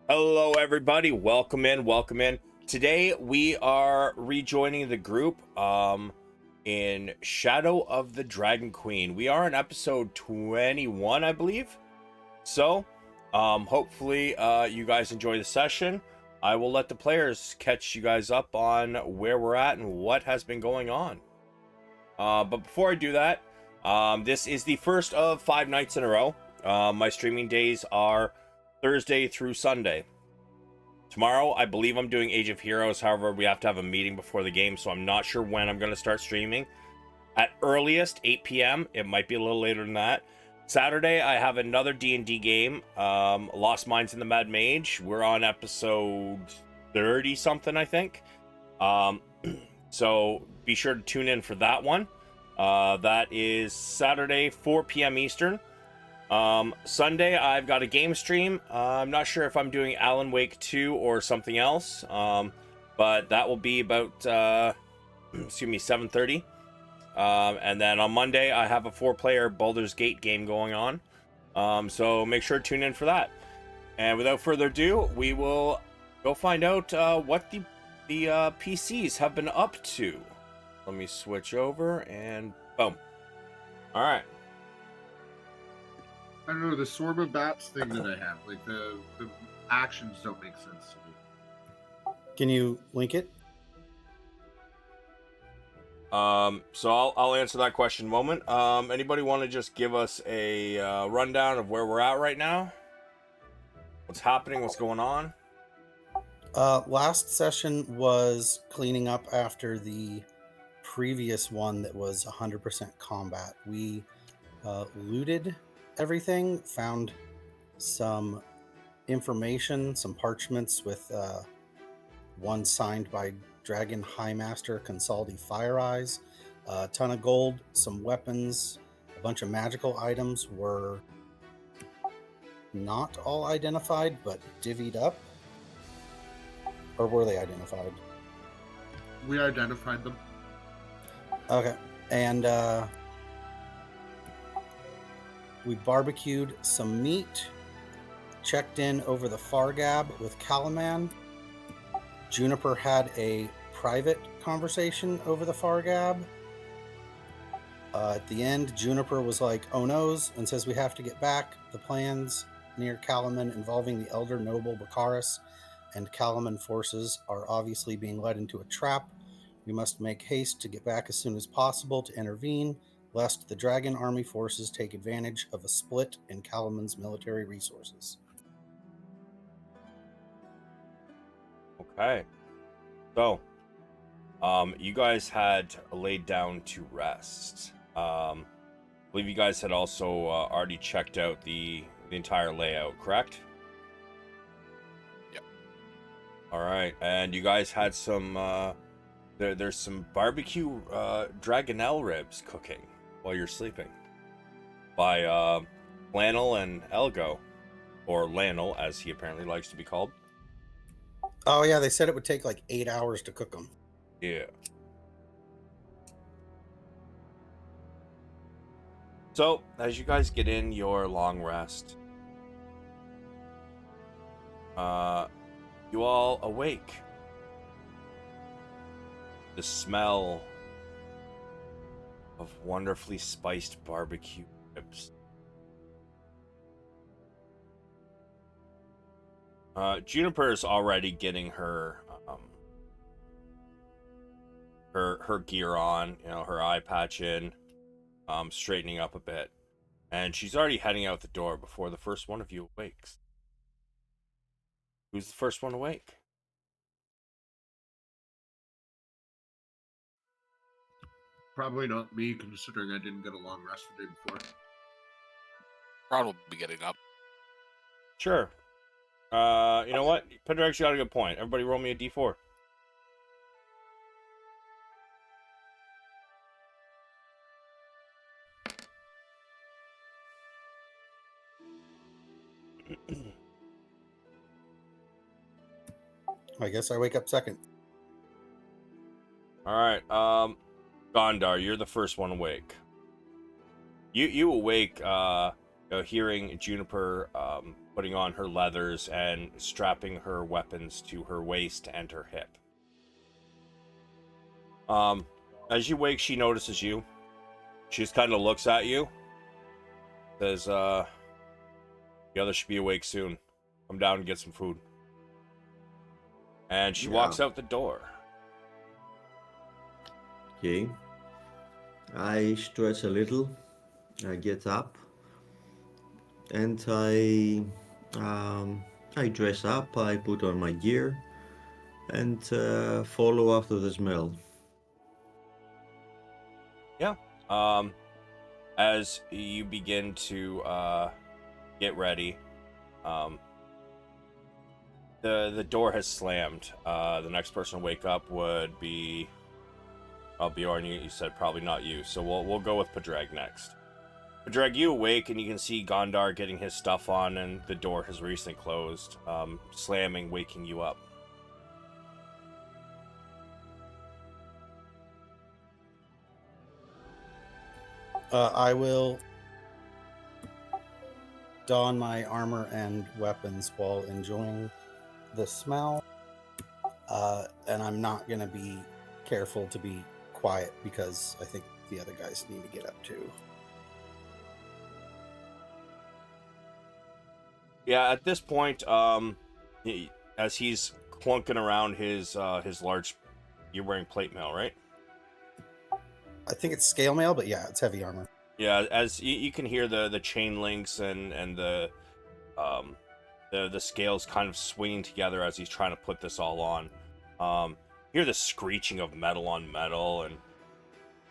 Hello, everybody. Welcome in. Welcome in. Today we are rejoining the group in Shadow of the Dragon Queen. We are in episode 21, I believe. So, hopefully you guys enjoy the session. I will let the players catch you guys up on where we're at and what has been going on. But before I do that, this is the first of 5 nights in a row. My streaming days are Thursday through Sunday. Tomorrow, I believe I'm doing Age of Heroes. However, we have to have a meeting before the game, so I'm not sure when I'm going to start streaming. At earliest, 8 p.m. It might be a little later than that. Saturday, I have another D&D game, Lost Minds in the Mad Mage. We're on episode 30-something, I think. So be sure to tune in for that one. That is Saturday, 4 p.m. Eastern. Sunday, I've got a game stream. I'm not sure if I'm doing Alan Wake 2 or something else, but that will be about, 7:30. And then on Monday, I have a 4-player Baldur's Gate game going on. So make sure to tune in for that. And without further ado, we will go find out what the PCs have been up to. Let me switch over and boom. All right. I don't know, the swarm of bats thing that I have, like the actions don't make sense to me. Can you link it? So I'll answer that question in a moment. Anybody want to just give us a rundown of where we're at right now? What's happening? What's going on? Last session was cleaning up after the previous one that was 100% combat. We looted everything, found some information, some parchments with one signed by Dragon High Master Consaldi Fire Eyes, a ton of gold, some weapons, a bunch of magical items were not all identified but divvied up. Or were they identified? We identified them. Okay. And we barbecued some meat, checked in over the Fargab with Kalaman. Juniper had a private conversation over the Fargab. At the end, Juniper was like, oh noes, and says we have to get back. The plans near Kalaman involving the elder noble Bakaris and Kalaman forces are obviously being led into a trap. We must make haste to get back as soon as possible to intervene, lest the Dragon Army forces take advantage of a split in Kalaman's military resources. Okay. So, you guys had laid down to rest. I believe you guys had also already checked out the entire layout, correct? Yep. All right, and you guys had some. There's some barbecue Dragonelle ribs cooking while you're sleeping by Flannel and Elgo, or Lannel as he apparently likes to be called. Oh yeah, they said it would take like 8 hours to cook them. Yeah. So, as you guys get in your long rest, you all awake. The smell of wonderfully spiced barbecue ribs. Juniper is already getting her her gear on, her eye patch in, straightening up a bit, and she's already heading out the door before the first one of you awakes. Who's the first one awake? Probably not me, considering I didn't get a long rest the day before. Bronn will be getting up. Sure. You know what? Padraig's got a good point. Everybody roll me a d4. I guess I wake up second. All right. Gondar, you're the first one awake. You awake, hearing Juniper putting on her leathers and strapping her weapons to her waist and her hip. As you wake, she notices you. She just kind of looks at you. Says, the others should be awake soon. Come down and get some food. And she walks out the door. Okay. I stretch a little. I get up. And I dress up. I put on my gear. And follow after the smell. Yeah. As you begin to get ready, the door has slammed. The next person to wake up would be Bjorn. You said probably not you, so we'll go with Padraig next. Padraig, you awake and you can see Gondar getting his stuff on, and the door has recently closed, slamming, waking you up. I will don my armor and weapons while enjoying the smell. And I'm not going to be careful to be quiet because I think the other guys need to get up too. Yeah, at this point, as he's clunking around his large, you're wearing plate mail, right? I think it's scale mail, but yeah, it's heavy armor. Yeah, as you can hear the chain links and the scales kind of swinging together as he's trying to put this all on. You hear the screeching of metal on metal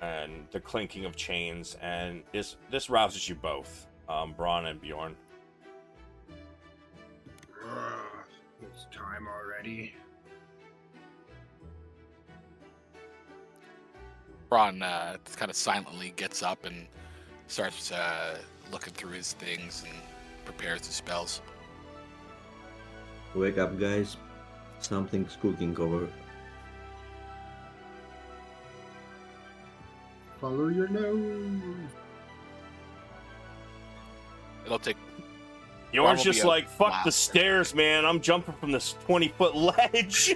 and the clinking of chains, and this rouses you both, Bronn and Bjorn. It's time already. Bronn kind of silently gets up and starts looking through his things and prepares the spells. Wake up, guys. Something's cooking over. Follow your nose. It'll take. Bjorn's Probably just a like, fuck laugh. the stairs, man. I'm jumping from this 20-foot ledge.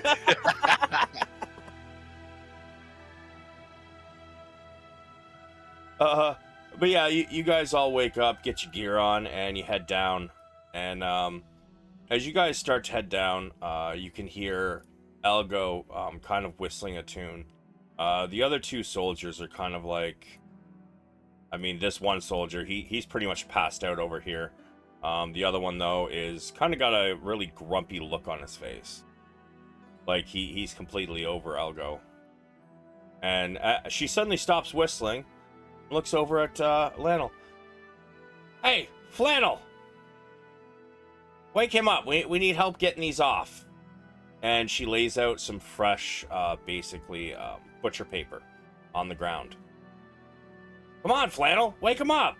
But yeah, you guys all wake up, get your gear on, and you head down. And as you guys start to head down, you can hear Elgo kind of whistling a tune. The other two soldiers are kind of like, I mean, this one soldier, he's pretty much passed out over here. The other one, though, is kind of got a really grumpy look on his face. Like, he's completely over Elgo. And she suddenly stops whistling, looks over at Flannel. Hey, Flannel! Wake him up. We need help getting these off. And she lays out some fresh, basically, butcher paper on the ground. Come on, Flannel, wake him up!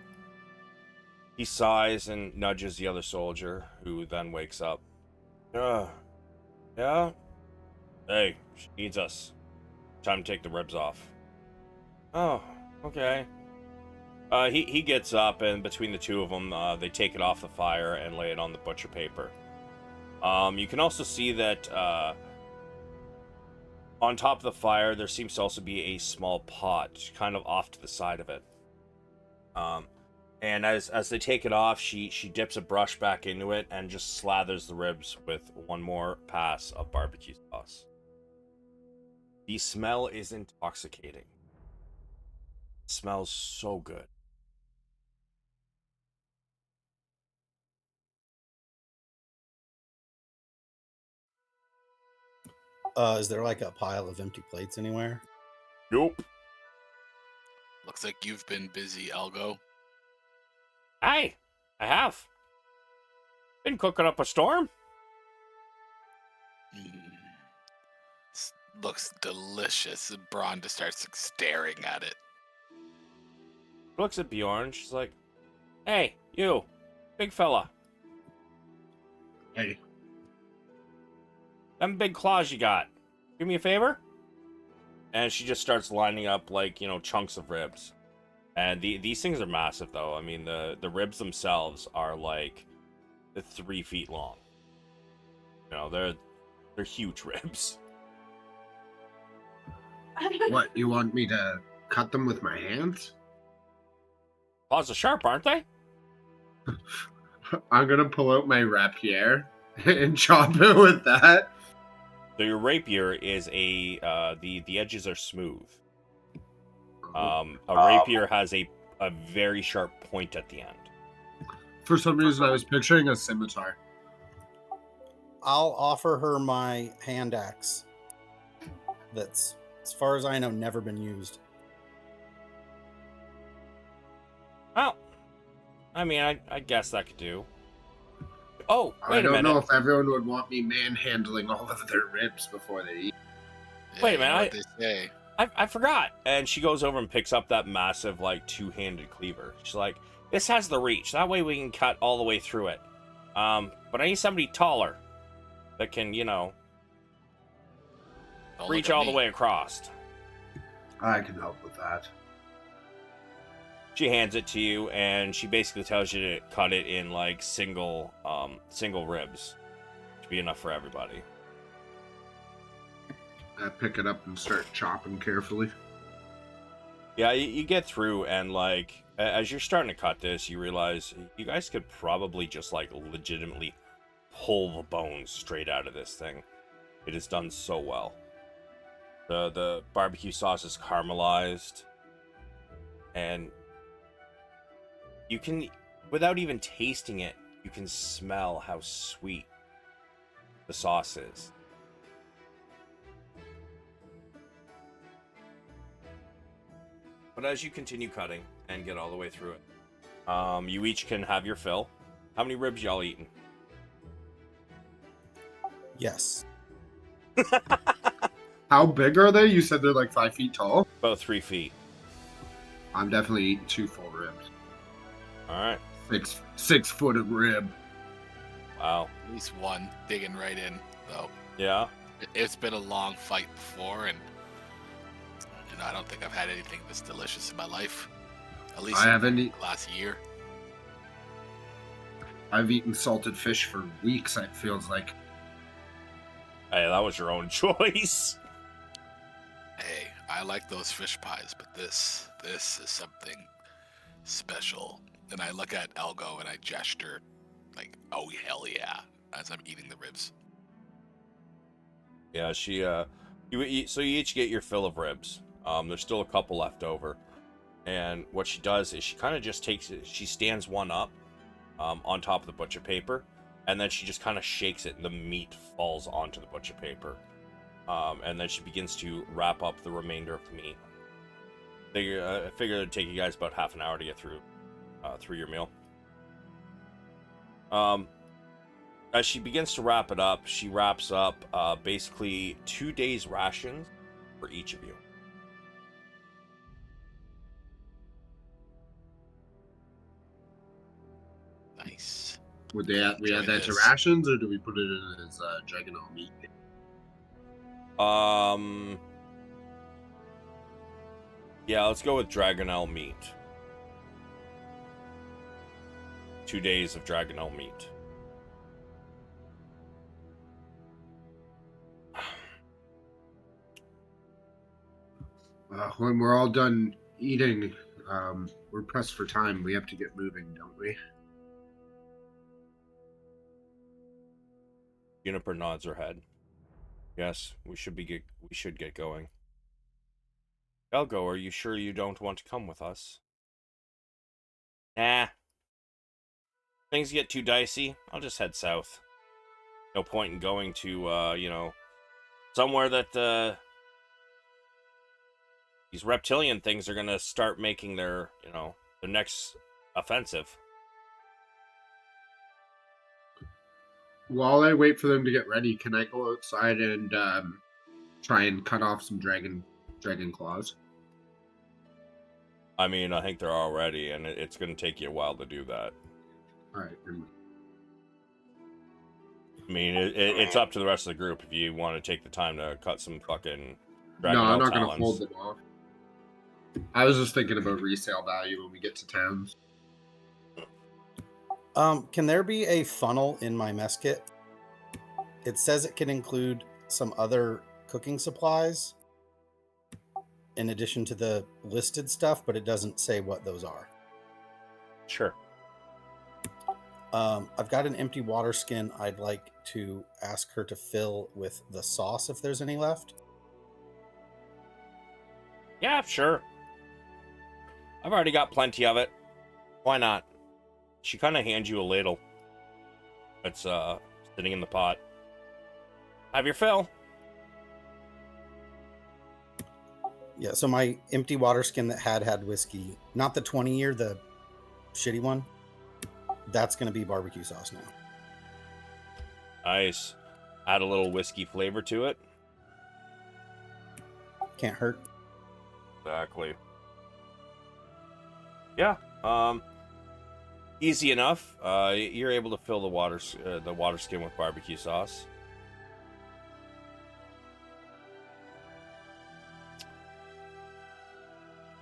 He sighs and nudges the other soldier, who then wakes up. Yeah? Hey, she needs us. Time to take the ribs off. Oh, okay. He gets up, and between the two of them, they take it off the fire and lay it on the butcher paper. You can also see that on top of the fire, there seems to also be a small pot, kind of off to the side of it. And as they take it off, she dips a brush back into it and just slathers the ribs with one more pass of barbecue sauce. The smell is intoxicating. It smells so good. Is there like a pile of empty plates anywhere? Nope. Looks like you've been busy, Elgo. Hey, I have. Been cooking up a storm. Looks delicious. Bronn just starts staring at it. Looks at Bjorn. She's like, hey, you, big fella. Hey, Them big claws you got. Do me a favor? And she just starts lining up, like, chunks of ribs. And these things are massive, though. I mean, the ribs themselves are like, 3 feet long. You know, they're huge ribs. What, you want me to cut them with my hands? Claws are sharp, aren't they? I'm gonna pull out my rapier and chop it with that. So your rapier is the edges are smooth. A rapier has a very sharp point at the end. For some reason, I was picturing a scimitar. I'll offer her my hand axe. That's, as far as I know, never been used. Well, I mean, I guess that could do. Oh, wait I a don't minute. know if everyone would want me manhandling all of their ribs before they eat. Wait a you know minute, what they say. I forgot. And she goes over and picks up that massive, like, 2-handed cleaver. She's like, this has the reach. That way we can cut all the way through it. But I need somebody taller that can, you know, Don't reach look at all the me. way across. I can help with that. She hands it to you, and she basically tells you to cut it in, like, single ribs. To be enough for everybody. I pick it up and start chopping carefully. Yeah, you get through, and, like, as you're starting to cut this, you realize you guys could probably just, like, legitimately pull the bones straight out of this thing. It is done so well. The barbecue sauce is caramelized, and you can, without even tasting it, you can smell how sweet the sauce is. But as you continue cutting and get all the way through it, you each can have your fill. How many ribs y'all eating? Yes. How big are they? You said they're like 5 feet tall? About 3 feet. I'm definitely eating 2 full ribs. All right. 6 foot of rib. Wow. At least one digging right in, though. Yeah. It's been a long fight before, and you know, I don't think I've had anything this delicious in my life. At least I in haven't the last year. I've eaten salted fish for weeks, it feels like. Hey, that was your own choice. Hey, I like those fish pies, but this is something special. And I look at Elgo and I gesture like, oh hell yeah, as I'm eating the ribs. Yeah, she you each get your fill of ribs. There's still a couple left over. And what she does is she kind of just takes it, she stands one up on top of the butcher paper, and then she just kind of shakes it and the meat falls onto the butcher paper. And then she begins to wrap up the remainder of the meat. I figure it'd take you guys about half an hour to get through your meal. As she begins to wrap it up, she wraps up basically 2 days' rations for each of you. Nice. Would we add Enjoy that to this. rations, or do we put it in as dragon all meat? Yeah, let's go with Dragonelle meat. 2 days of Dragonelle meat. When we're all done eating, we're pressed for time. We have to get moving, don't we? Juniper nods her head. Yes, we should get going. Elgo, are you sure you don't want to come with us? Nah. Things get too dicey. I'll just head south. No point in going to, somewhere that, these reptilian things are gonna start making their next offensive. While I wait for them to get ready, can I go outside and try and cut off some dragon claws? I mean, I think they're already, and it's gonna take you a while to do that. All right. I mean, it's up to the rest of the group if you want to take the time to cut some fucking dragon No, I'm not talons. going to hold them off. I was just thinking about resale value when we get to towns. Can there be a funnel in my mess kit? It says it can include some other cooking supplies in addition to the listed stuff, but it doesn't say what those are. Sure. I've got an empty water skin I'd like to ask her to fill with the sauce if there's any left. Yeah, sure. I've already got plenty of it. Why not? She kind of hands you a ladle. It's sitting in the pot. Have your fill. Yeah, so my empty water skin that had whiskey, not the 20-year, the shitty one, that's going to be barbecue sauce now. Nice. Add a little whiskey flavor to it. Can't hurt. Exactly. Yeah. Easy enough. You're able to fill the water skin with barbecue sauce.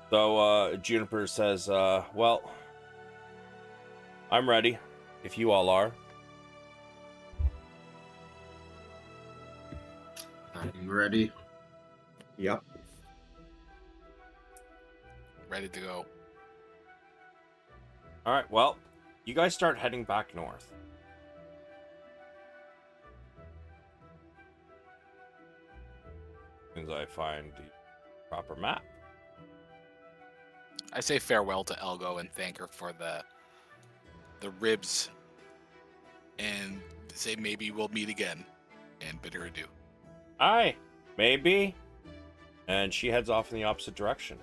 So Juniper says, well, I'm ready, if you all are. I'm ready. Yep. Ready to go. All right, well, you guys start heading back north. As I find the proper map. I say farewell to Elgo and thank her for the ribs, and say maybe we'll meet again, and bid her adieu. Aye, maybe. And she heads off in the opposite direction.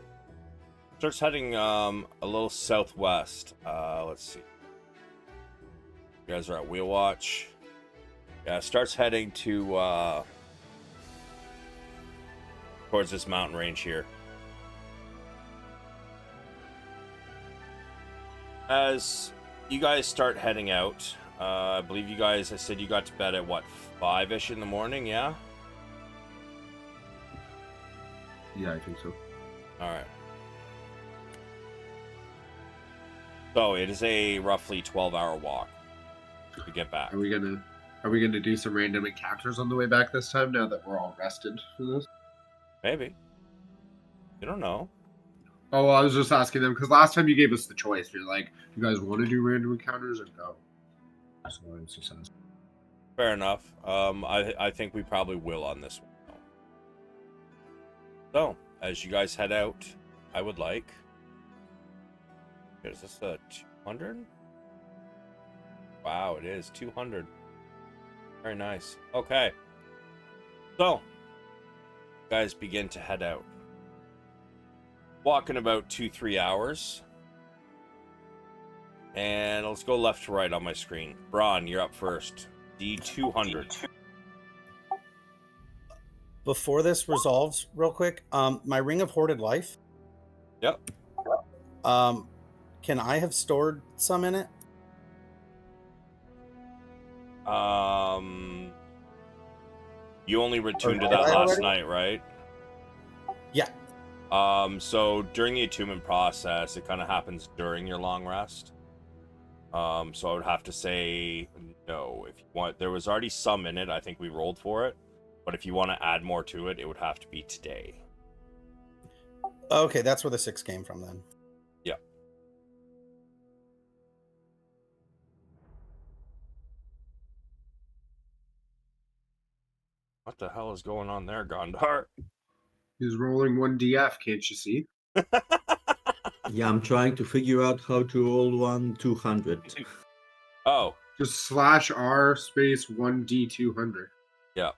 Starts heading a little southwest. Let's see. You guys are at Wheel Watch. Yeah, starts heading to towards this mountain range here. As you guys start heading out, I believe I said you got to bed at what, 5-ish in the morning, yeah? Yeah, I think so. Alright. So it is a roughly 12-hour walk to get back. Are we gonna do some random encounters on the way back this time? Now that we're all rested for this. Maybe. You don't know. Oh, well, I was just asking them because last time you gave us the choice. You're like, you guys want to do random encounters or go? So it's just asking. Fair enough. I think we probably will on this one. So, as you guys head out, I would like... Is this a 200? Wow, it is 200. Very nice. Okay. So, you guys begin to head out. Walking about 2-3 hours. And let's go left to right on my screen. Bronn, you're up first. D200. Before this resolves real quick, my Ring of Hoarded Life, Yep. can I have stored some in it? You only returned to Or that did I last already? night, right? Yeah. So during the attunement process, it kind of happens during your long rest. So I would have to say no. If you want, there was already some in it. I think we rolled for it. But if you want to add more to it, it would have to be today. Okay, that's where the 6 came from then. Yeah. What the hell is going on there, Gondar? He's rolling 1DF, can't you see? Yeah, I'm trying to figure out how to roll one 200. Oh, Just /R space 1D200. yeah.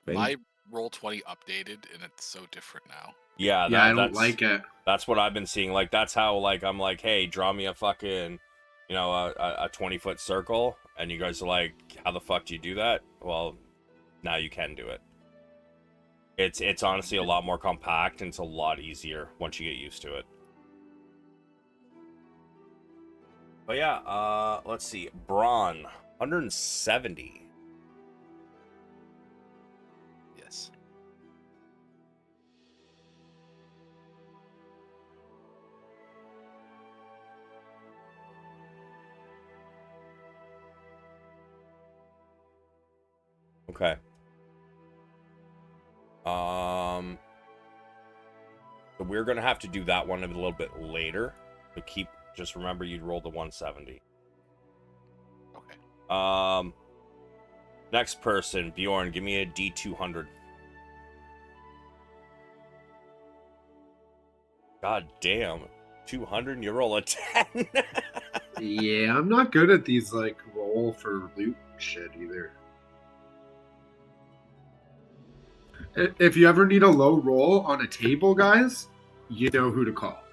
My Roll20 updated, and it's so different now. Yeah, Yeah, I don't that's, like it. That's what I've been seeing. Like, that's how, like, I'm like, hey, draw me a fucking, you know, a 20-foot circle. And you guys are like, how the fuck do you do that? Well, now you can do it. It's honestly a lot more compact, and it's a lot easier once you get used to it. But yeah, let's see. Bronn, 170. Yes. Okay. So we're gonna have to do that one a little bit later. To keep, just remember you'd roll the 170. Okay. Next person, Bjorn, give me a D200. God damn, 200 and you roll a 10. Yeah, I'm not good at these like roll for loot shit either. If you ever need a low roll on a table, guys, you know who to call.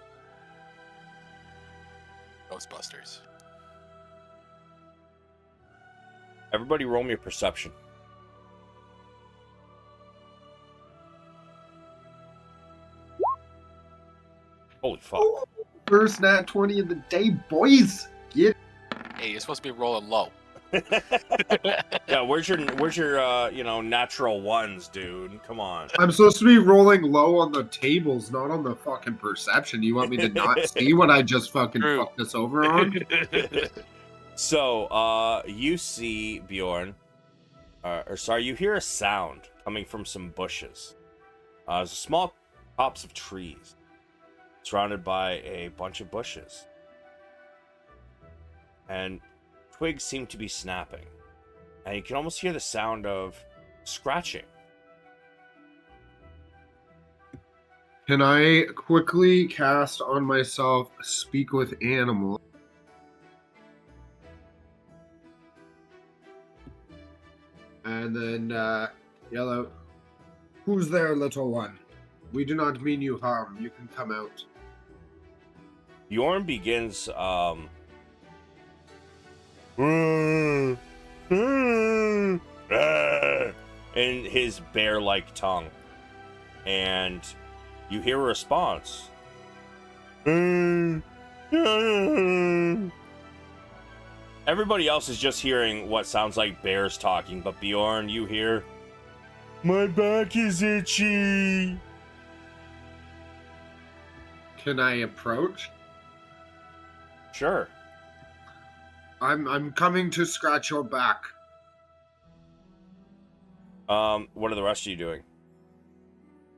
Ghostbusters. Everybody roll me a perception. Holy fuck. First nat 20 of the day, boys. Get Hey, you're supposed to be rolling low. Yeah, where's your natural ones, dude? Come on. I'm supposed to be rolling low on the tables, not on the fucking perception. You want me to not see what I just fucking True. fucked this over on? So, you see Bjorn, you hear a sound coming from some bushes. There's a small copse of trees surrounded by a bunch of bushes. And twigs seem to be snapping. And you can almost hear the sound of scratching. Can I quickly cast on myself Speak with Animal? And then yell out, "Who's there, little one? We do not mean you harm. You can come out." Bjorn begins in his bear-like tongue, and you hear a response. Everybody else is just hearing what sounds like bears talking, but Bjorn, you hear, "My back is itchy." Can I approach? Sure. I'm coming to scratch your back. What are the rest of you doing?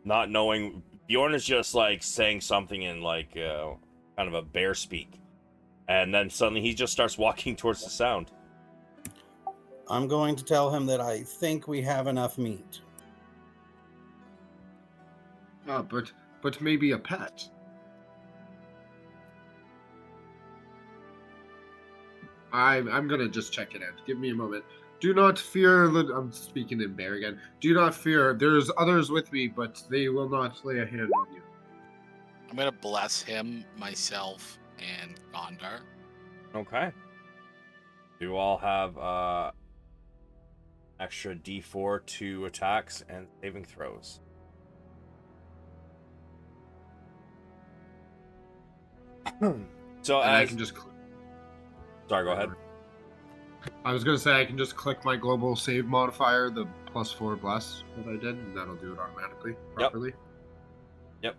Not knowing, Bjorn is just like saying something in like kind of a bear speak, and then suddenly he just starts walking towards the sound. I'm going to tell him that I think we have enough meat. Oh, but maybe a pet. I'm gonna just check it out. Give me a moment. Do not fear. I'm speaking in bear again. Do not fear. There's others with me, but they will not lay a hand on you. I'm gonna bless him, myself, and Gondar. Okay. You all have extra D4 to attacks and saving throws. So And I as can just. sorry, go ahead. I was gonna say I can just click my global save modifier, the +4 bless that I did, and that'll do it automatically, properly. Yep.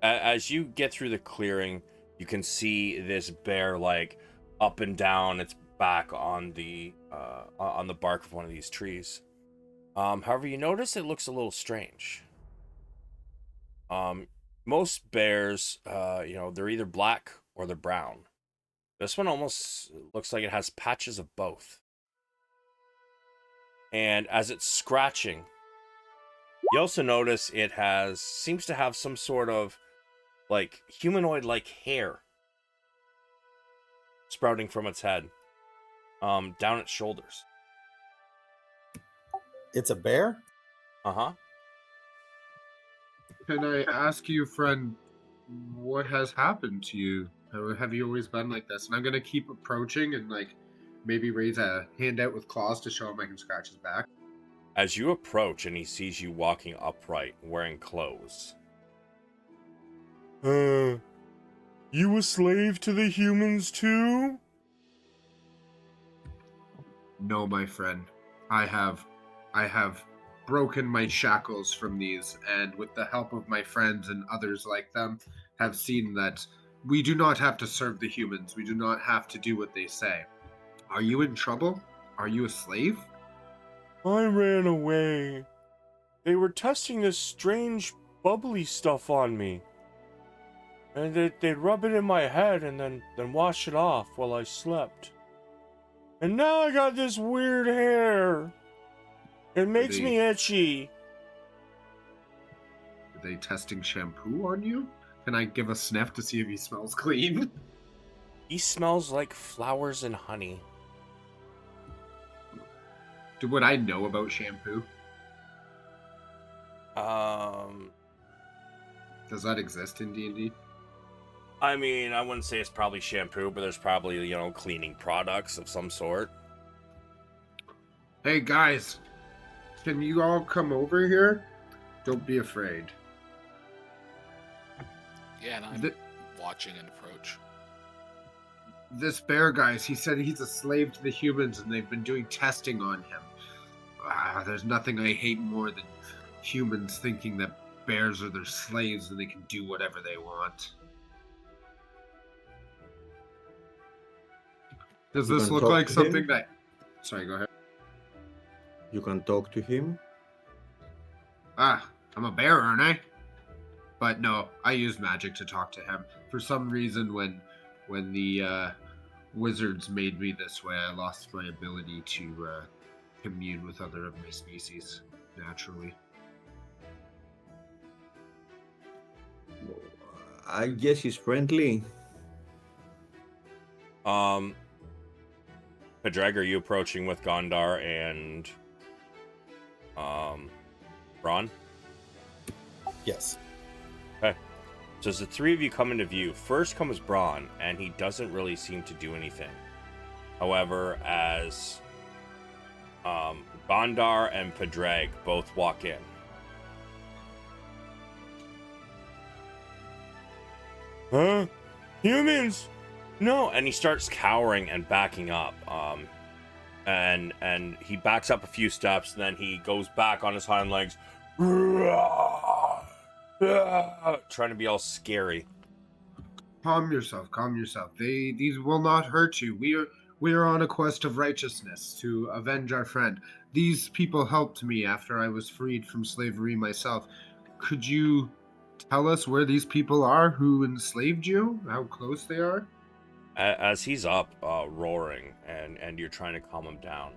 As you get through the clearing, you can see this bear like up and down its back on the bark of one of these trees. However, you notice it looks a little strange. Most bears, they're either black or they're brown. This one almost looks like it has patches of both. And as it's scratching, you also notice it seems to have some sort of like humanoid-like hair sprouting from its head, down its shoulders. It's a bear? Uh-huh. Can I ask you, friend, what has happened to you? Have you always been like this? And I'm gonna keep approaching and like maybe raise a hand out with claws to show him I can scratch his back. As you approach and he sees you walking upright, wearing clothes. You a slave to the humans too? No, my friend. I have broken my shackles from these, and with the help of my friends and others like them, have seen that we do not have to serve the humans. We do not have to do what they say. Are you in trouble? Are you a slave? I ran away. They were testing this strange bubbly stuff on me. And they'd rub it in my head and then wash it off while I slept. And now I got this weird hair. It makes me itchy. Are they testing shampoo on you? Can I give a sniff to see if he smells clean? He smells like flowers and honey. Would I know about shampoo? Does that exist in D&D? I mean, I wouldn't say it's probably shampoo, but there's probably, cleaning products of some sort. Hey guys, can you all come over here? Don't be afraid. Yeah, and I'm watching and approach. This bear guy, he said he's a slave to the humans and they've been doing testing on him. There's nothing I hate more than humans thinking that bears are their slaves and they can do whatever they want. Does this look like something that... Sorry, go ahead. You can talk to him? I'm a bear, aren't I? But no, I use magic to talk to him. For some reason, when the wizards made me this way, I lost my ability to commune with other of my species naturally. I guess he's friendly. Padraig, are you approaching with Gondar and Bronn? Yes. Okay. So as the three of you come into view, first comes Bronn, and he doesn't really seem to do anything. However, as Gondar and Padraig both walk in. Huh? Humans? No, and he starts cowering and backing up. And he backs up a few steps, and then he goes back on his hind legs, trying to be all scary. Calm yourself, calm yourself. These will not hurt you. We are on a quest of righteousness to avenge our friend. These people helped me after I was freed from slavery myself. Could you tell us where these people are who enslaved you? How close they are? As he's up, roaring, and you're trying to calm him down,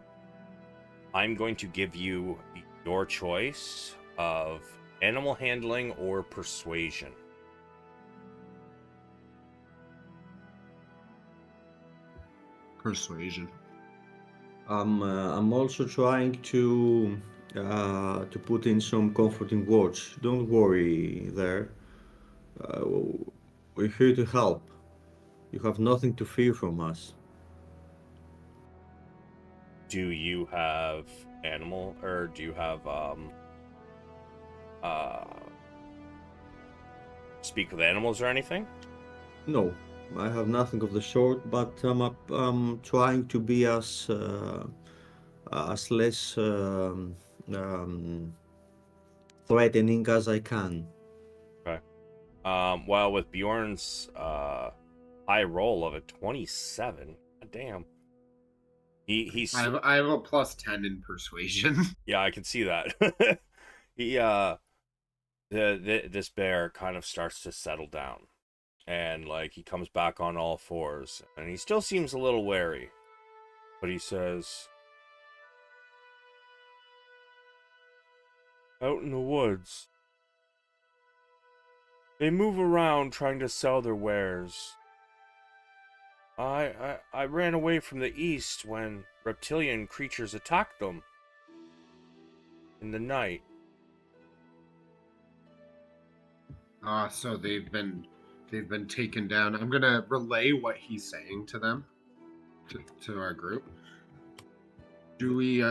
I'm going to give you your choice of animal handling or persuasion. Persuasion. I'm also trying to put in some comforting words. Don't worry there. We're here to help. You have nothing to fear from us. Do you have animal, or do you have speak with animals or anything? No, I have nothing of the sort, but I'm trying to be as less threatening as I can. Okay. Well, with Bjorn's high roll of a 27, damn. He's I have a plus 10 in persuasion. Yeah, I can see that. This bear kind of starts to settle down, and like he comes back on all fours, and he still seems a little wary, but he says, "Out in the woods, they move around trying to sell their wares. I ran away from the east when reptilian creatures attacked them in the night." So they've been taken down. I'm gonna relay what he's saying to them, to our group. Do we?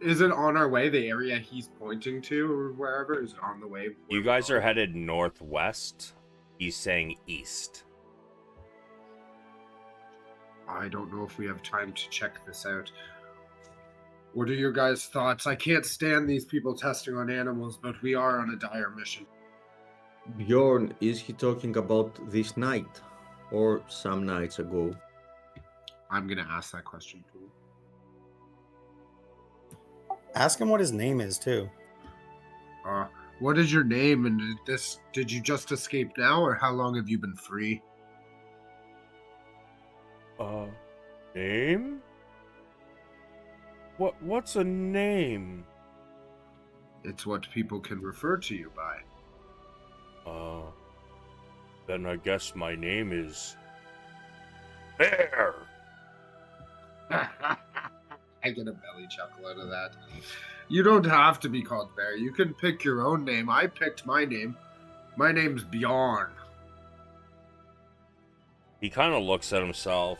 Is it on our way? The area he's pointing to, or wherever, is it on the way? You guys are headed northwest. He's saying east. I don't know if we have time to check this out. What are your guys' thoughts? I can't stand these people testing on animals, but we are on a dire mission. Bjorn, is he talking about this night or some nights ago? I'm gonna ask that question too. Ask him what his name is too. What is your name, and did you just escape now, or how long have you been free? Name? What's a name? It's what people can refer to you by. Then I guess my name is Bear. I get a belly chuckle out of that. You don't have to be called Bear. You can pick your own name. I picked my name. My name's Bjorn. He kind of looks at himself.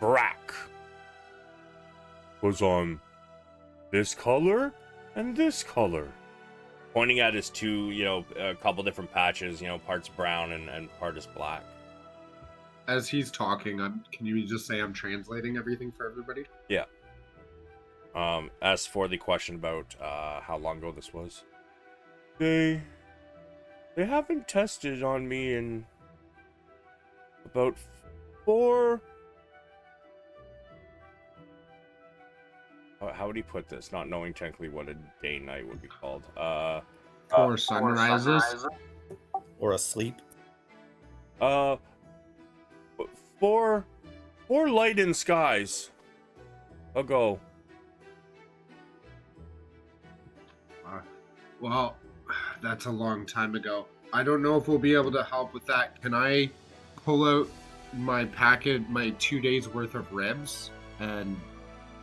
Brack was on this color and this color. Pointing at his two, a couple different patches, part's brown and part is black. As he's talking, can you just say I'm translating everything for everybody? Yeah. As for the question about how long ago this was, they haven't tested on me in about 4. How would he put this? Not knowing technically what a day night would be called. 4 sunrises. Or asleep. 4 lightened skies ago. Well, that's a long time ago. I don't know if we'll be able to help with that. Can I pull out my packet, my 2 days worth of ribs? And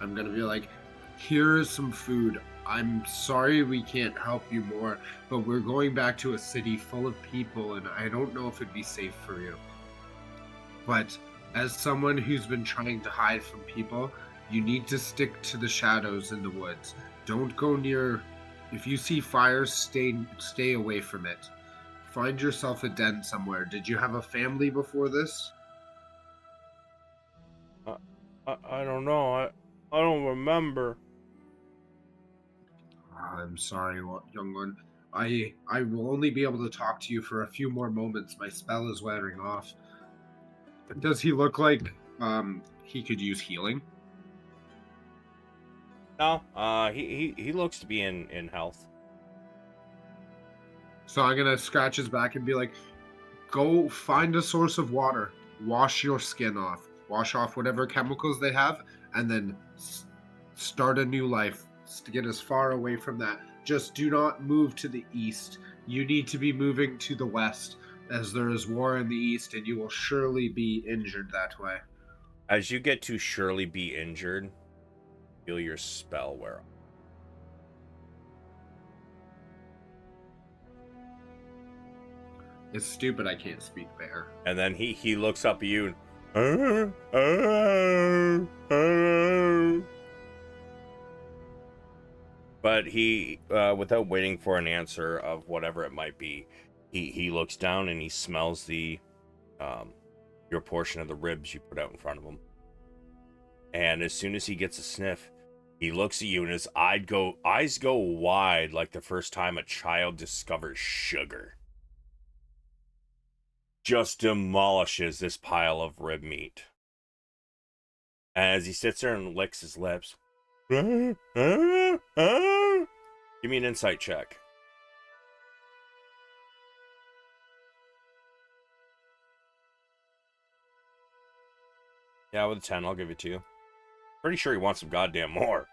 I'm going to be like, here's some food. I'm sorry we can't help you more, but we're going back to a city full of people, and I don't know if it'd be safe for you. But as someone who's been trying to hide from people, you need to stick to the shadows in the woods. Don't go near. If you see fires, stay away from it. Find yourself a den somewhere. Did you have a family before this? I don't know. I don't remember. I'm sorry, young one. I will only be able to talk to you for a few more moments. My spell is wearing off. Does he look like he could use healing? No, he looks to be in health. So I'm gonna scratch his back and be like, go find a source of water. Wash your skin off. Wash off whatever chemicals they have, and then start a new life. To get as far away from that. Just do not move to the east. You need to be moving to the west, as there is war in the east, and you will surely be injured that way. As you get to surely be injured, feel your spell wear off. It's stupid I can't speak Bear. And then he looks up at you and but he without waiting for an answer of whatever it might be, he looks down and he smells the your portion of the ribs you put out in front of him. And as soon as he gets a sniff, he looks at you and his eyes go wide like the first time a child discovers sugar. Just demolishes this pile of rib meat. And as he sits there and licks his lips, give me an insight check. Yeah, with a 10, I'll give it to you. Pretty sure he wants some goddamn more.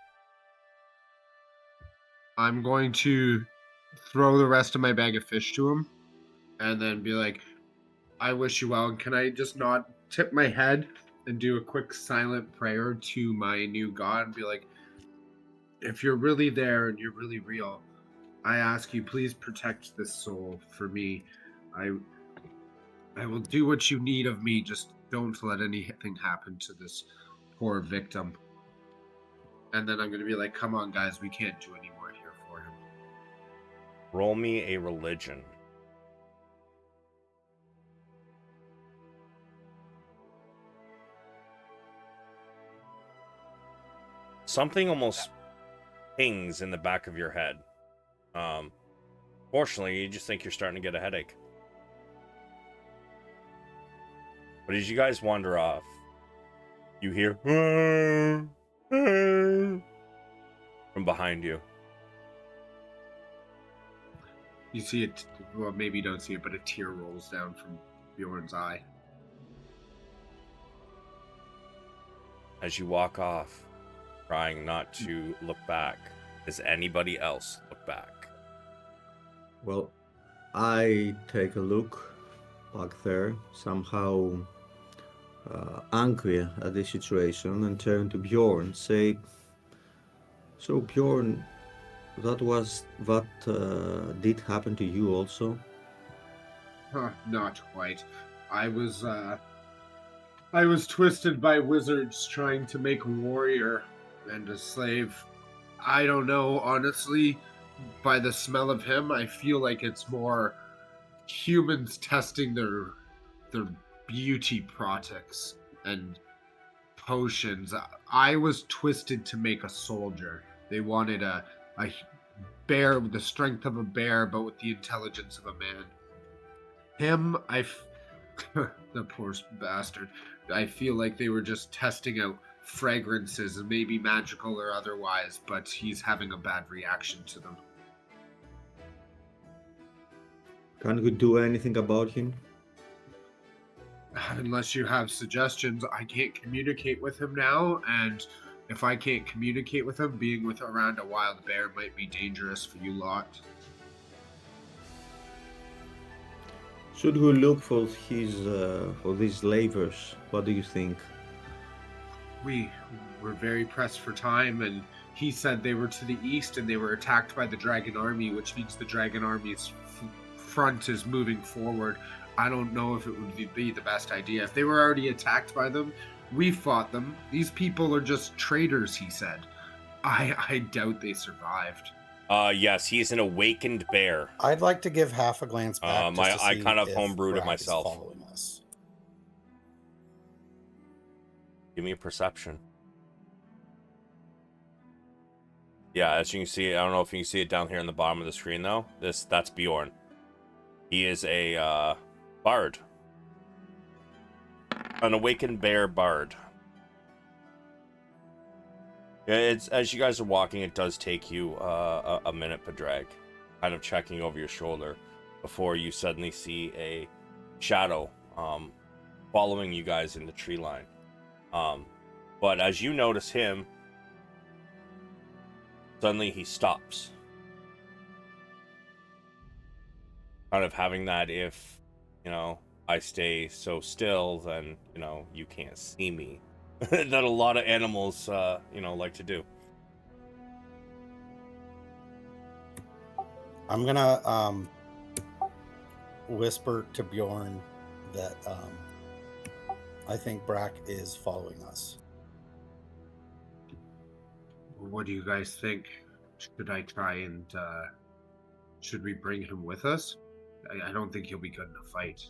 I'm going to throw the rest of my bag of fish to him, and then be like, I wish you well. And can I just not tip my head and do a quick silent prayer to my new god and be like, if you're really there and you're really real, I ask you, please protect this soul for me. I will do what you need of me. Just don't let anything happen to this poor victim. And then I'm going to be like, come on, guys, we can't do any more here for him. Roll me a religion. Something almost pings in the back of your head. Fortunately, you just think you're starting to get a headache. But as you guys wander off, you hear from behind you. You see it, well, maybe you don't see it, but a tear rolls down from Bjorn's eye. As you walk off, trying not to look back, does anybody else look back? Well, I take a look back there, somehow angry at the situation, and turn to Bjorn, say, "So Bjorn, that did happen to you also?" Not quite. I was twisted by wizards trying to make a warrior and a slave. I don't know, honestly. By the smell of him, I feel like it's more humans testing their beauty products and potions. I was twisted to make a soldier. They wanted a bear with the strength of a bear, but with the intelligence of a man. Him, the poor bastard. I feel like they were just testing out fragrances, and maybe magical or otherwise, but he's having a bad reaction to them. Can we do anything about him? Unless you have suggestions, I can't communicate with him now, and if I can't communicate with him, being with around a wild bear might be dangerous for you lot. Should we look for these slavers? What do you think? We were very pressed for time, and he said they were to the east and they were attacked by the dragon army, which means the dragon army's front is moving forward. I don't know if it would be the best idea. If they were already attacked by them, we fought them. These people are just traitors, he said. I doubt they survived. Yes, he's an awakened bear. I'd like to give half a glance back. I kind of if homebrewed it Bragg is myself. Following us. Give me a perception. Yeah, as you can see, I don't know if you can see it down here in the bottom of the screen though. That's Bjorn. He is a bard. An awakened bear bard. Yeah, it's as you guys are walking, it does take you a minute, Padraig, kind of checking over your shoulder before you suddenly see a shadow following you guys in the tree line. But as you notice him, suddenly he stops. Kind of having that, if, you know, I stay so still, then, you know, you can't see me. That a lot of animals, you know, like to do. I'm gonna whisper to Bjorn that I think Brack is following us. What do you guys think? Should I try and should we bring him with us? I don't think he'll be good in a fight.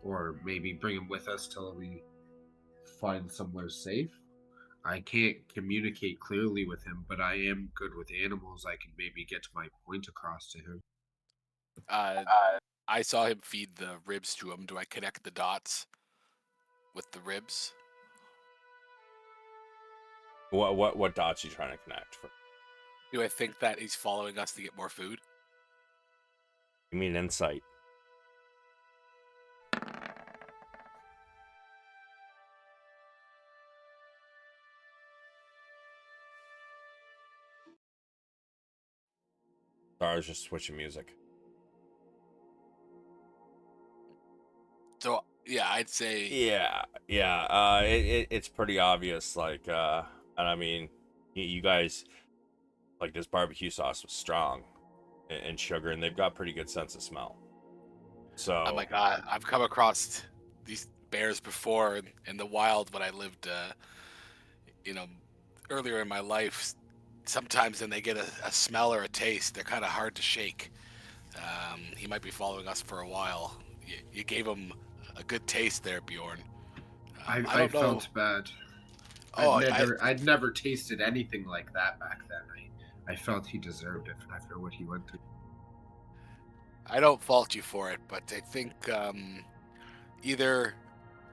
Or maybe bring him with us till we find somewhere safe. I can't communicate clearly with him, but I am good with animals. I can maybe get my point across to him. I saw him feed the ribs to him. Do I connect the dots with the ribs? What dots are you trying to connect? Do I think that he's following us to get more food? You mean insight? Sorry, I was just switching music. So yeah, I'd say Yeah. It's pretty obvious. Like, and I mean, you guys, like, this barbecue sauce was strong, and sugar, and they've got pretty good sense of smell. So, oh my god, I've come across these bears before in the wild when I lived, earlier in my life. Sometimes when they get a smell or a taste, they're kind of hard to shake. He might be following us for a while. You gave him a good taste there, Bjorn. I felt bad. I'd never tasted anything like that back then. I felt he deserved it after what he went through. I don't fault you for it, but I think either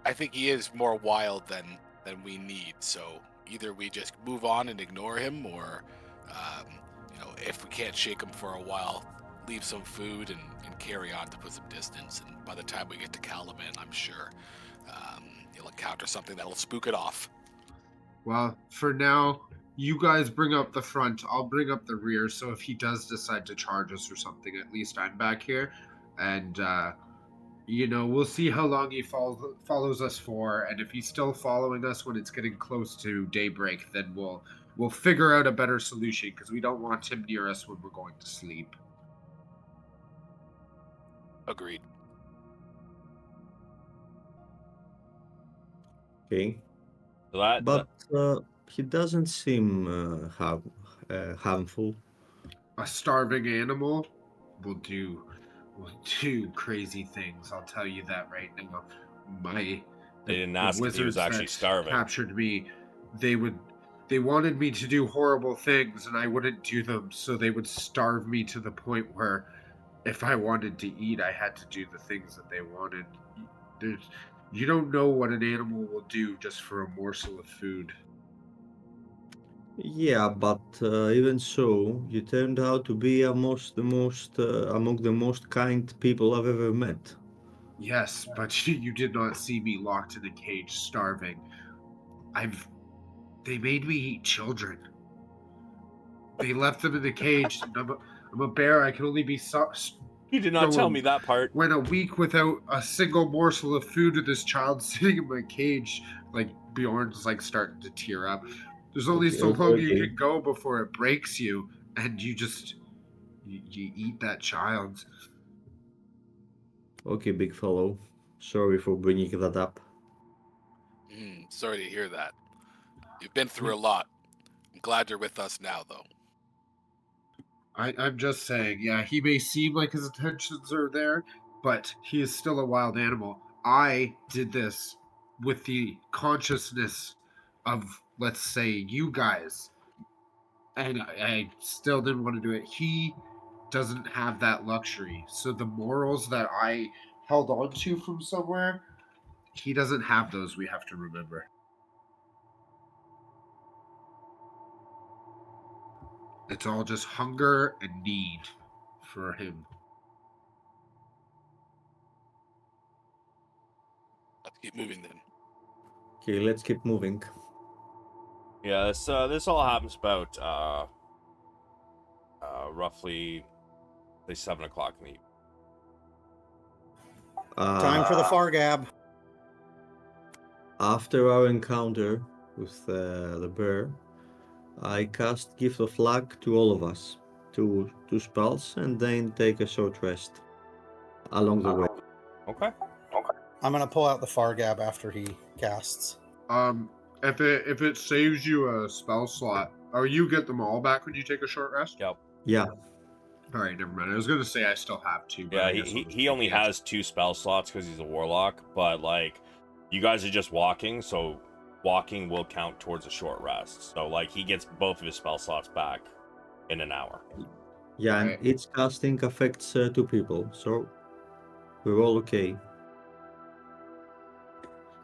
I think he is more wild than we need. So either we just move on and ignore him, or if we can't shake him for a while, leave some food and carry on to put some distance. And by the time we get to Kalaman, I'm sure you'll encounter something that'll spook it off. Well, for now, you guys bring up the front. I'll bring up the rear. So if he does decide to charge us or something, at least I'm back here, and we'll see how long he follows us for, and if he's still following us when it's getting close to daybreak, then we'll figure out a better solution, because we don't want him near us when we're going to sleep. Agreed. Okay. But He doesn't seem harmful. A starving animal will do crazy things. I'll tell you that right now. They didn't ask if he was actually starving. Captured me. They wanted me to do horrible things, and I wouldn't do them. So they would starve me to the point where, if I wanted to eat, I had to do the things that they wanted. You don't know what an animal will do just for a morsel of food. Yeah, but even so, you turned out to be among the most kind people I've ever met. Yes, but you did not see me locked in a cage, starving. They made me eat children. They left them in the cage. And I'm a bear. I can only be. You did not tell me that part. Went a week without a single morsel of food with this child sitting in my cage. Like, Bjorn's like starting to tear up. There's only so long you can go before it breaks you, and you eat that child. Okay, big fellow. Sorry for bringing that up. Sorry to hear that. You've been through a lot. I'm glad you're with us now, though. I'm just saying, yeah, he may seem like his intentions are there, but he is still a wild animal. I did this with the consciousness of, let's say, you guys, and I still didn't want to do it. He doesn't have that luxury. So the morals that I held on to from somewhere, he doesn't have those, we have to remember. It's all just hunger and need for him. Let's keep moving then. Okay, let's keep moving. Yeah, this all happens about roughly say 7 o'clock in the evening. Time for the Fargab. After our encounter with the bear, I cast Gift of Luck to all of us, two spells, and then take a short rest along the way. Okay. I'm gonna pull out the Fargab after he casts. If it saves you a spell slot, or you get them all back when you take a short rest? Yep. Yeah. All right, never mind. I was gonna say I still have two. But Yeah, he only has 2 spell slots because he's a warlock, but like you guys are just walking, so walking will count towards a short rest. So like he gets both of his spell slots back in an hour. Yeah, Okay. and each casting affects 2 people, so we're all okay.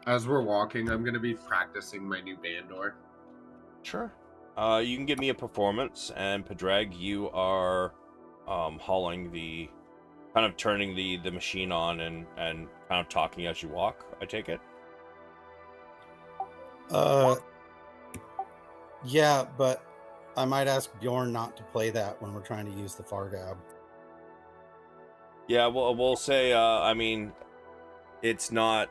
As we're walking, I'm gonna be practicing my new Bandor. Sure. You can give me a performance, and Padraig, you are hauling kind of turning the machine on and kind of talking as you walk, I take it? Yeah, but I might ask Bjorn not to play that when we're trying to use the Fargab. Yeah, we'll say, I mean, it's not,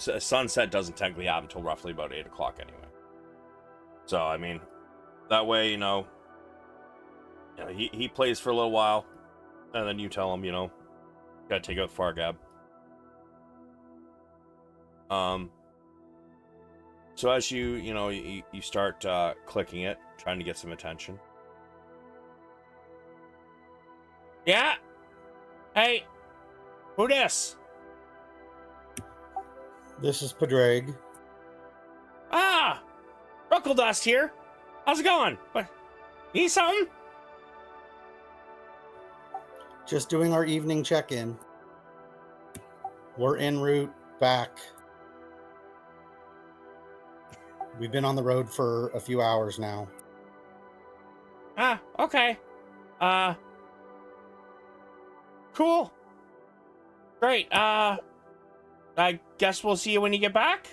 sunset doesn't technically happen until roughly about 8 o'clock anyway. So, I mean, that way, he plays for a little while, and then you tell him, gotta take out Fargab. So as you start clicking it, trying to get some attention. Yeah? Hey! Who this? This is Padraig. Ah! Ruckledust here. How's it going? What? Need something? Just doing our evening check-in. We're en route back We've been on the road for a few hours now. Ah, okay. Cool. Great. I guess we'll see you when you get back.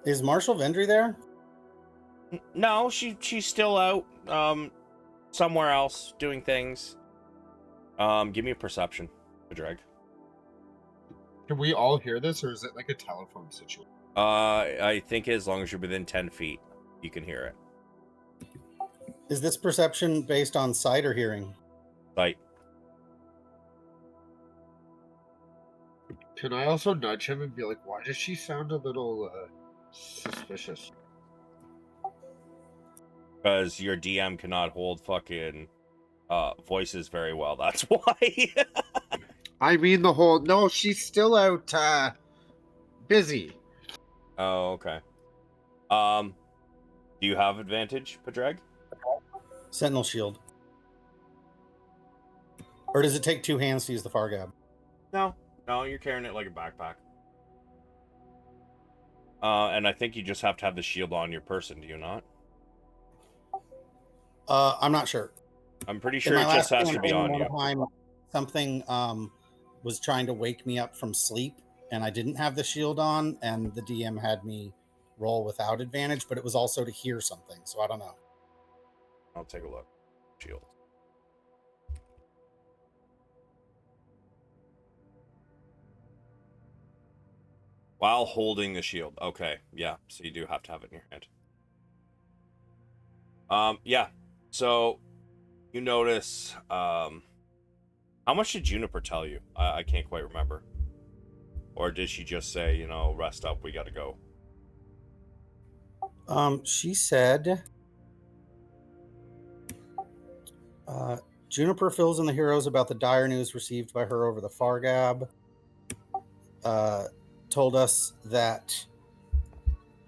Is Marshal Vendry there? No, she's still out. Somewhere else doing things. Give me a perception, Padraig. Can we all hear this, or is it like a telephone situation? I think as long as you're within 10 feet, you can hear it. Is this perception based on sight or hearing? Like, Can I also nudge him and be like, why does she sound a little suspicious? because your DM cannot hold fucking voices very well. That's why. I mean the whole, no, she's still out busy. Oh, okay. Do you have advantage, Padraig? Sentinel shield. Or does it take 2 hands to use the Fargab? No, you're carrying it like a backpack. And I think you just have to have the shield on your person, do you not? I'm not sure. I'm pretty sure it just has to be on you. Time, something was trying to wake me up from sleep, and I didn't have the shield on, and the DM had me roll without advantage, but it was also to hear something, so I don't know. I'll take a look. Shield. While holding the shield. Okay, yeah. So you do have to have it in your hand. Yeah. So you notice, how much did Juniper tell you? I can't quite remember. Or did she just say, you know, rest up, we gotta go? She said, Juniper fills in the heroes about the dire news received by her over the Fargab. Told us that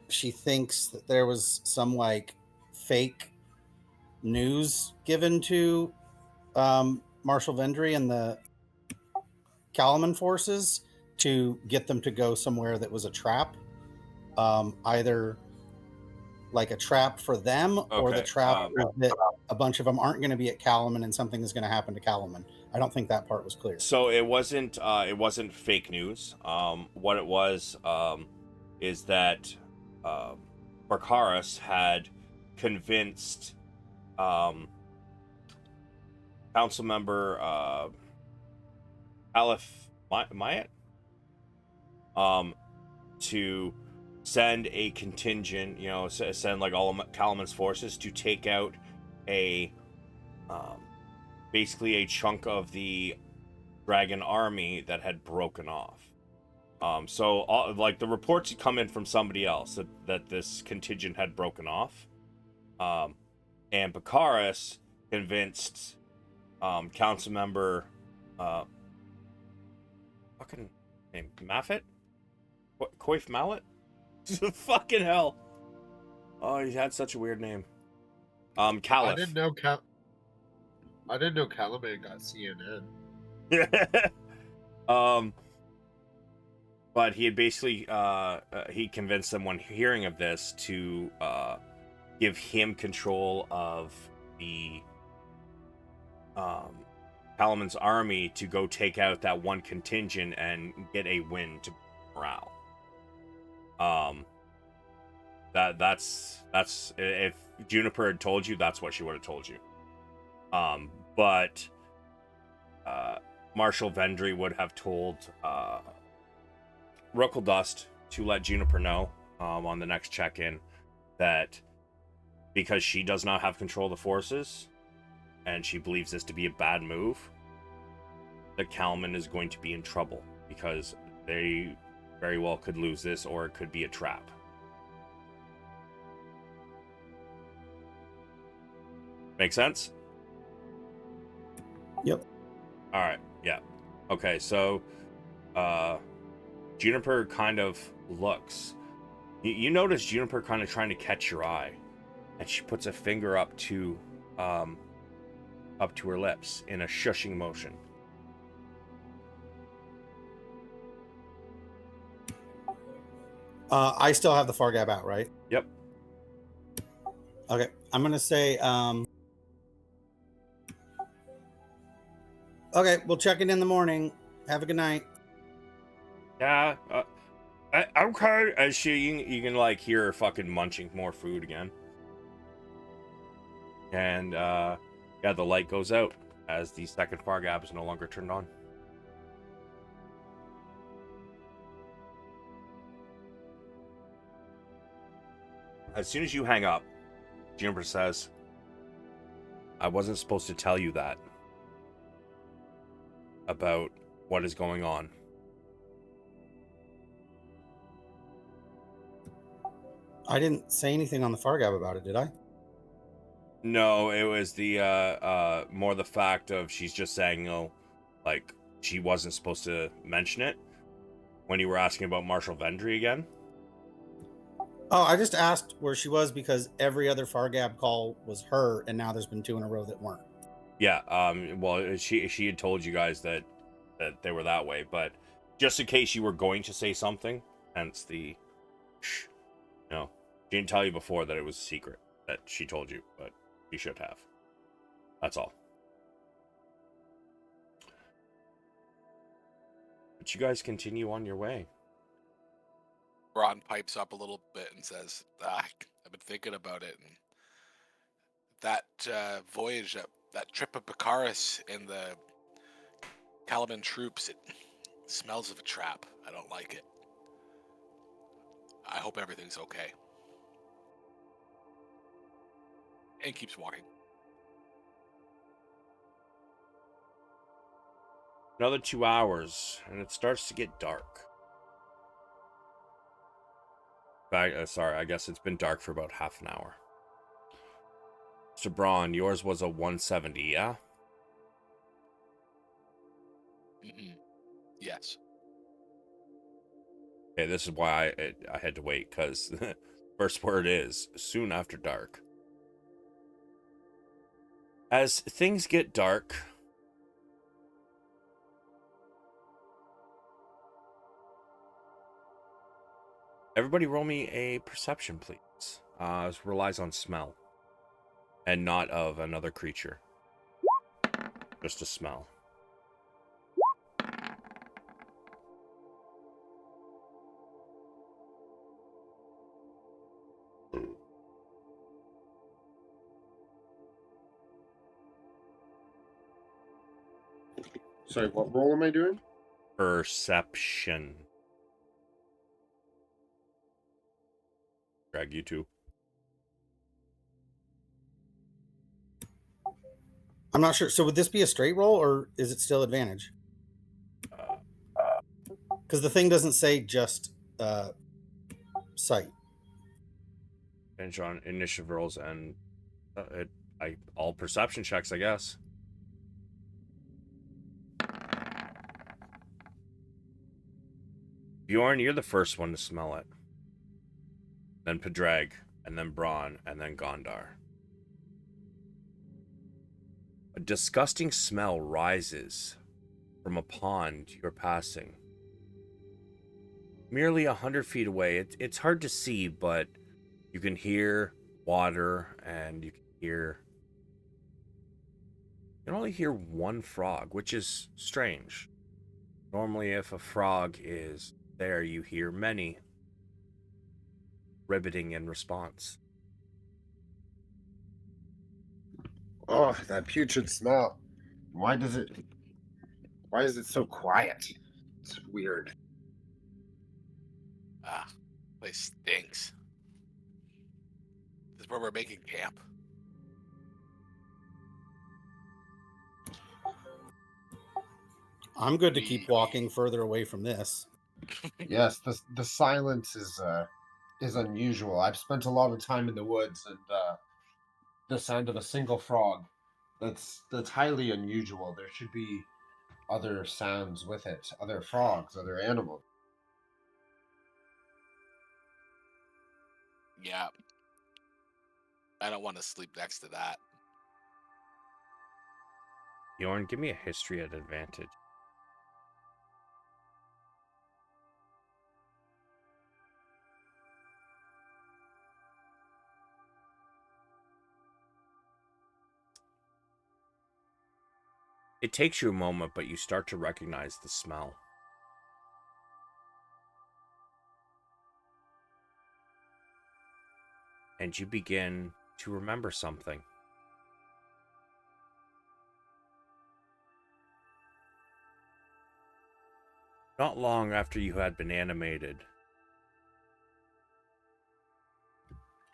she thinks that there was some like fake news given to Marshal Vendry and the Kalaman forces to get them to go somewhere that was a trap, either like a trap for them or the trap that a bunch of them aren't going to be at Kalaman and something is going to happen to Kalaman. I don't think that part was clear. So it wasn't fake news. What it was is that Barkaris had convinced council member Aleph Mayat to send a contingent, you know, send like all of Kalaman's forces to take out a basically a chunk of the dragon army that had broken off. So like the reports had come in from somebody else that this contingent had broken off, and Barkaris convinced council member fucking name Maffet, Coif Mallet. Fucking hell! Oh, he had such a weird name. Caliph. I didn't know Kalaman got CNN. But he had basically he convinced someone hearing of this to give him control of the Kalaman's army to go take out that one contingent and get a win to morale. That's if Juniper had told you, that's what she would have told you. But Marshal Vendry would have told Ruckle Dust to let Juniper know on the next check-in that because she does not have control of the forces and she believes this to be a bad move, that Kalaman is going to be in trouble because they very well could lose this, or it could be a trap. Make sense? Yep. All right. Yeah. Okay. So, Juniper kind of looks. You notice Juniper kind of trying to catch your eye, and she puts a finger up to her lips in a shushing motion. I still have the Fargab out, right? Yep. Okay, I'm gonna say. Okay, we'll check it in the morning. Have a good night. Yeah. Okay. As you can like hear her fucking munching more food again. And yeah, the light goes out as the second far gap is no longer turned on. As soon as you hang up, Juniper says, I wasn't supposed to tell you that about what is going on. I didn't say anything on the Fargab about it, did I? No, it was the more the fact of she's just saying, you know, like she wasn't supposed to mention it when you were asking about Marshal Vendry again. Oh, I just asked where she was because every other Fargab call was her, and now there's been 2 in a row that weren't. Yeah, well, she had told you guys that they were that way, but just in case you were going to say something, hence the shh. No, she didn't tell you before that it was a secret that she told you, but she should have. That's all. But you guys continue on your way. Bronn pipes up a little bit and says, I've been thinking about it. And that voyage, that trip of Bakaris and the Kalaman troops, it smells of a trap. I don't like it. I hope everything's okay. And keeps walking. Another 2 hours, and it starts to get dark. Sorry, I guess it's been dark for about half an hour. So, Bronn, yours was a 170, yeah? Mm-hmm. Yes. Okay, this is why I had to wait, because first word is soon after dark. As things get dark, everybody roll me a perception, please. This relies on smell. And not of another creature. Just a smell. Sorry, what role am I doing? Perception. Drag you two. I'm not sure. So would this be a straight roll, or is it still advantage? Because the thing doesn't say just sight. Advantage on initiative rolls and all perception checks, I guess. Bjorn, you're the first one to smell it. Then Padraig, and then Bronn, and then Gondar. A disgusting smell rises from a pond you're passing. Merely 100 feet away. It's hard to see, but you can hear water, and you can only hear one frog, which is strange. Normally, if a frog is there, you hear many ribbiting in response. Oh, that putrid smell. Why is it so quiet? It's weird. Place stinks. This is where we're making camp. I'm good to keep walking further away from this. Yes, the silence is unusual. I've spent a lot of time in the woods, and the sound of a single frog, that's highly unusual. There should be other sounds with it, other frogs, other animals. Yeah. I don't want to sleep next to that. Bjorn, give me a history at advantage. It takes you a moment, but you start to recognize the smell. And you begin to remember something. Not long after you had been animated,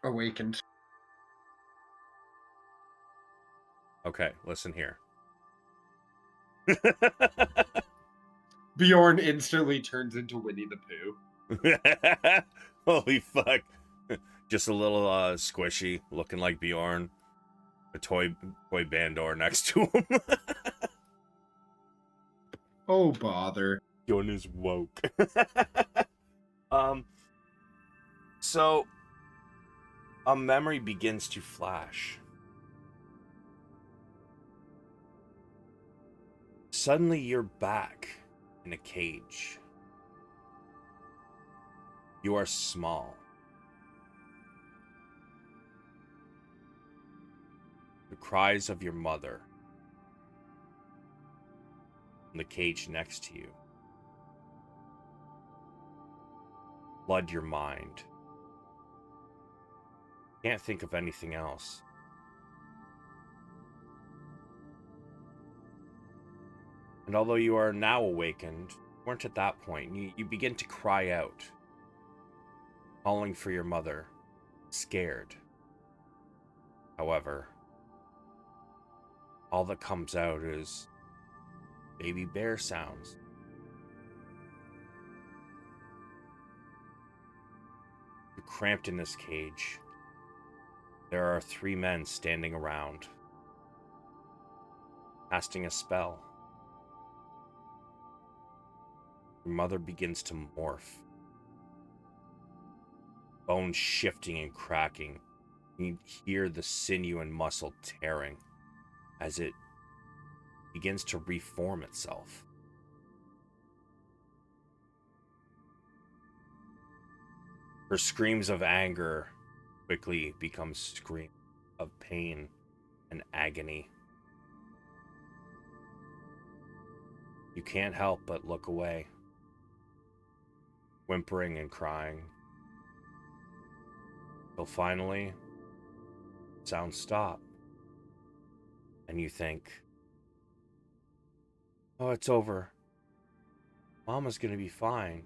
Awakened. okay, listen here. Bjorn instantly turns into Winnie the Pooh. Holy fuck. Just a little squishy, looking like Bjorn. A toy Bandor next to him. Oh, bother. Bjorn is woke. So a memory begins to flash. Suddenly you're back in a cage. You are small. The cries of your mother in the cage next to you flood your mind. Can't think of anything else. And although you are now awakened, you weren't at that point. You begin to cry out, calling for your mother, scared. However, all that comes out is baby bear sounds. You're cramped in this cage. There are 3 men standing around, casting a spell. Your mother begins to morph. Bones shifting and cracking. You hear the sinew and muscle tearing as it begins to reform itself. Her screams of anger quickly become screams of pain and agony. You can't help but look away, whimpering and crying, till finally sounds stop, and you think, oh, it's over. Mama's gonna be fine.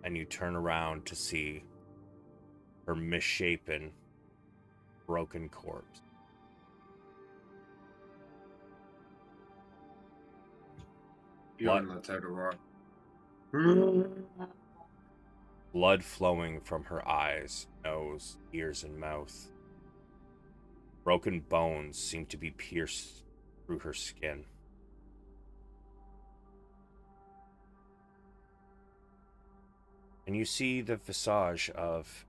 And you turn around to see her misshapen, broken corpse. Bjorn lets out a roar. Blood flowing from her eyes, nose, ears, and mouth. Broken bones seem to be pierced through her skin. And you see the visage of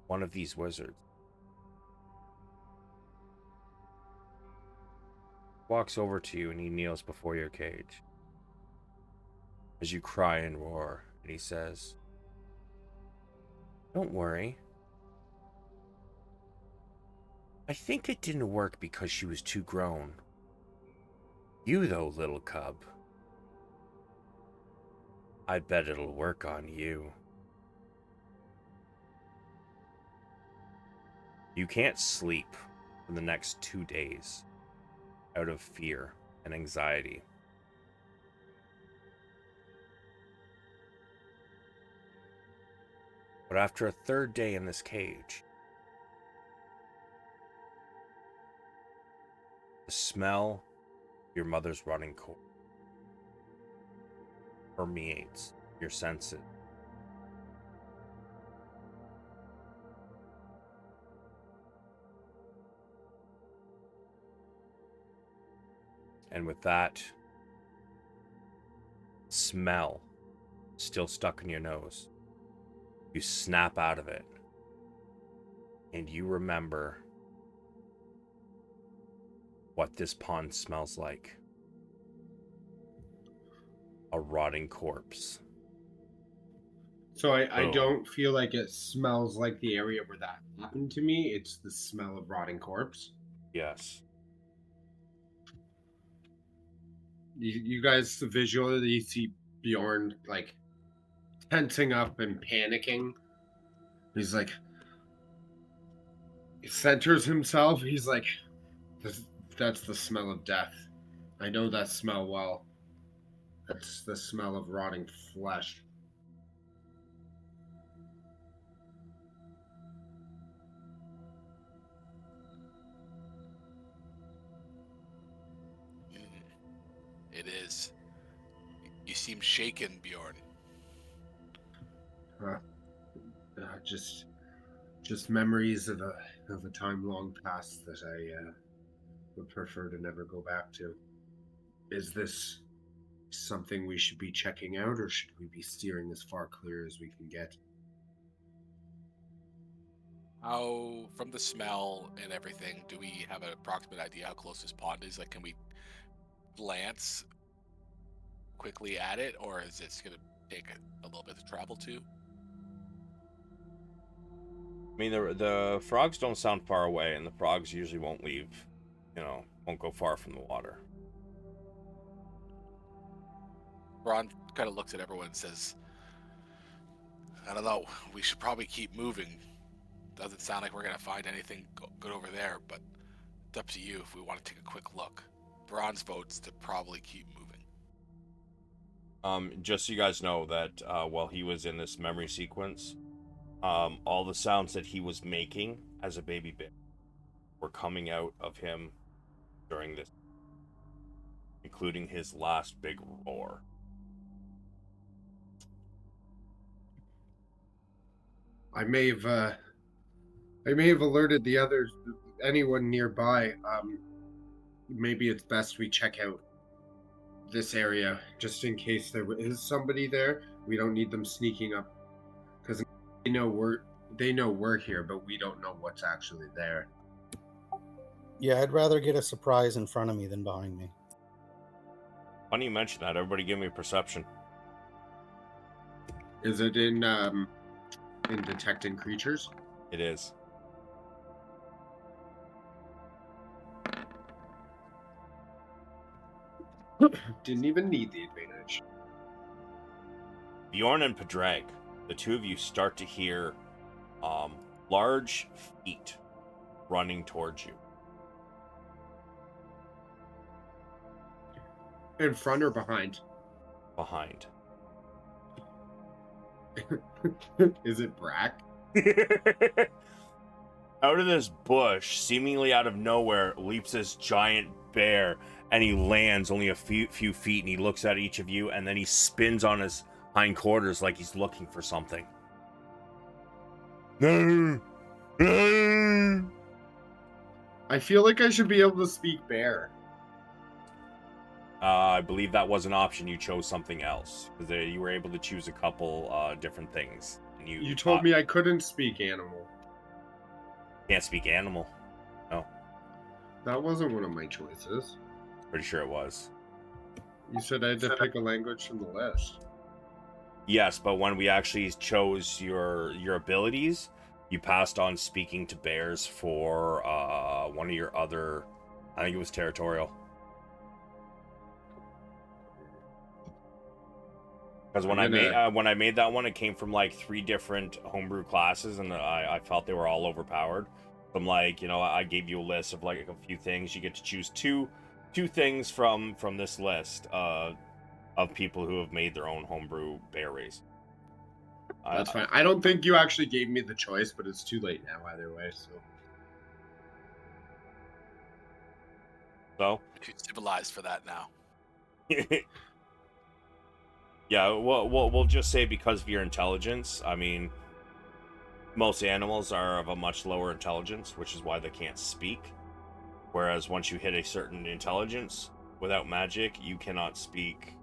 one of these wizards. Walks over to you and he kneels before your cage. As you cry and roar, and he says, don't worry. I think it didn't work because she was too grown. You though, little cub. I bet it'll work on you. You can't sleep for the next 2 days out of fear and anxiety. But after a 3rd day in this cage, the smell of your mother's running corpse permeates your senses. And with that smell still stuck in your nose, you snap out of it, and you remember what this pond smells like. A rotting corpse. So I don't feel like it smells like the area where that happened to me. It's the smell of rotting corpse. Yes. You guys visually see Bjorn like tensing up and panicking. He's like, he centers himself. He's like, that's the smell of death. I know that smell well. That's the smell of rotting flesh. It is. You seem shaken, Bjorn. Uh, just memories of a time long past that I would prefer to never go back to. Is this something we should be checking out, or should we be steering as far clear as we can get? How, from the smell and everything, do we have an approximate idea how close this pond is? Like, can we glance quickly at it, or is it going to take a little bit of travel to? I mean, the frogs don't sound far away, and the frogs usually won't leave, won't go far from the water. Bronn kind of looks at everyone and says, I don't know, we should probably keep moving. Doesn't sound like we're going to find anything good over there, but it's up to you if we want to take a quick look. Bronn's votes to probably keep moving. Just so you guys know that while he was in this memory sequence, all the sounds that he was making as a baby bear were coming out of him during this, including his last big roar. I may have alerted anyone nearby. Maybe it's best we check out this area just in case there is somebody there. We don't need them sneaking up, because they know we're here, but we don't know what's actually there. Yeah, I'd rather get a surprise in front of me than behind me. Funny you mention that. Everybody give me a perception. Is it in detecting creatures? It is. Didn't even need the advantage. Bjorn and Padraig, the two of you start to hear large feet running towards you. In front or behind? Behind. Is it Brack? Out of this bush, seemingly out of nowhere, leaps this giant bear, and he lands only a few feet, and he looks at each of you, and then he spins on his hindquarters like he's looking for something. I feel like I should be able to speak bear. I believe that was an option. You chose something else because you were able to choose a couple different things. And you told me I couldn't speak animal. Can't speak animal. No. That wasn't one of my choices. Pretty sure it was. You said I had to pick a language from the list. Yes, but when we actually chose your abilities, you passed on speaking to bears for one of your other, I think it was territorial. Because when I made that one, it came from like 3 different homebrew classes, and I felt they were all overpowered. I'm like, I gave you a list of like a few things. You get to choose two things from this list of people who have made their own homebrew bear race. That's fine. I don't think you actually gave me the choice, but it's too late now either way. So Too civilized for that now. Yeah, we'll just say because of your intelligence. I mean, most animals are of a much lower intelligence, which is why they can't speak. Whereas once you hit a certain intelligence, without magic, you cannot speak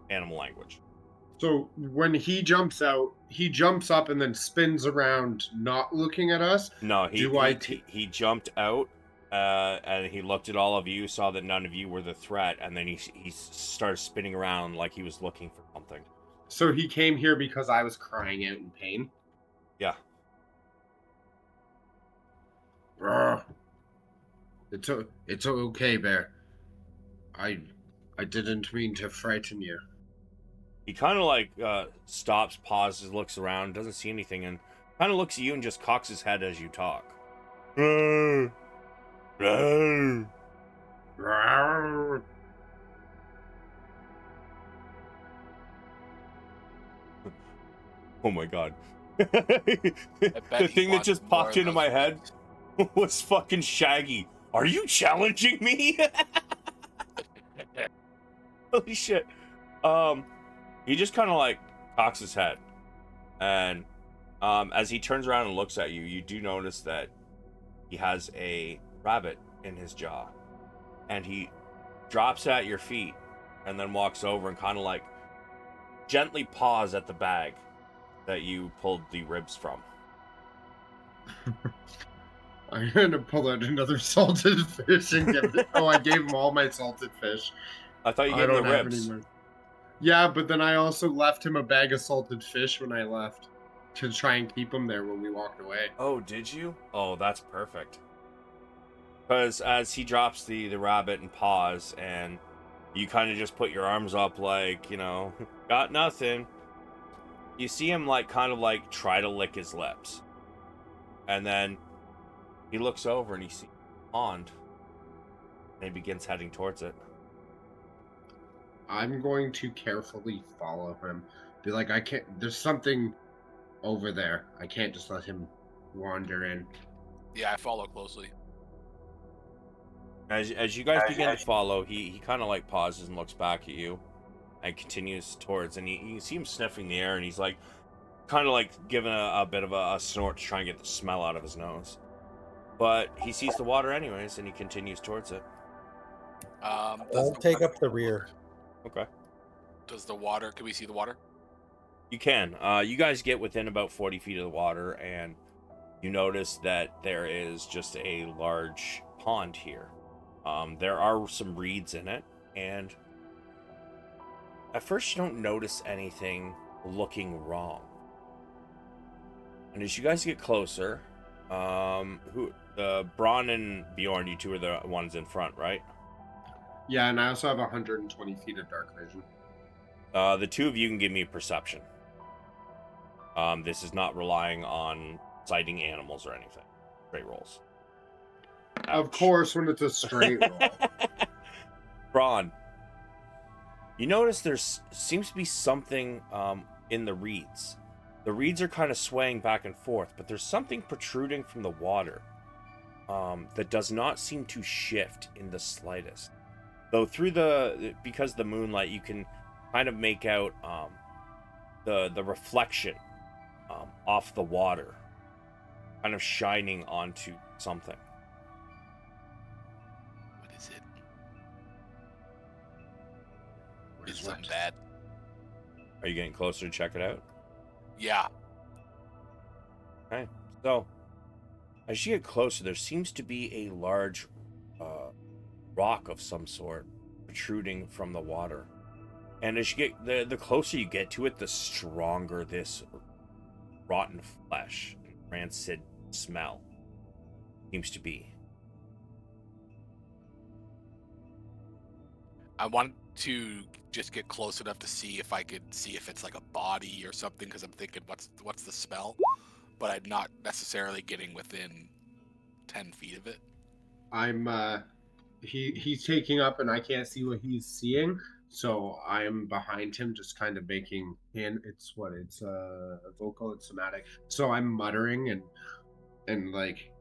animal language. So when he jumps out, he jumps up and then spins around, not looking at us. No, he jumped out, and he looked at all of you, saw that none of you were the threat, and then he started spinning around like he was looking for something. So he came here because I was crying out in pain? Yeah. It's okay, Bear. I didn't mean to frighten you. He kind of like stops, pauses, looks around, doesn't see anything, and kind of looks at you and just cocks his head as you talk. Oh my god. The he thing that wants just more popped of into those my head ribs. was fucking Shaggy. Are you challenging me? Holy shit. He just kind of like cocks his head, and as he turns around and looks at you, you do notice that he has a rabbit in his jaw, and he drops at your feet and then walks over and kind of like gently paws at the bag that you pulled the ribs from. I'm gonna pull out another salted fish and give it. Oh, I gave him all my salted fish. I thought you I gave him the don't have any ribs. more. Yeah, but then I also left him a bag of salted fish when I left to try and keep him there when we walked away. Oh, did you? Oh, that's perfect. Because as he drops the rabbit and paws, and you kind of just put your arms up like, you know, got nothing. You see him like kind of like try to lick his lips. And then he looks over and he sees a pond. And he begins heading towards it. I'm going to carefully follow him. Be like, I can't. There's something over there. I can't just let him wander in. Yeah, I follow closely. As you guys begin to follow, he kind of like pauses and looks back at you and continues towards, and you can see him sniffing the air, and he's like kind of like giving a bit of a snort to try and get the smell out of his nose. But he sees the water anyways, and he continues towards it. I'll take up the rear. Okay. Does the water, can we see the water? You can. You guys get within about 40 feet of the water, and you notice that there is just a large pond here. There are some reeds in it, and at first you don't notice anything looking wrong. And as you guys get closer, Bronn and Bjorn, you two are the ones in front, right? Yeah, and I also have 120 feet of dark vision. The two of you can give me a perception. This is not relying on sighting animals or anything. Straight rolls. Of course, when it's a straight roll. Bronn, you notice there seems to be something in the reeds. The reeds are kind of swaying back and forth, but there's something protruding from the water that does not seem to shift in the slightest. Though because of the moonlight, you can kind of make out the reflection off the water, kind of shining onto something. What is it? What Is is something what? bad? Are you getting closer to check it out? Yeah. Okay. So, as you get closer, there seems to be a large rock of some sort protruding from the water. And as you get the closer you get to it, the stronger this rotten flesh and rancid smell seems to be. I want to just get close enough to see if I could see if it's like a body or something, because I'm thinking, what's the smell? But I'm not necessarily getting within 10 feet of it. He's taking up, and I can't see what he's seeing. So I'm behind him, just kind of making hand. It's vocal and somatic. So I'm muttering and like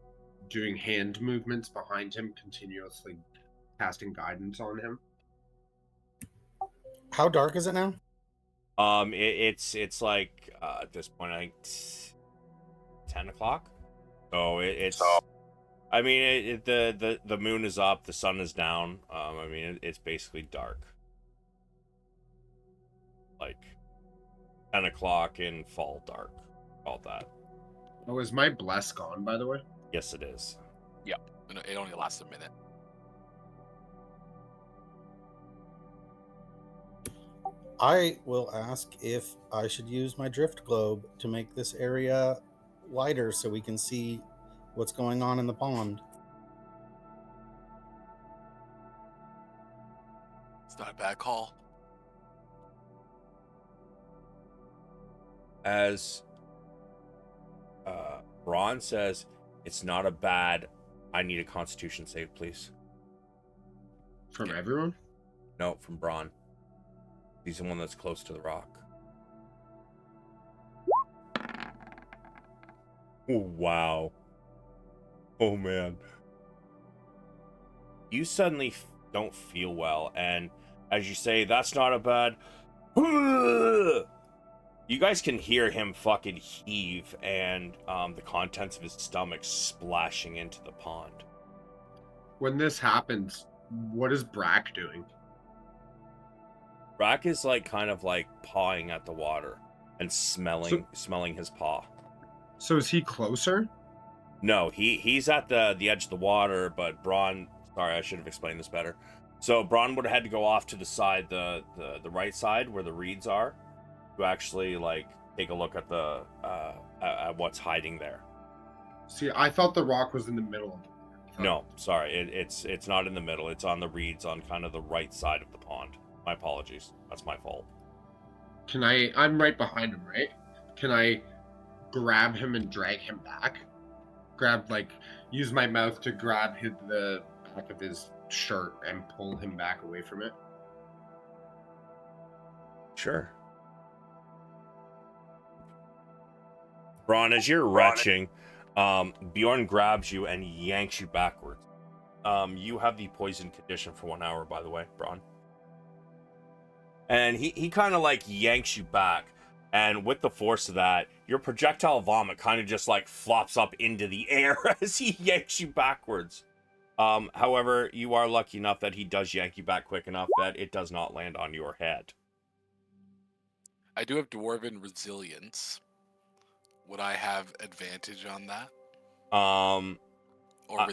doing hand movements behind him, continuously casting guidance on him. How dark is it now? It's like at this point, I think 10 o'clock. So it's. I mean, the moon is up, the sun is down. I mean, it's basically dark. Like 10 o'clock in fall dark. All that. Oh, is my bless gone, by the way? Yes, it is. Yeah. It only lasts a minute. I will ask if I should use my drift globe to make this area lighter so we can see what's going on in the pond. It's not a bad call. As Bronn says, it's not a bad. I need a Constitution save, please. From everyone? No, from Bronn. He's the one that's close to the rock. Oh, wow. Oh, man. You suddenly don't feel well, and as you say, that's not a bad... You guys can hear him fucking heave, and the contents of his stomach splashing into the pond. When this happens, what is Brack doing? Brack is like kind of like pawing at the water and smelling his paw. So is he closer? No, he's at the edge of the water, but Bronn... Sorry, I should have explained this better. So Bronn would have had to go off to the side, the right side where the reeds are, to actually like take a look at the at what's hiding there. See, I thought the rock was in the middle of the water. No, sorry, it's not in the middle. It's on the reeds on kind of the right side of the pond. My apologies. That's my fault. I'm right behind him, right? Can I grab him and drag him back? Use my mouth to grab the back of his shirt and pull him back away from it? Sure. Bronn, as you're retching, Bjorn grabs you and yanks you backwards. You have the poison condition for 1 hour, by the way, Bronn. And he kind of like yanks you back, and with the force of that, your projectile vomit kind of just like flops up into the air as he yanks you backwards. However, you are lucky enough that he does yank you back quick enough that it does not land on your head. I do have Dwarven Resilience. Would I have advantage on that? Or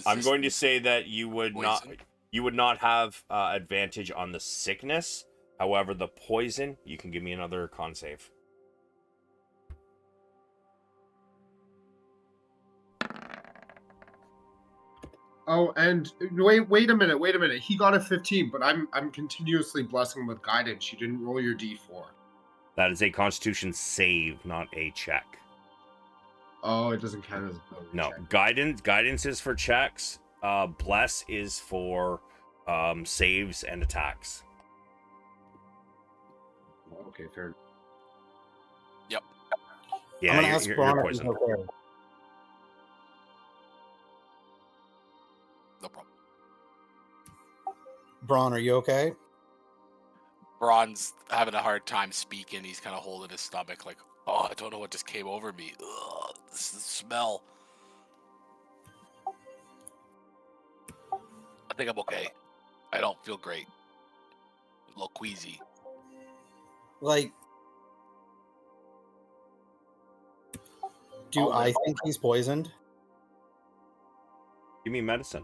I'm going to say that you would poison? not have advantage on the sickness. However, the poison, you can give me another con save. Oh, and wait a minute. He got a 15, but I'm continuously blessing him with guidance. You didn't roll your D4. That is a Constitution save, not a check. Oh, it doesn't count as a No, check. guidance is for checks. Bless is for saves and attacks. Okay, fair. Yep. Yeah, I'm gonna ask you're Bronn if poisoned. he's okay. No problem. Bronn, are you okay? Bronn's having a hard time speaking. He's kind of holding his stomach like, oh, I don't know what just came over me. Ugh, this is the smell. I think I'm okay. I don't feel great. A little queasy. Like, do I think he's poisoned? Give me medicine.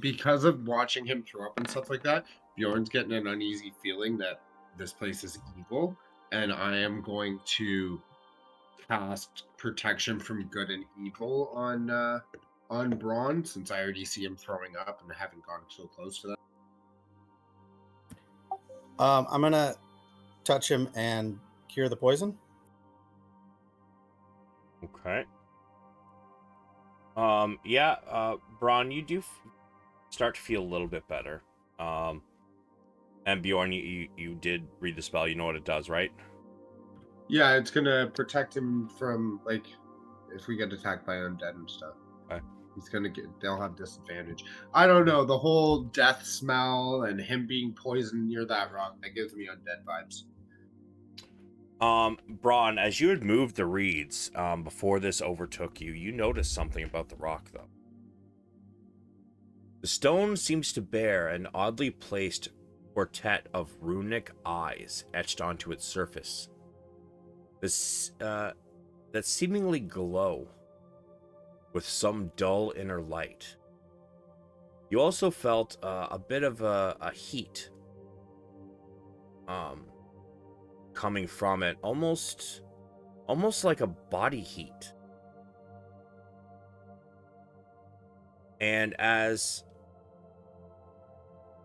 Because of watching him throw up and stuff like that, Bjorn's getting an uneasy feeling that this place is evil, and I am going to cast protection from good and evil on Bronn, since I already see him throwing up and haven't gone so close to that. I'm gonna touch him and cure the poison. Okay. Bronn, you do start to feel a little bit better. And Bjorn, you did read the spell. You know what it does, right? Yeah, it's gonna protect him from, like, if we get attacked by undead and stuff. Okay. They'll have disadvantage. I don't know, the whole death smell and him being poisoned near that rock, that gives me undead vibes. Bronn, as you had moved the reeds, before this overtook you, you noticed something about the rock, though. The stone seems to bear an oddly placed quartet of runic eyes etched onto its surface. That seemingly glow with some dull inner light. You also felt a bit of a heat coming from it, almost like a body heat. And as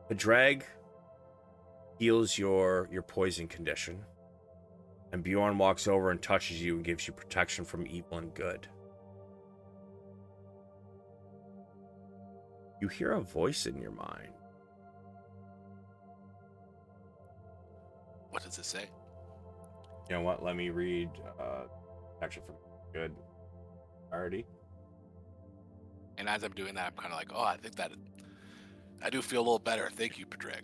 Padraig heals your poison condition, and Bjorn walks over and touches you and gives you protection from evil and good, you hear a voice in your mind. What does it say? You know what? Let me read protection from good already. And as I'm doing that, I'm kind of like, oh, I think that I do feel a little better. Thank you, Padraig.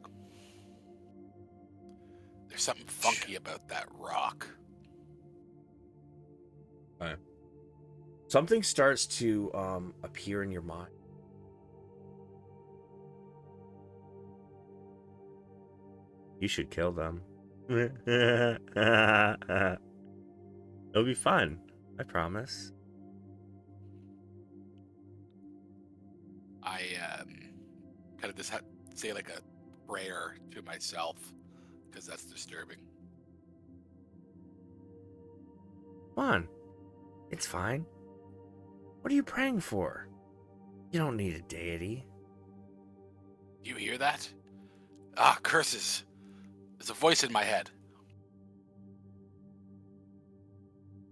There's something funky about that rock. Okay. Something starts to appear in your mind. You should kill them. It'll be fun. I promise. I kind of just say like a prayer to myself because that's disturbing. Come on. It's fine. What are you praying for? You don't need a deity. You hear that? Ah, curses. There's a voice in my head.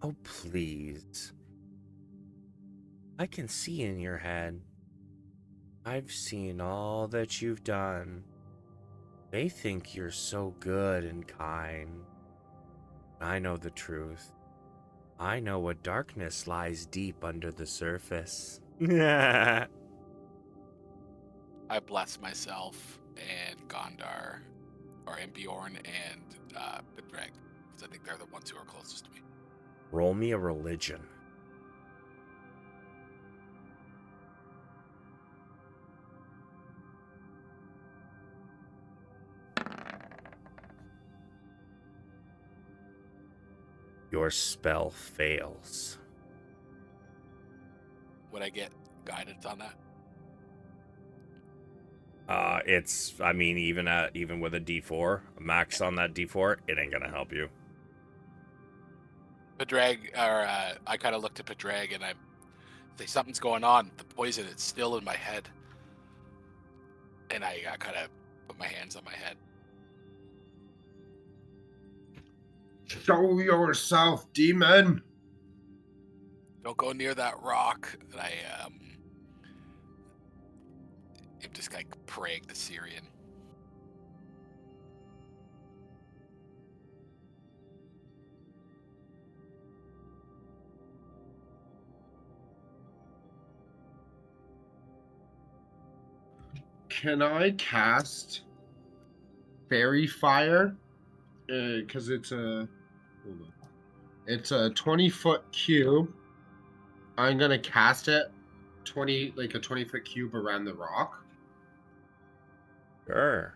Oh, please. I can see in your head. I've seen all that you've done. They think you're so good and kind. I know the truth. I know what darkness lies deep under the surface. I bless myself and Gondar, and Bjorn and Padraig, because I think they're the ones who are closest to me. Roll me a religion. Your spell fails. Would I get guidance on that? Even with a D4, a max on that D4, it ain't gonna help you. Padraig, or I kind of looked at Padraig and I say something's going on. The poison is still in my head, and I kind of put my hands on my head. Show yourself, demon. Don't go near that rock. And I am just like praying the Syrian. Can I cast fairy fire? Because it's a 20-foot cube. I'm gonna cast it 20-foot cube around the rock. Sure.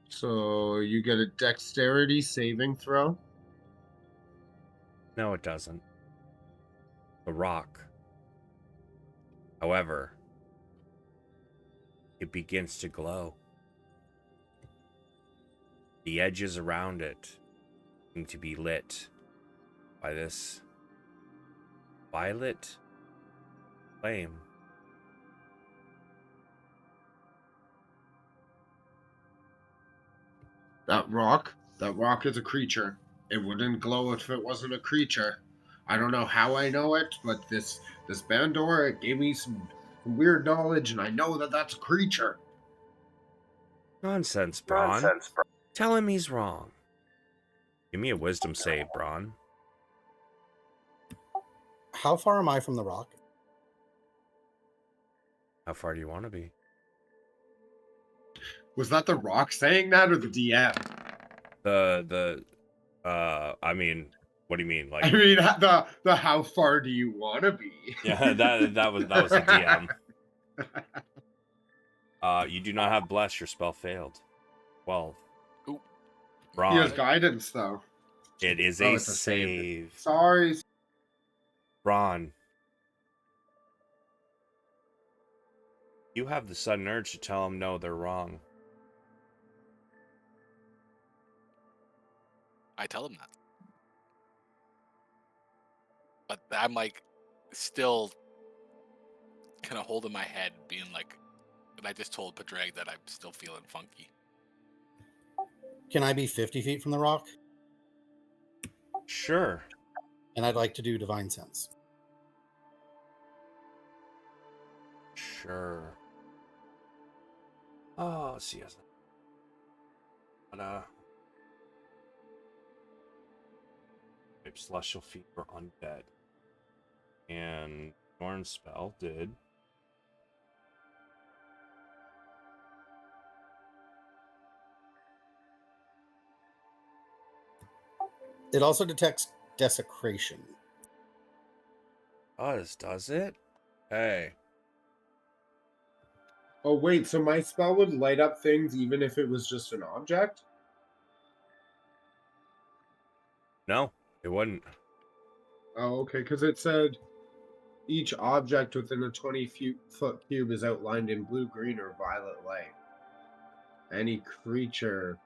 So you get a dexterity saving throw. No, it doesn't. The rock. However, it begins to glow. The edges around it seem to be lit by this violet flame. That rock is a creature. It wouldn't glow if it wasn't a creature. I don't know how I know it, but this Bandor gave me some weird knowledge, and I know that that's a creature. Nonsense, Bronn. Tell him he's wrong. Give me a wisdom save, Bronn. How far am I from the rock? How far do you want to be? Was that the rock saying that, or the DM? What do you mean? Like, I mean, the how far do you want to be? yeah, that was the DM. You do not have bless. Your spell failed. 12. Ooh. Bronn. He has guidance, though. It is Oh, a it's a save. save. Sorry. Bronn. You have the sudden urge to tell them no, they're wrong. I tell him that. but I'm like still kind of holding my head, being like, and I just told Padraig that I'm still feeling funky. Can I be 50 feet from the rock? Sure. And I'd like to do Divine Sense. Sure. Oh, let's see. Type Celestial Fever Undead. And Bjorn's spell did. It also detects desecration. Does it? Hey. Oh wait, so my spell would light up things even if it was just an object? No, it wouldn't. Oh, okay, because it said each object within a 20-foot cube is outlined in blue, green, or violet light. Any creature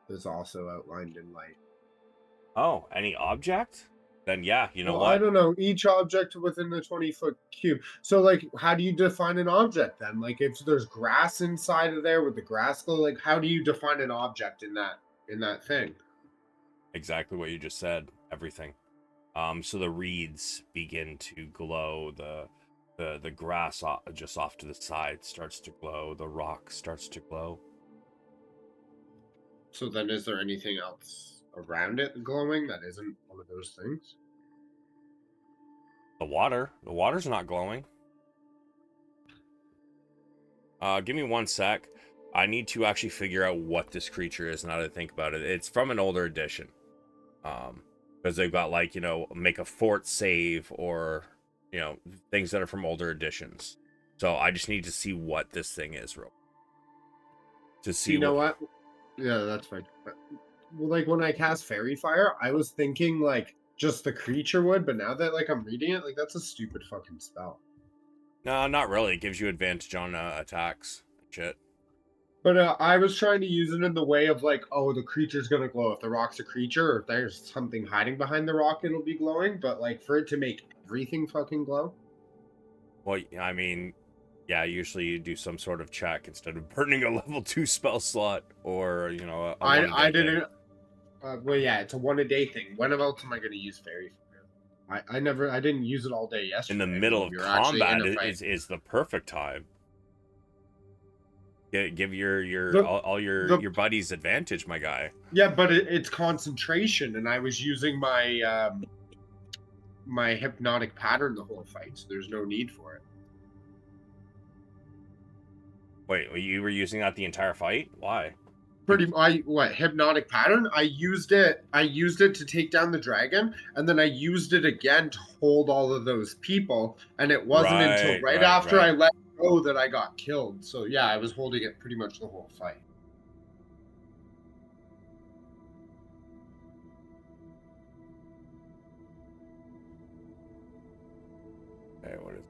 is also outlined in light. Oh, any object? Then yeah, you know Well, I what? don't know. Each object within the 20-foot cube. So, like, how do you define an object then? Like, if there's grass inside of there with the grass glow, like, how do you define an object in that thing? Exactly what you just said. Everything. So the reeds begin to glow. The grass just off to the side starts to glow. The rock starts to glow. So then, is there anything else around it glowing that isn't one of those things? The water's not glowing. Give me 1 sec. I need to actually figure out what this creature is now that I think about it. It's from an older edition. Because they've got, like, make a fort save, or, things that are from older editions. So I just need to see what this thing is, to see You know what? Yeah, that's fine. Well, like when I cast Fairy Fire, I was thinking like just the creature would, but now that like I'm reading it, like that's a stupid fucking spell. No, not really. It gives you advantage on attacks. Shit. But I was trying to use it in the way of like, oh, the creature's gonna glow. If the rock's a creature, or if there's something hiding behind the rock, it'll be glowing. But like for it to make everything fucking glow. Well, I mean, yeah, usually you do some sort of check instead of burning a level 2 spell slot, or, a I one-day didn't. thing. Well, yeah, it's a 1-a-day thing. When else am I gonna use Fairy Fire? I didn't use it all day yesterday. In the middle when of we were actually in combat a fight. is the perfect time. Give The- all the- your buddies advantage, my guy. Yeah, but it's concentration, and I was using my hypnotic pattern the whole fight, so there's no need for it. Wait, you were using that the entire fight? Why? Hypnotic pattern? I used it to take down the dragon, and then I used it again to hold all of those people, and it wasn't until right after I let go that I got killed. So yeah, I was holding it pretty much the whole fight. Okay, what is?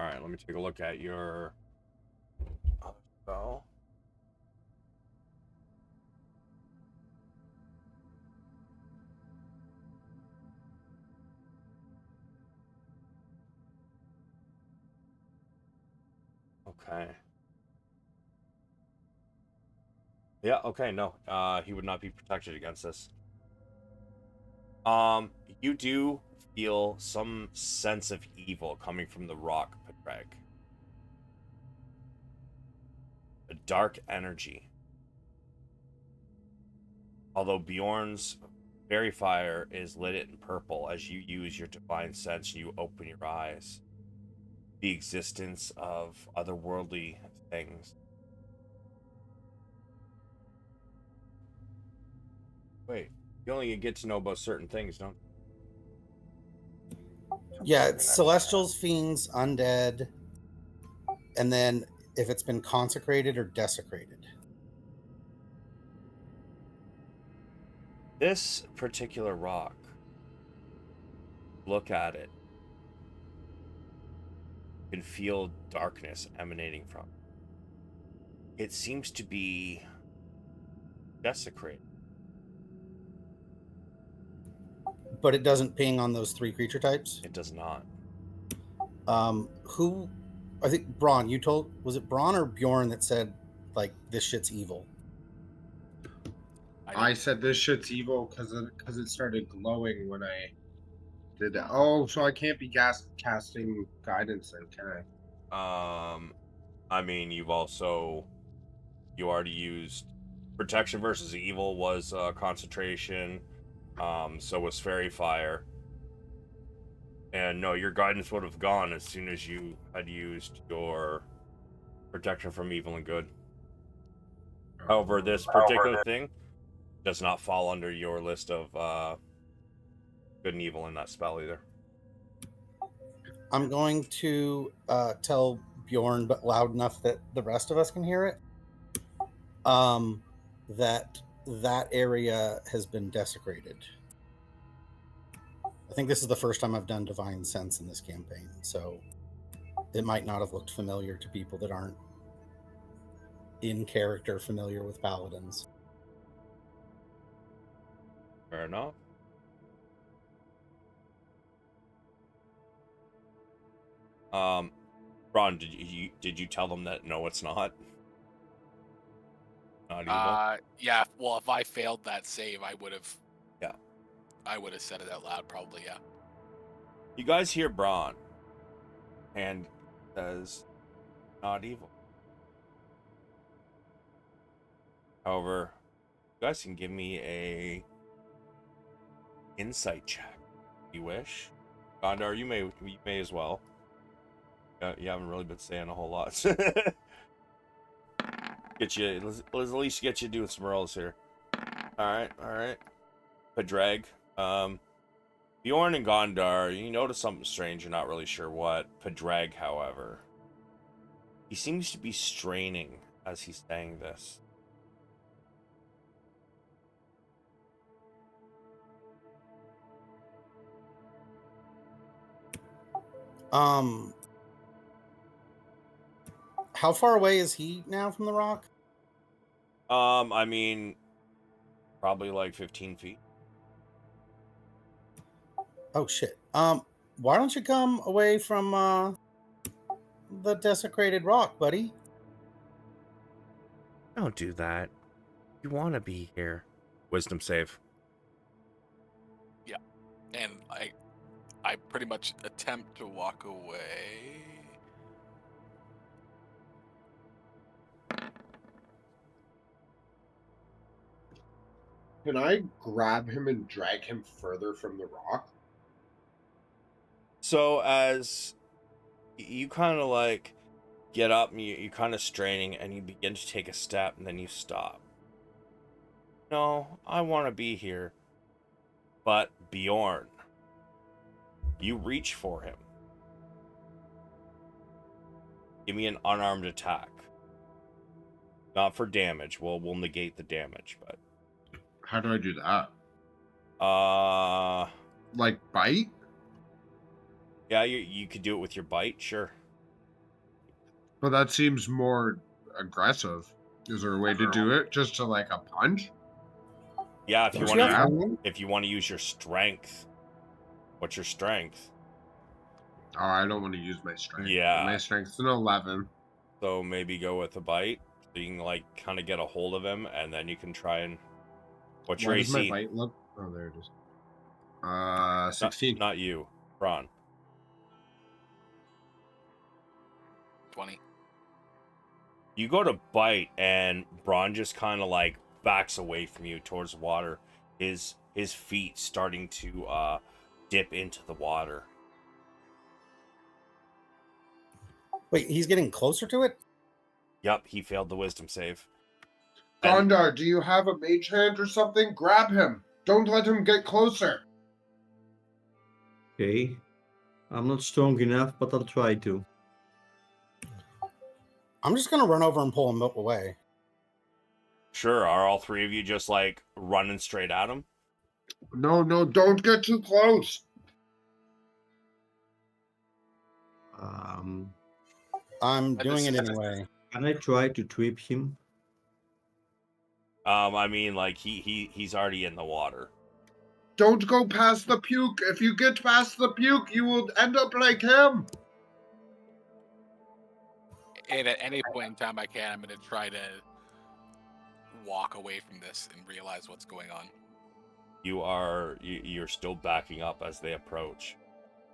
All right, let me take a look at your other spell. Okay. Yeah, okay, no. He would not be protected against this. You do feel some sense of evil coming from the rock, Padraig. A dark energy. Although Bjorn's fairy fire is lit in purple as you use your divine sense and you open your eyes. The existence of otherworldly things. Wait, you only get to know about certain things, don't you? Yeah, it's celestials, fiends, undead, and then if it's been consecrated or desecrated. This particular rock, look at it. You can feel darkness emanating from it. It seems to be desecrated. But it doesn't ping on those 3 creature types. It does not. Who? I think Bronn. You told, was it Bronn or Bjorn that said like this shit's evil? I said this shit's evil because it started glowing when I did that. Oh, so I can't be casting guidance then, can I? I mean, you already used protection versus evil was concentration. So was fairy fire. And no, your guidance would have gone as soon as you had used your protection from evil and good. However, this particular thing does not fall under your list of good and evil in that spell either. I'm going to tell Bjorn, but loud enough that the rest of us can hear it. That area has been desecrated. I think this is the first time I've done Divine Sense in this campaign, so it might not have looked familiar to people that aren't in character familiar with paladins. Fair enough. Bronn, did you tell them that no, it's not? Not evil? Yeah, well, if I failed that save, I would have. Yeah. I would have said it out loud, probably, yeah. You guys hear Bronn, and says, not evil. However, you guys can give me a insight check if you wish. Gondar, you may as well. You haven't really been saying a whole lot. Let's at least get you doing some rolls here. All right. Padraig, Bjorn and Gondar, you notice something strange. You're not really sure what. Padraig, however, he seems to be straining as he's saying this. How far away is he now from the rock? I mean, probably like 15 feet. Oh shit. Why don't you come away from the desecrated rock, buddy? Don't do that. You want to be here. Wisdom save. Yeah. And I pretty much attempt to walk away. Can I grab him and drag him further from the rock? So as you kind of like get up and you're kind of straining and you begin to take a step and then you stop. No, I want to be here. But Bjorn, you reach for him. Give me an unarmed attack. Not for damage. We'll negate the damage, but How do I do that? uh Like bite? yeah, you could do it with your bite, sure. But that seems more aggressive. Is there a way to do it just to like a punch? Yeah, if you Don't want you to have if you want to use your strength. What's your strength? Oh, I don't want to use my strength. Yeah. My strength's an 11. So maybe go with a bite. So you can like kind of get a hold of him and then you can try and what's your Why does AC? my bite look? Oh, there it is. 16. Not you, Bronn. 20. You go to bite and Bronn just kind of like backs away from you towards the water. His feet starting to dip into the water. Wait, he's getting closer to it? Yep, he failed the wisdom save. And Gondar, do you have a mage hand or something? Grab him. Don't let him get closer. Okay. I'm not strong enough, but I'll try to. I'm just gonna run over and pull him away. Sure. Are all three of you just like running straight at him? No, don't get too close. Um, I'm But doing this it is- anyway. can I try to trip him? I mean, like he's already in the water. Don't go past the puke. If you get past the puke, you will end up like him. And at any point in time I can, I'm going to try to walk away from this and realize what's going on. You're still backing up as they approach.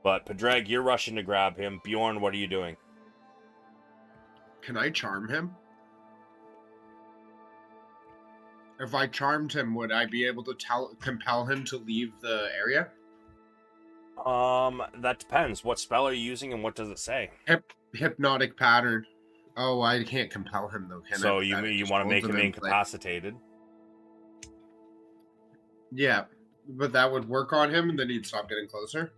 But Padraig, you're rushing to grab him. Bjorn, what are you doing? Can I charm him? If I charmed him, would I be able to compel him to leave the area? That depends. What spell are you using and what does it say? Hypnotic pattern. Oh, I can't compel him though, can I? So With that, it you just want to holds make him in place. incapacitated? Yeah, but that would work on him, and then he'd stop getting closer.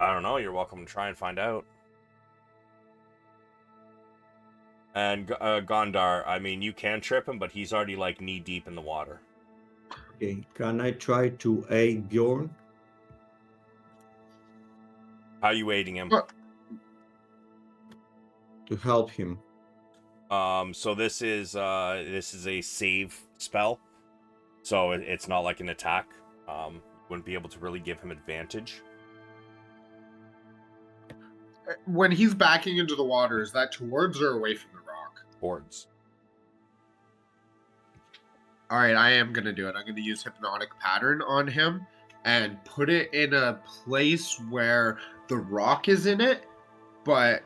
I don't know. You're welcome to try and find out. And Gondar, I mean, you can trip him, but he's already like knee deep in the water. Okay, can I try to aid Bjorn? How are you aiding him? What? To help him. So this is a save spell, so it's not like an attack. Wouldn't be able to really give him advantage. When he's backing into the water, is that towards or away from the rock? Boards. All right, I am gonna do it. I'm gonna use hypnotic pattern on him and put it in a place where the rock is in it, but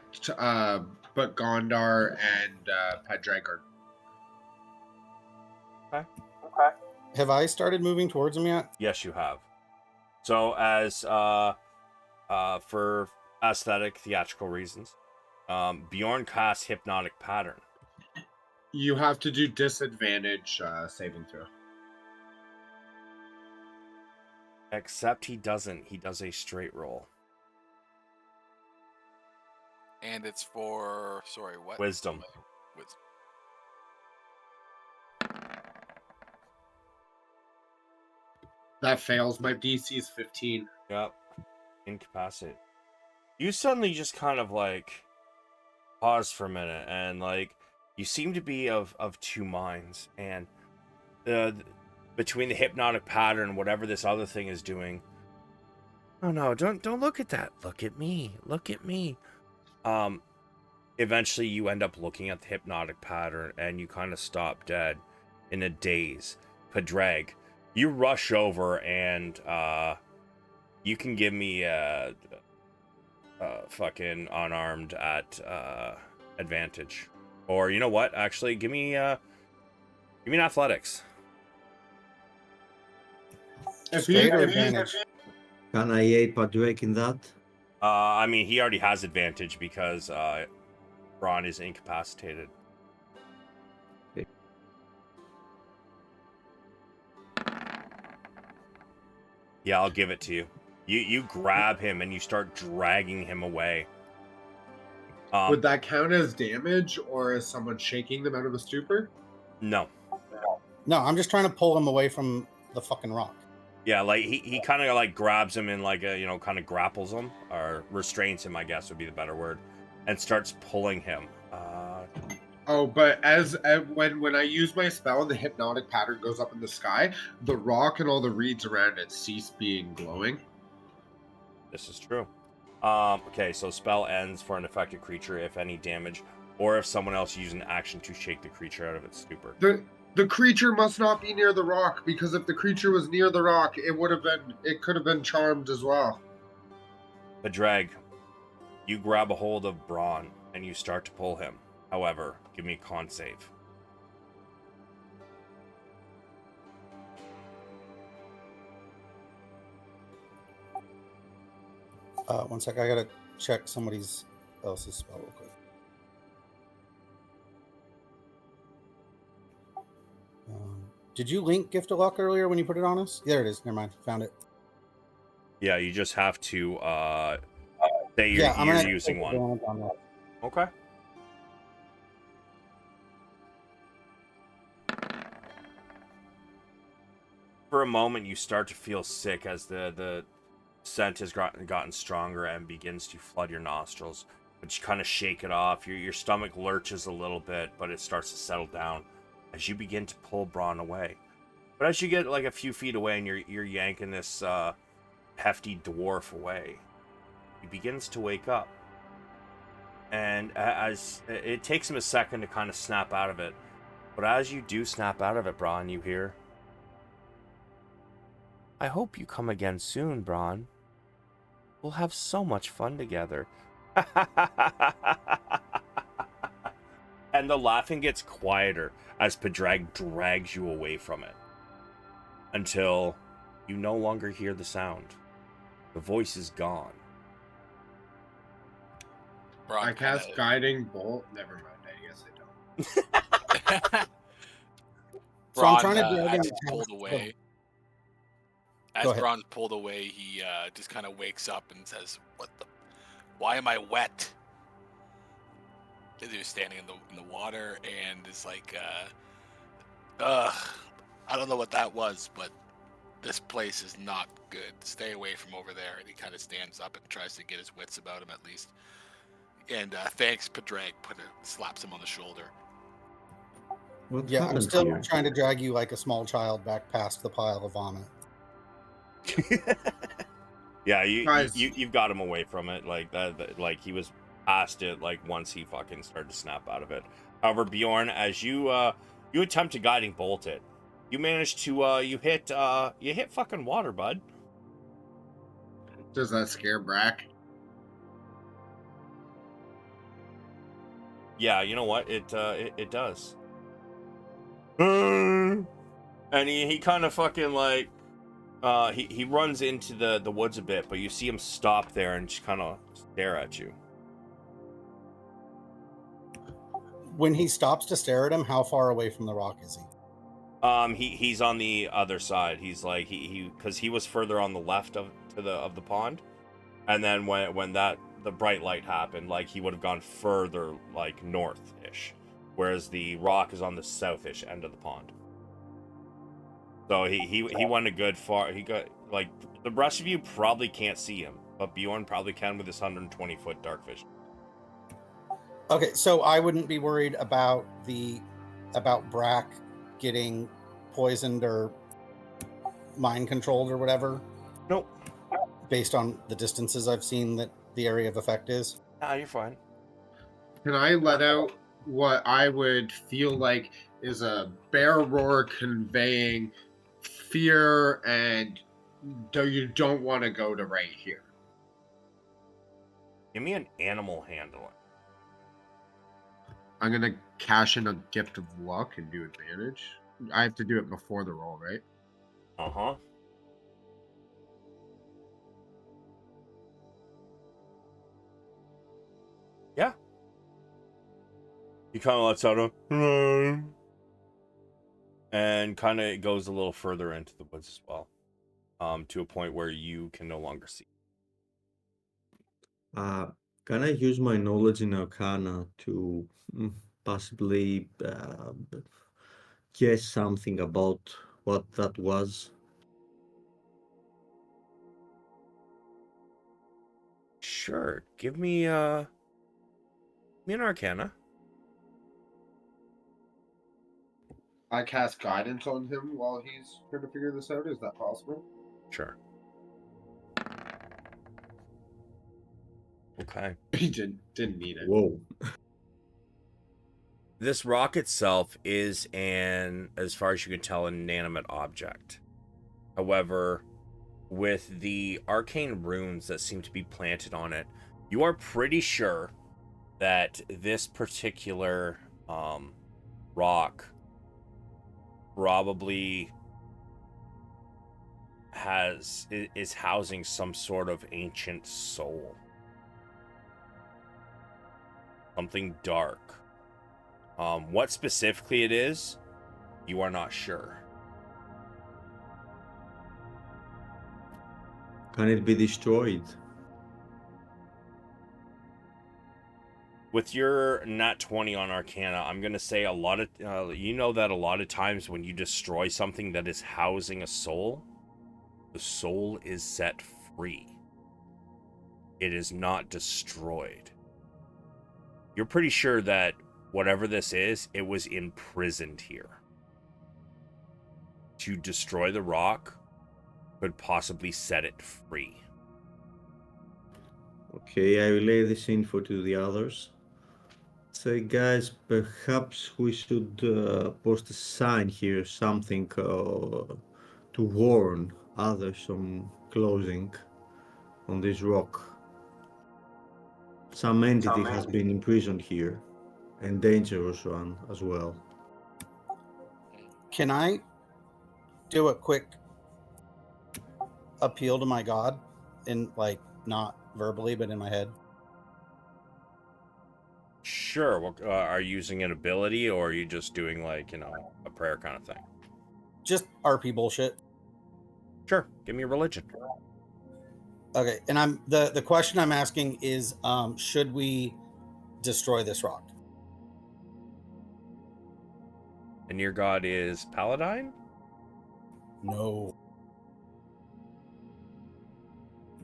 Gondar and Padraig are. Have I started moving towards him yet? Yes, you have. So as for aesthetic theatrical reasons, Bjorn casts hypnotic pattern. You have to do disadvantage saving throw. Except he doesn't. He does a straight roll. And it's for, sorry, what? Wisdom. Wisdom. That fails. My DC is 15. Yep. Incapacitate. You suddenly just kind of like pause for a minute and like you seem to be of two minds, and between the hypnotic pattern and whatever this other thing is doing. Oh no, don't look at that. Look at me. Look at me. Eventually you end up looking at the hypnotic pattern and you kind of stop dead in a daze. Padraig, you rush over and you can give me fucking unarmed at advantage. Or you know what? Actually, give me an athletics. Straight or advantage? Can I aid Padraig in that? I mean, he already has advantage because Bronn is incapacitated. Okay. Yeah, I'll give it to you. You grab him and you start dragging him away. Would that count as damage or as someone shaking them out of a stupor? No. No, I'm just trying to pull him away from the fucking rock. Yeah, like he kind of like grabs him and like kind of grapples him or restrains him, I guess would be the better word, and starts pulling him. Oh, but when I use my spell and the hypnotic pattern goes up in the sky, the rock and all the reeds around it cease being glowing. This is true. Okay, so spell ends for an affected creature if any damage, or if someone else used an action to shake the creature out of its stupor. The creature must not be near the rock, because if the creature was near the rock, it could have been charmed as well. Padraig, you grab a hold of Bronn and you start to pull him. However, give me a con save. One sec, I gotta check somebody else's spell real quick. Did you link Gift of Luck earlier when you put it on us? There it is. Never mind. Found it. Yeah, you just have to Say Yeah, I'm you're gonna using take one. advantage on that. Okay. For a moment, you start to feel sick as the scent has gotten stronger and begins to flood your nostrils. But you kind of shake it off. Your stomach lurches a little bit, but it starts to settle down as you begin to pull Bronn away. But as you get like a few feet away and you're yanking this hefty dwarf away, he begins to wake up. And as it takes him a second to kind of snap out of it, but as you do snap out of it, Bronn, you hear, "I hope you come again soon, Bronn. We'll have so much fun together." And the laughing gets quieter as Padraig drags you away from it until you no longer hear the sound. The voice is gone. Bronn I cast kinda- Guiding Bolt. Never mind. I guess I don't. So I'm Bronn, trying to drag him as he's past pulled the- away. Go As ahead. Bronn's pulled away, he just kind of wakes up and says, "What the? Why am I wet?" He was standing in the water and is like, "Ugh, I don't know what that was, but this place is not good. Stay away from over there." And he kind of stands up and tries to get his wits about him at least. And thanks, Padraig. Slaps him on the shoulder. What Yeah, I'm happened still here? trying to drag you like a small child back past the pile of vomit. Yeah, Guys. you've got him away from it. Like that like he was past it like once he fucking started to snap out of it. However, Bjorn, as you attempt to guiding bolt it, you manage to you hit fucking water, bud. Does that scare Brack? Yeah, you know what? It does. And he kind of fucking like he runs into the woods a bit, but you see him stop there and just kind of stare at you. When he stops to stare at him, how far away from the rock is he? He's on the other side. He's like he because he was further on the left of the pond, and then when the bright light happened, like he would have gone further like north-ish, whereas the rock is on the southish end of the pond. So he went a good far. He got like the rest of you probably can't see him, but Bjorn probably can with his 120-foot dark vision. Okay, so I wouldn't be worried about Brack getting poisoned or mind controlled or whatever, Nope. based on the distances I've seen that the area of effect is. Nah, you're fine. Can I let out what I would feel like is a bear roar conveying fear and you don't want to go to right here? Give me an animal handling. I'm going to cash in a gift of luck and do advantage. I have to do it before the roll, right? Uh-huh. Yeah. He kind of lets out a and kind of goes a little further into the woods as well, to a point where you can no longer see. Can I use my knowledge in Arcana to possibly guess something about what that was? Sure. Give me an Arcana. I cast guidance on him while he's trying to figure this out. Is that possible? Sure. Okay. He didn't need it. Whoa. This rock itself is as far as you can tell, an inanimate object. However, with the arcane runes that seem to be planted on it, you are pretty sure that this particular rock probably is housing some sort of ancient soul. Something dark. What specifically it is, you are not sure. Can it be destroyed? With your nat 20 on Arcana, I'm going to say a lot of, you know that a lot of times when you destroy something that is housing a soul, the soul is set free. It is not destroyed. You're pretty sure that whatever this is, it was imprisoned here. To destroy the rock could possibly set it free. Okay, I relay this info to the others. Say, guys, perhaps we should post a sign here, something to warn others from closing on this rock. Some entity has been imprisoned here, and dangerous one as well. Can I do a quick appeal to my god, in like not verbally but in my head? Sure. Well, are you using an ability, or are you just doing like, a prayer kind of thing? Just RP bullshit. Sure. Give me a religion. Okay, and I'm the question I'm asking is, should we destroy this rock? And your god is Paladine? No.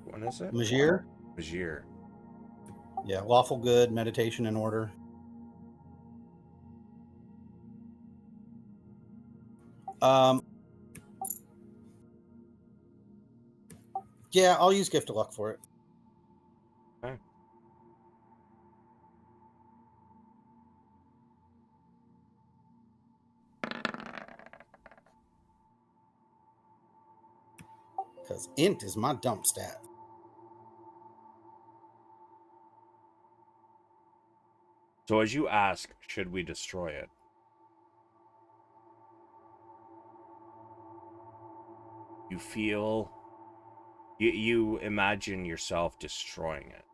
What is it? Majir? Majir. Yeah, lawful good, meditation and order. Yeah, I'll use gift of luck for it. Okay. Because int is my dump stat. So as you ask, should we destroy it? You feel... You imagine yourself destroying it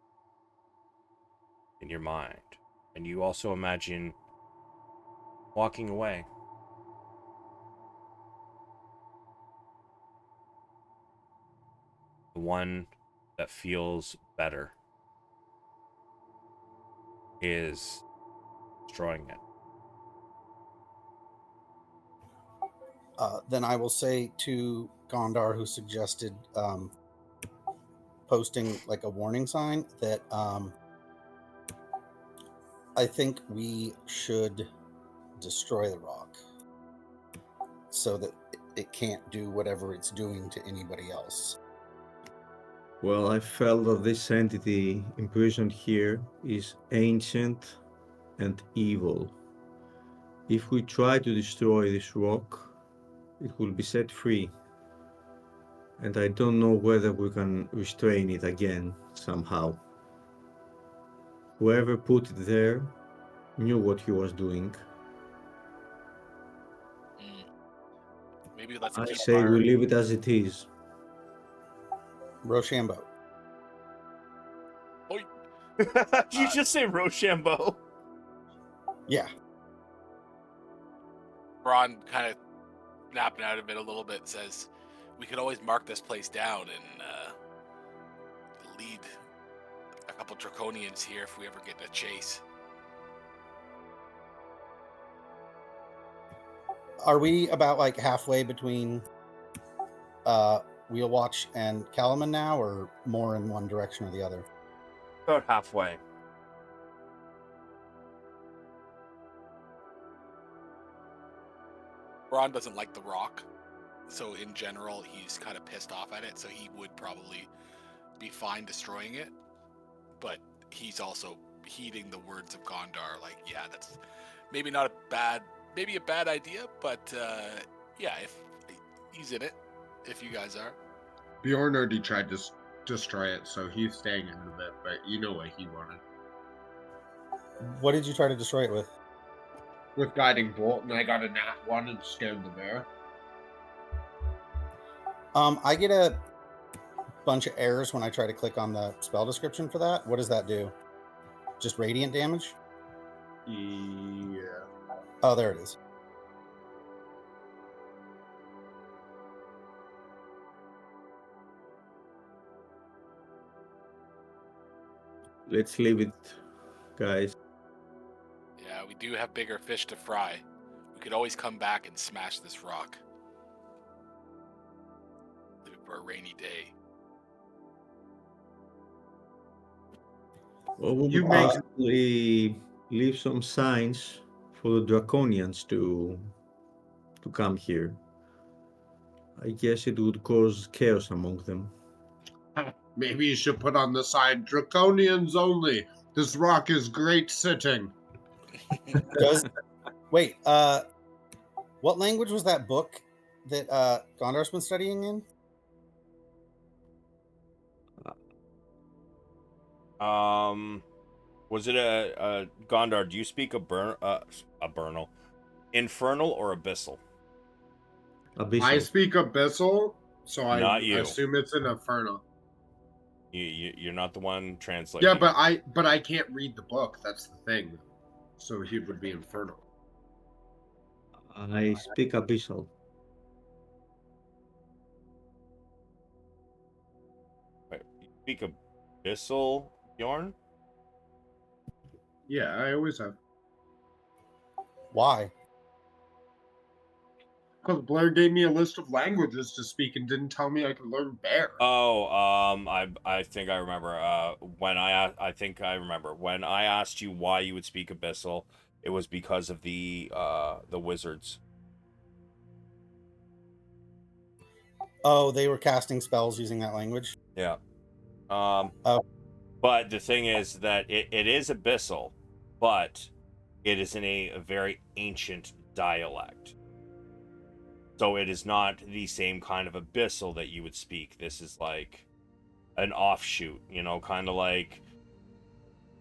in your mind. And you also imagine walking away. The one that feels better is destroying it. Then I will say to Gondar, who suggested posting like a warning sign, that I think we should destroy the rock so that it can't do whatever it's doing to anybody else. Well, I felt that this entity imprisoned here is ancient and evil. If we try to destroy this rock, it will be set free. And I don't know whether we can restrain it again somehow. Whoever put it there knew what he was doing. Maybe let's I keep say we leave it as it is. Rochambeau. Did you just say Rochambeau? Yeah. Bronn kind of napping out of it a little bit, says we could always mark this place down and lead a couple draconians here if we ever get in a chase. Are we about like halfway between Wheel Watch and Kalaman now, or more in one direction or the other? About halfway. Bronn doesn't like the rock, so in general he's kind of pissed off at it, so he would probably be fine destroying it, but he's also heeding the words of Gondar, like, yeah, that's maybe not a bad idea, but yeah, if he's in it, if you guys are. Bjorn already tried to destroy it, so he's staying out of it, but you know what he wanted. What did you try to destroy it with? With Guiding Bolt, and I got a nat 1 and scared the bear. I get a bunch of errors when I try to click on the spell description for that. What does that do? Just radiant damage? Yeah. Oh, there it is. Let's leave it, guys. we do have bigger fish to fry. We could always come back and smash this rock. Leave it for a rainy day. Well, we You would make- possibly leave some signs for the Draconians to come here. I guess it would cause chaos among them. Maybe you should put on the sign, Draconians only. This rock is great sitting. Wait, what language was that book that Gondar's been studying in? Was it a Gondar? Do you speak a Bernal, Infernal or Abyssal? Abyssal. I speak Abyssal, so Not I you. assume it's an Infernal. You're not the one translating. Yeah, but I can't read the book. That's the thing. So he would be Infernal. I speak Abyssal. Wait, you speak Abyssal, Bjorn? Yeah, I always have. Why? Because Blair gave me a list of languages to speak and didn't tell me I could learn Bear. Oh, I think I remember. I think I remember when I asked you why you would speak Abyssal. It was because of the wizards. Oh, they were casting spells using that language. Yeah. Oh. But the thing is that it is Abyssal, but it is in a very ancient dialect. So it is not the same kind of Abyssal that you would speak. This is like an offshoot, kind of like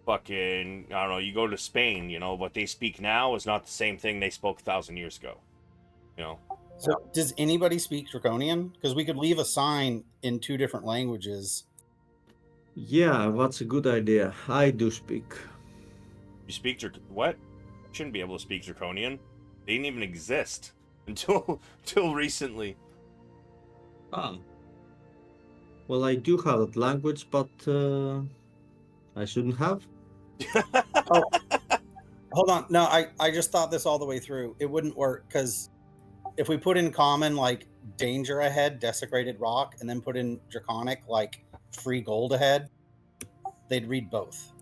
fucking, I don't know, you go to Spain, what they speak now is not the same thing they spoke 1,000 years ago. So does anybody speak Draconian? Because we could leave a sign in 2 different languages. Yeah, that's a good idea. I do speak. You speak what? You shouldn't be able to speak Draconian. They didn't even exist until recently. Ah. Well, I do have that language, but I shouldn't have. Oh, hold on. No, I just thought this all the way through. It wouldn't work because if we put in common like danger ahead, desecrated rock, and then put in draconic like free gold ahead, they'd read both.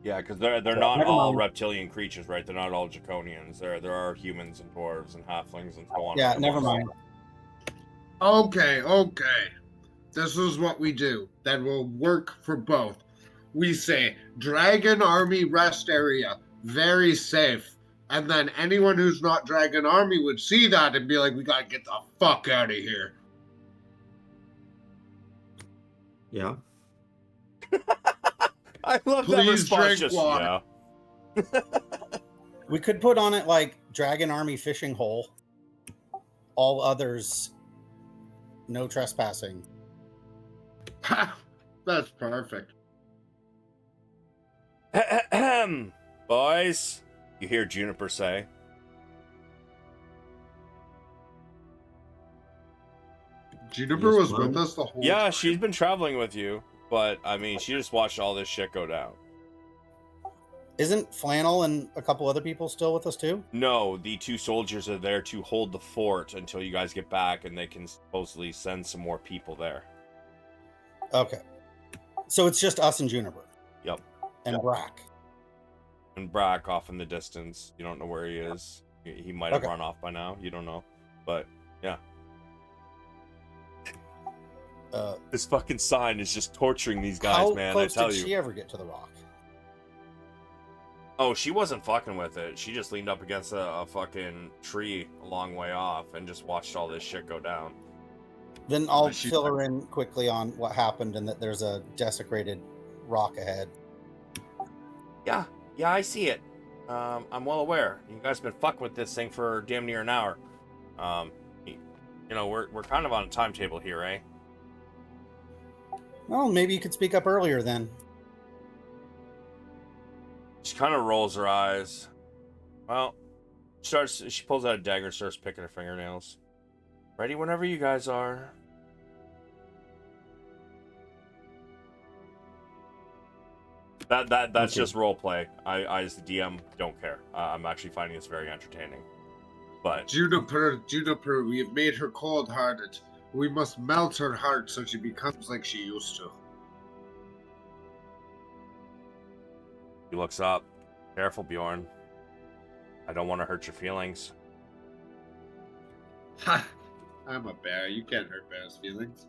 Yeah, because they're not all reptilian creatures, right? They're not all draconians. There are humans and dwarves and halflings and so on. Yeah, never mind. Okay. This is what we do that will work for both. We say, Dragon Army rest area, very safe. And then anyone who's not Dragon Army would see that and be like, we gotta get the fuck out of here. Yeah. I love that Please response. drink water. Yeah. We could put on it like Dragon Army fishing hole. All others, no trespassing. That's perfect. Boys, you hear Juniper say. Juniper Yes, was Mom. with us the whole Yeah, time. she's been traveling with you, but I mean, she just watched all this shit go down. Isn't Flannel and a couple other people still with us too? No, the 2 soldiers are there to hold the fort until you guys get back, and they can supposedly send some more people there. Okay. So it's just us and Juniper. Yep. And Brack. And Brack off in the distance. You don't know where he is. He might have Okay. run off by now. You don't know. But, yeah. This fucking sign is just torturing these guys, How man. I close tell did you. she ever get to the rock? Oh, she wasn't fucking with it. She just leaned up against a fucking tree a long way off and just watched all this shit go down. Then I'll she- fill her in quickly on what happened and that there's a desecrated rock ahead. Yeah, I see it. I'm well aware. You guys been fucking with this thing for damn near an hour. We're kind of on a timetable here, eh? Well, maybe you could speak up earlier then. She kind of rolls her eyes. Well, she pulls out a dagger, starts picking her fingernails. Ready whenever you guys are. That's Okay. just role play. I as the DM don't care. I'm actually finding this very entertaining. But Juniper, we have made her cold-hearted. We must melt her heart so she becomes like she used to. he looks up. Careful, Bjorn. I don't want to hurt your feelings. Ha! I'm a bear. You can't hurt bears' feelings.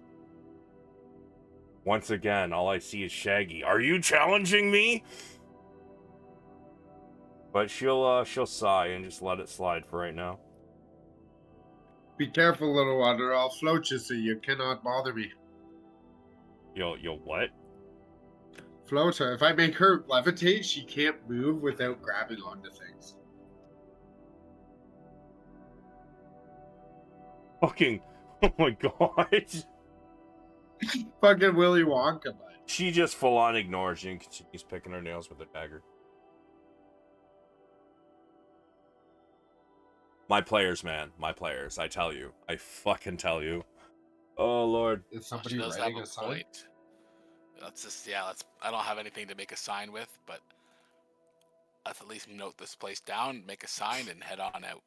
Once again, all I see is Shaggy. Are you challenging me? But she'll sigh and just let it slide for right now. Be careful, little one, or I'll float you so you cannot bother me. You'll what? Float her. If I make her levitate, she can't move without grabbing onto things. Fucking, oh my god. Fucking Willy Wonka, bud. She just full on ignores you and continues picking her nails with a dagger. My players, man. My players. I tell you. I fucking tell you. Oh, Lord. Is She somebody does writing have a a sign? point. Let's just, yeah, I don't have anything to make a sign with, but let's at least note this place down, make a sign, and head on out.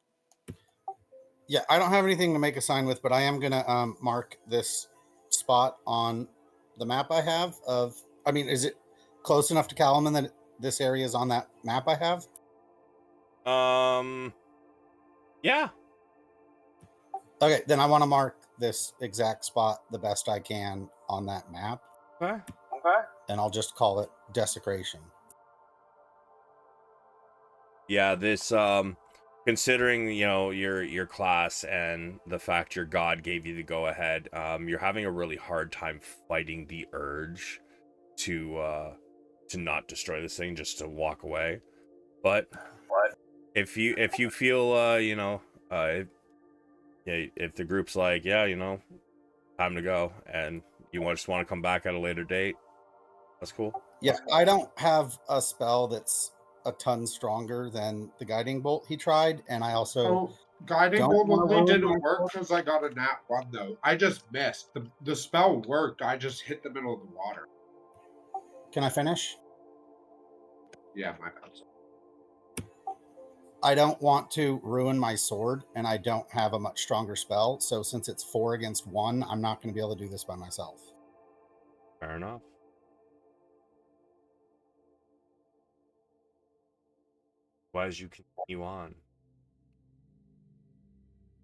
Yeah, I don't have anything to make a sign with, but I am gonna mark this spot on the map I have. Is it close enough to Kalaman that this area is on that map I have? Yeah. Okay, then I want to mark this exact spot the best I can on that map, Okay. and I'll just call it desecration. Yeah, this considering, your class and the fact your god gave you the go ahead, you're having a really hard time fighting the urge to not destroy this thing, just to walk away. But if you feel if the group's like, yeah, time to go, and you just want to come back at a later date, that's cool. Yeah, I don't have a spell that's a ton stronger than the guiding bolt he tried, and I also Oh, guiding don't bolt wanna only ruin didn't my work because I got a nat 1, though. I just missed. The spell worked. I just hit the middle of the water. Can I finish? Yeah, my bad. I don't want to ruin my sword, and I don't have a much stronger spell. So since it's 4 against 1, I'm not going to be able to do this by myself. Fair enough. Why, as you continue on,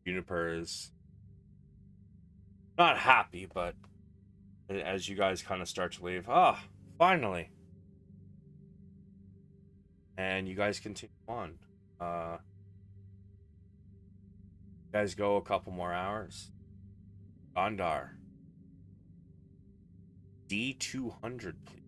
Juniper is not happy, but as you guys kind of start to leave, finally. And you guys continue on. You guys go a couple more hours. Gondar. D200, please.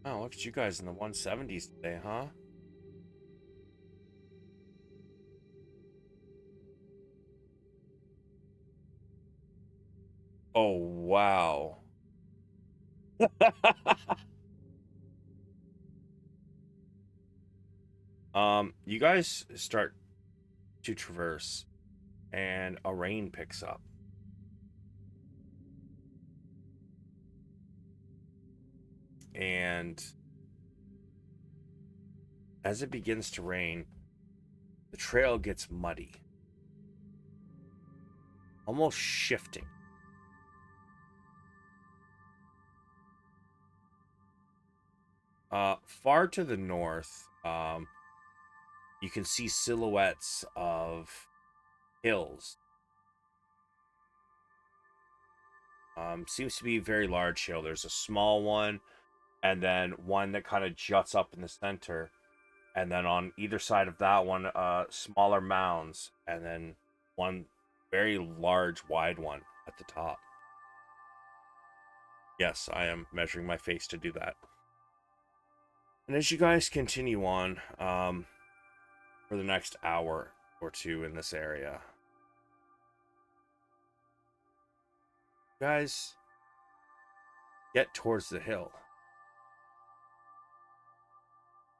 Oh, look at you guys in the 170s today, huh? Oh, wow. You guys start to traverse, and a rain picks up. And as it begins to rain, the trail gets muddy, almost shifting. Far to the north, you can see silhouettes of hills. Seems to be a very large hill. There's a small one, and then one that kind of juts up in the center, and then on either side of that one, smaller mounds, and then one very large, wide one at the top. Yes, I am measuring my face to do that. And as you guys continue on, for the next hour or two in this area, you guys get towards the hill.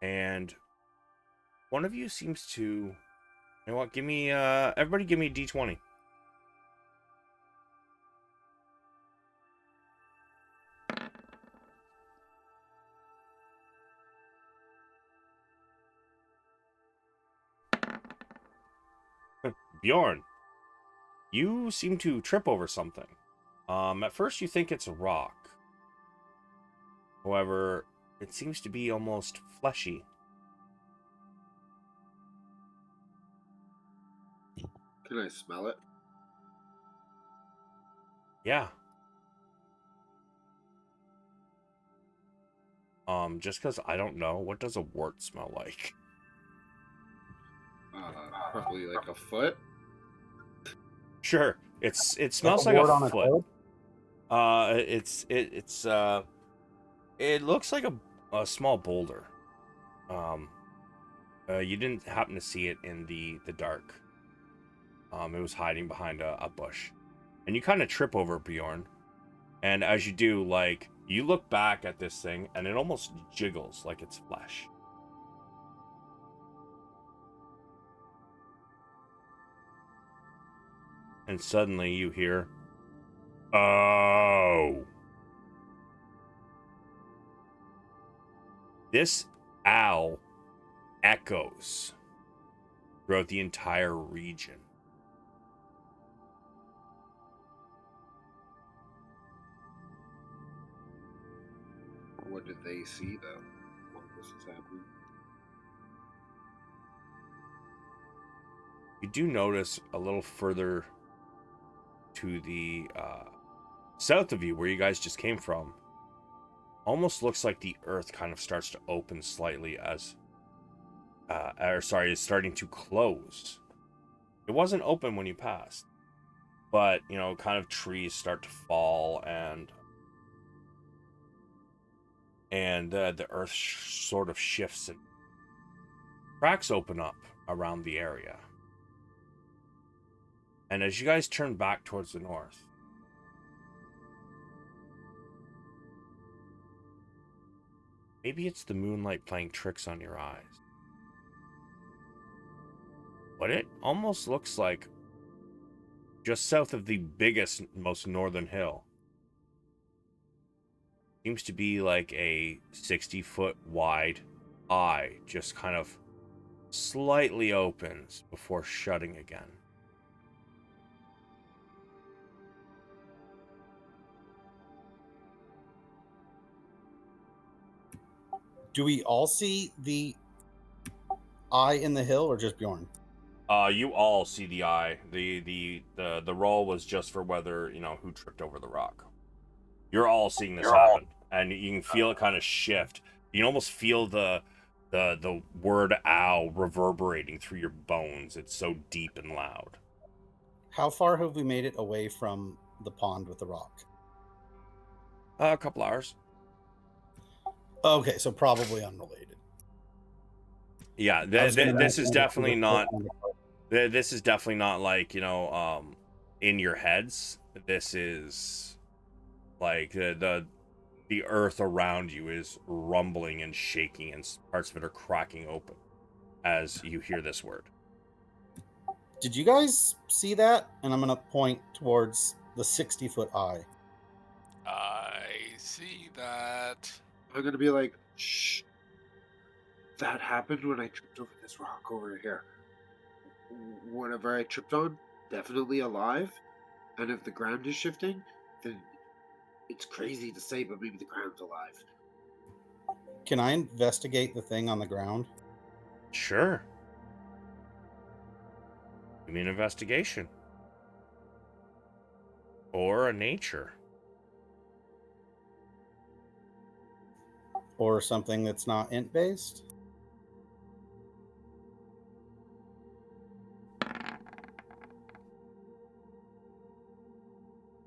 and one of you seems to, you know what, give me, everybody give me a d20. Bjorn, you seem to trip over something. At first you think it's a rock. However, it seems to be almost fleshy. Can I smell it? Yeah. Just because I don't know, what does a wart smell like? Probably like a foot. Sure, it smells like wart a on its foot. head? It looks like a small boulder. You didn't happen to see it in the dark. It was hiding behind a bush, and you kind of trip over it, Bjorn. And as you do, like, you look back at this thing, and it almost jiggles like it's flesh. And suddenly you hear, "Oh!" This owl echoes throughout the entire region. What did they see though? What was happening? You do notice a little further to the south of you, where you guys just came from, almost looks like the earth kind of starts to open slightly as it's starting to close. It wasn't open when you passed, but you know, kind of trees start to fall, and the earth sort of shifts and cracks open up around the area. And as you guys turn back towards the north, maybe it's the moonlight playing tricks on your eyes, but it almost looks like just south of the biggest, most northern hill seems to be like a 60-foot wide eye, just kind of slightly opens before shutting again. Do we all see the eye in the hill, or just Bjorn? You all see the eye. The roll was just for whether, you know, who tripped over the rock. You're all seeing this happen, and you can feel it kind of shift. You can almost feel the word owl reverberating through your bones. It's so deep and loud. How far have we made it away from the pond with the rock? A couple hours. Okay, so probably unrelated. Yeah, this is definitely not. This is definitely not like, you know, in your heads. This is like the earth around you is rumbling and shaking, and parts of it are cracking open as you hear this word. Did you guys see that? And I'm going to point towards the 60-foot eye. I see that. I'm gonna be like, shh. That happened when I tripped over this rock over here. Whatever I tripped on, definitely alive. And if the ground is shifting, then it's crazy to say, but maybe the ground's alive. Can I investigate the thing on the ground? Sure. Give me an investigation. Or a nature. Or something that's not int based?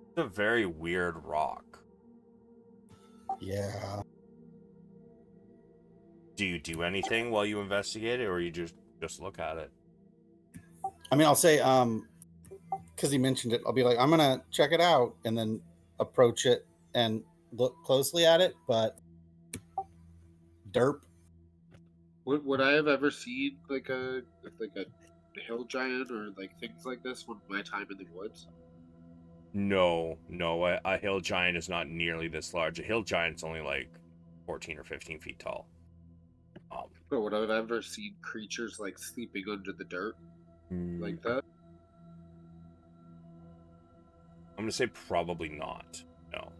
It's a very weird rock. Yeah. Do you do anything while you investigate it, or you just look at it? I mean, I'll say, because he mentioned it, I'll be like, I'm going to check it out and then approach it and look closely at it, but derp. Would I have ever seen like a hill giant or like things like this when my time in the woods? No, a hill giant is not nearly this large. A hill giant's only like 14 or 15 feet tall. But would I have ever seen creatures like sleeping under the dirt I'm like that? gonna say probably not. No.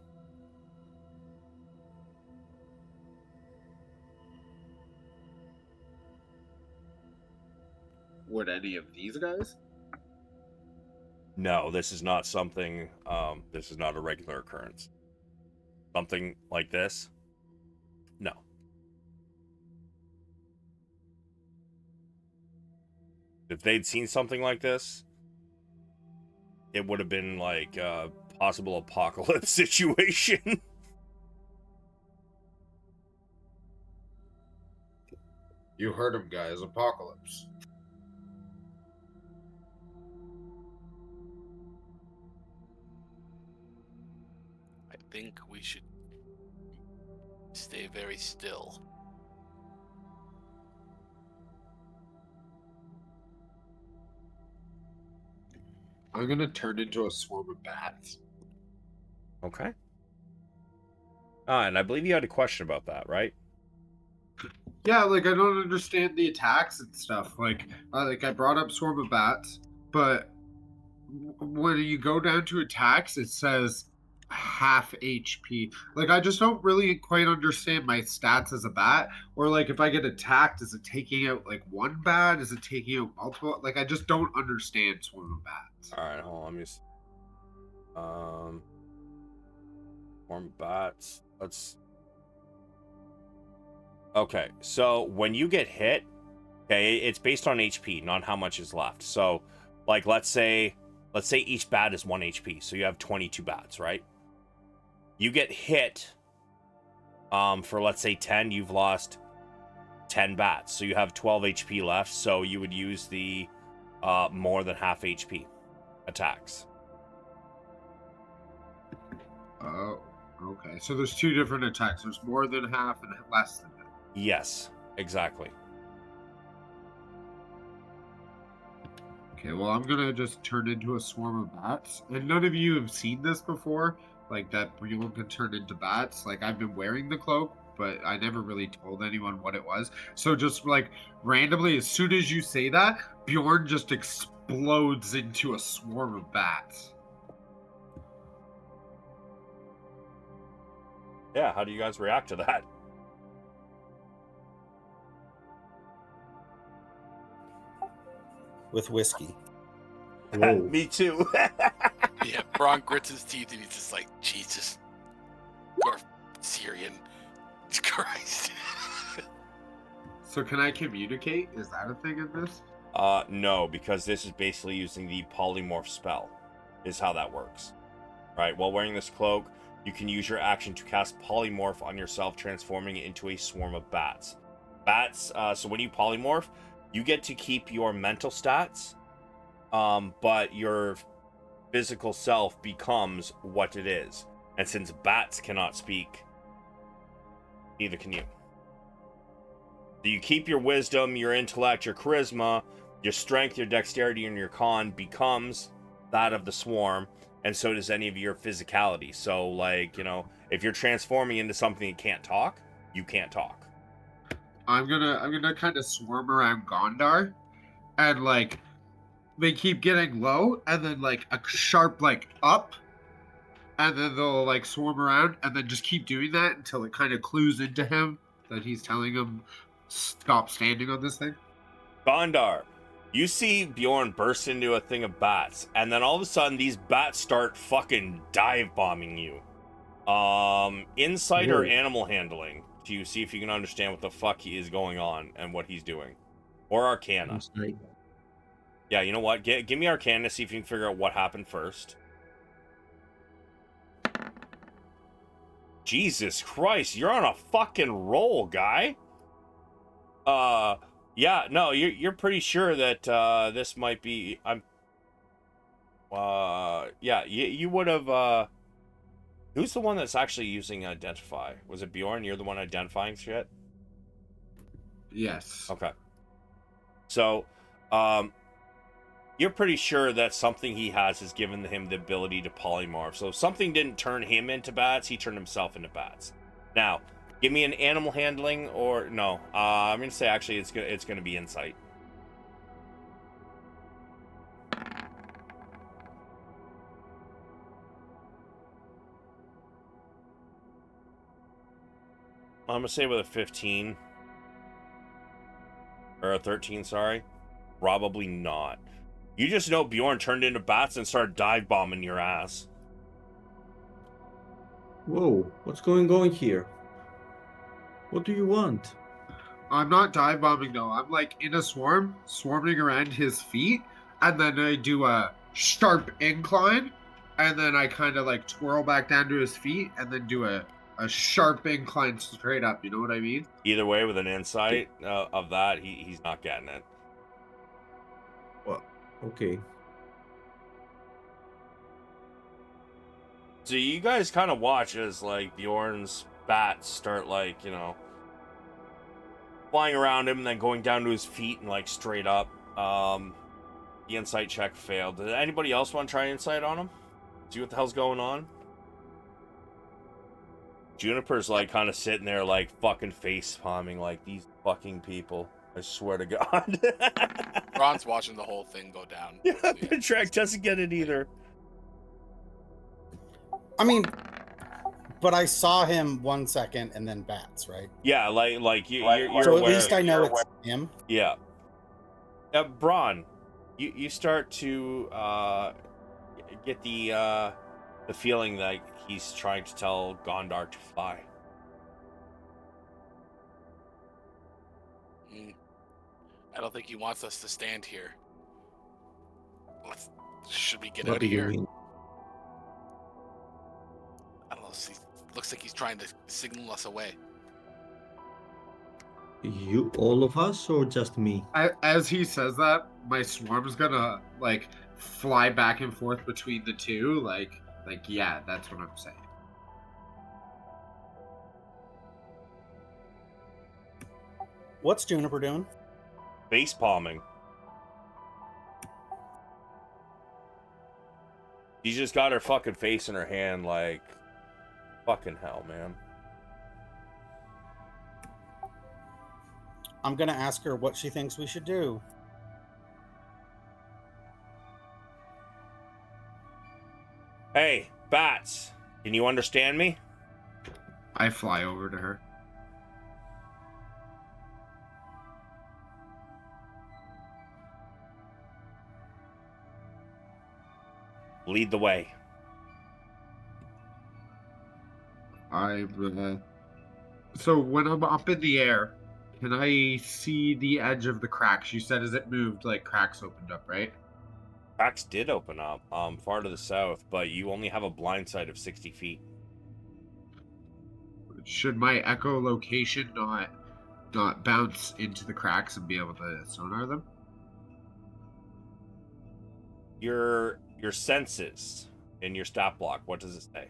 Would any of these guys? No, this is not something, this is not a regular occurrence. Something like this? No. If they'd seen something like this, it would have been like a possible apocalypse situation. You heard him, guys. Apocalypse. I think we should stay very still. I'm gonna turn into a swarm of bats. Okay. And I believe you had a question about that, right? Yeah, like I don't understand the attacks and stuff. Like I brought up swarm of bats, but when you go down to attacks, it says half HP. Like I just don't really quite understand my stats as a bat, or like if I get attacked, is it taking out like one bat? Is it taking out multiple? Like I just don't understand swarm of bats. All right, hold on. Let me just... Swarm bats. Let's... Okay, so when you get hit, okay, it's based on HP, not how much is left. So, like, let's say each bat is 1 HP, so you have 22 bats, right? You get hit, for let's say 10, you've lost 10 bats, so you have 12 HP left. So you would use the more than half HP attacks. Oh, okay. So there's two different attacks. There's more than half and less than half. Yes, exactly. Okay, well, I'm gonna just turn into a swarm of bats. And none of you have seen this before, like that Bjorn can turn into bats. Like, I've been wearing the cloak, but I never really told anyone what it was. So just like randomly, as soon as you say that, Bjorn just explodes into a swarm of bats. Yeah, how do you guys react to that? With whiskey. Whoa. Me too. Yeah, Bronn grits his teeth and he's just like, Jesus. Or Syrian. Christ. So can I communicate? Is that a thing in this? No, because this is basically using the polymorph spell, is how that works. Right, while wearing this cloak, you can use your action to cast polymorph on yourself, transforming it into a swarm of bats. Bats, so when you polymorph, you get to keep your mental stats, but your physical self becomes what it is. And since bats cannot speak, neither can you. So you keep your wisdom, your intellect, your charisma, your strength, your dexterity, and your con becomes that of the swarm, and so does any of your physicality. So, like, you know, if you're transforming into something that can't talk, you can't talk. I'm gonna kind of swarm around Gondar, and like they keep getting low, and then like a sharp like up, and then they'll like swarm around, and then just keep doing that until it kind of clues into him that he's telling him stop standing on this thing. Gondar, you see Bjorn burst into a thing of bats, and then all of a sudden these bats start fucking dive bombing you. Insight or Whoa. animal handling to see if you can understand what the fuck he is going on and what he's doing, or Arcana. Insight. Yeah, you know what? Give me Arcana to see if you can figure out what happened first. Jesus Christ, you're on a fucking roll, guy. Yeah, no, you're pretty sure that this might be. Yeah, you would have. Who's the one that's actually using identify? Was it Bjorn? You're the one identifying shit. Yes. Okay. So, you're pretty sure that something he has given him the ability to polymorph. So if something didn't turn him into bats, he turned himself into bats. Now, give me an animal handling or no. I'm gonna say actually it's gonna be insight. I'm gonna say with a 15 or a 13, sorry. Probably not. You just know Bjorn turned into bats and started dive bombing your ass. Whoa, what's going on here? What do you want? I'm not dive bombing though. I'm like in a swarm, swarming around his feet, and then I do a sharp incline, and then I kind of like twirl back down to his feet, and then do a sharp incline straight up. You know what I mean? Either way, with an insight of that, he's not getting it. Well, okay. So you guys kind of watch as like Bjorn's bats start like, flying around him and then going down to his feet and like straight up. The insight check failed. Did anybody else want to try insight on him? See what the hell's going on? Juniper's like kind of sitting there like fucking face palming like these fucking people. I swear to God. Bronn's watching the whole thing go down. Yeah, Padraig doesn't get it either. I mean, but I saw him 1 second and then bats, right? Yeah, you're So aware. at least I know it's him. Yeah. Bronn, you start to get the feeling that he's trying to tell Gondar to fly. I don't think he wants us to stand here. Should we get What out do of you here? mean? I don't know. Looks like he's trying to signal us away. You, all of us, or just me? As he says that, my swarm's gonna like fly back and forth between the two. Like yeah, that's what I'm saying. What's Juniper doing? Face palming. She's just got her fucking face in her hand like fucking hell, man. I'm gonna ask her what she thinks we should do. Hey, bats, can you understand me? I fly over to her. Lead the way. So when I'm up in the air, can I see the edge of the cracks? You said as it moved, like cracks opened up, right? Cracks did open up far to the south, but you only have a blind sight of 60 feet. Should my echolocation not bounce into the cracks and be able to sonar them? Your senses in your stat block, what does it say?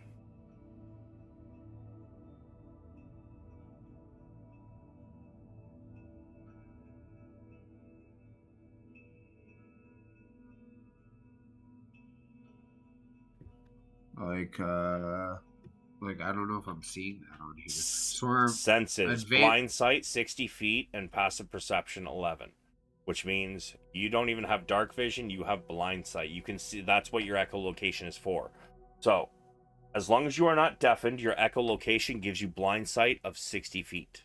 Like I don't know if I'm seeing that on here. Swarm Senses, blind sight 60 feet and passive perception 11, which means you don't even have dark vision, you have blind sight. You can see, that's what your echolocation is for. So as long as you are not deafened, your echolocation gives you blind sight of 60 feet.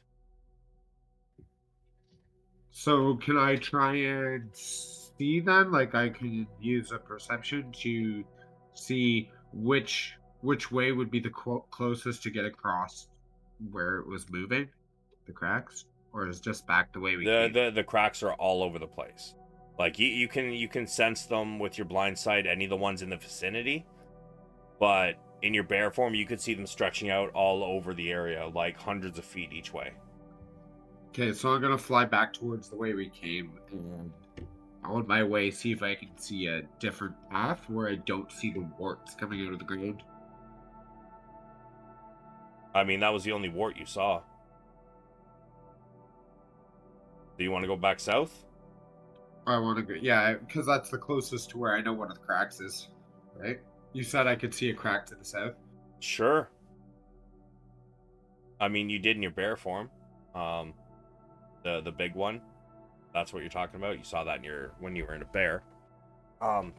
So can I try and see then? Like I can use a perception to see which way would be the closest to get across where it was moving, the cracks, or is just back the way we came? The cracks are all over the place. Like you can sense them with your blind sight, any of the ones in the vicinity, but in your bear form you could see them stretching out all over the area, like hundreds of feet each way. Okay, so I'm gonna fly back towards the way we came, and on my way see if I can see a different path where I don't see the warts coming out of the ground. I mean, that was the only wart you saw. Do you want to go back south? I want to go. Yeah, because that's the closest to where I know one of the cracks is. Right? You said I could see a crack to the south. Sure. I mean, you did in your bear form. The big one. That's what you're talking about. You saw that in when you were in a bear.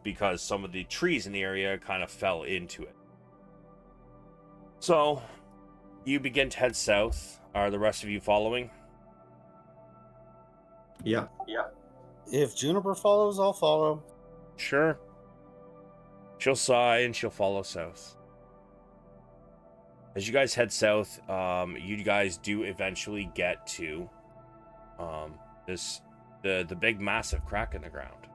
Because some of the trees in the area kind of fell into it. So, you begin to head south. Are the rest of you following? Yeah. If Juniper follows, I'll follow. Sure. She'll sigh and she'll follow south. As you guys head south, you guys do eventually get to the big massive crack in the ground.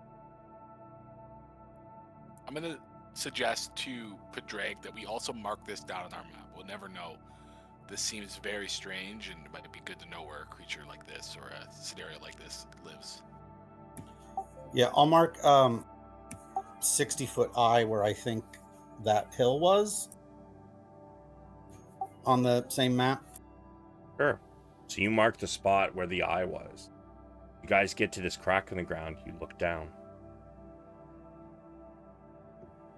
I'm gonna suggest to Padraig that we also mark this down on our map. We'll never know. This seems very strange, and it might be good to know where a creature like this or a scenario like this lives. Yeah, I'll mark 60-foot eye where I think that hill was on the same map. Sure. So you mark the spot where the eye was. You guys get to this crack in the ground. You look down.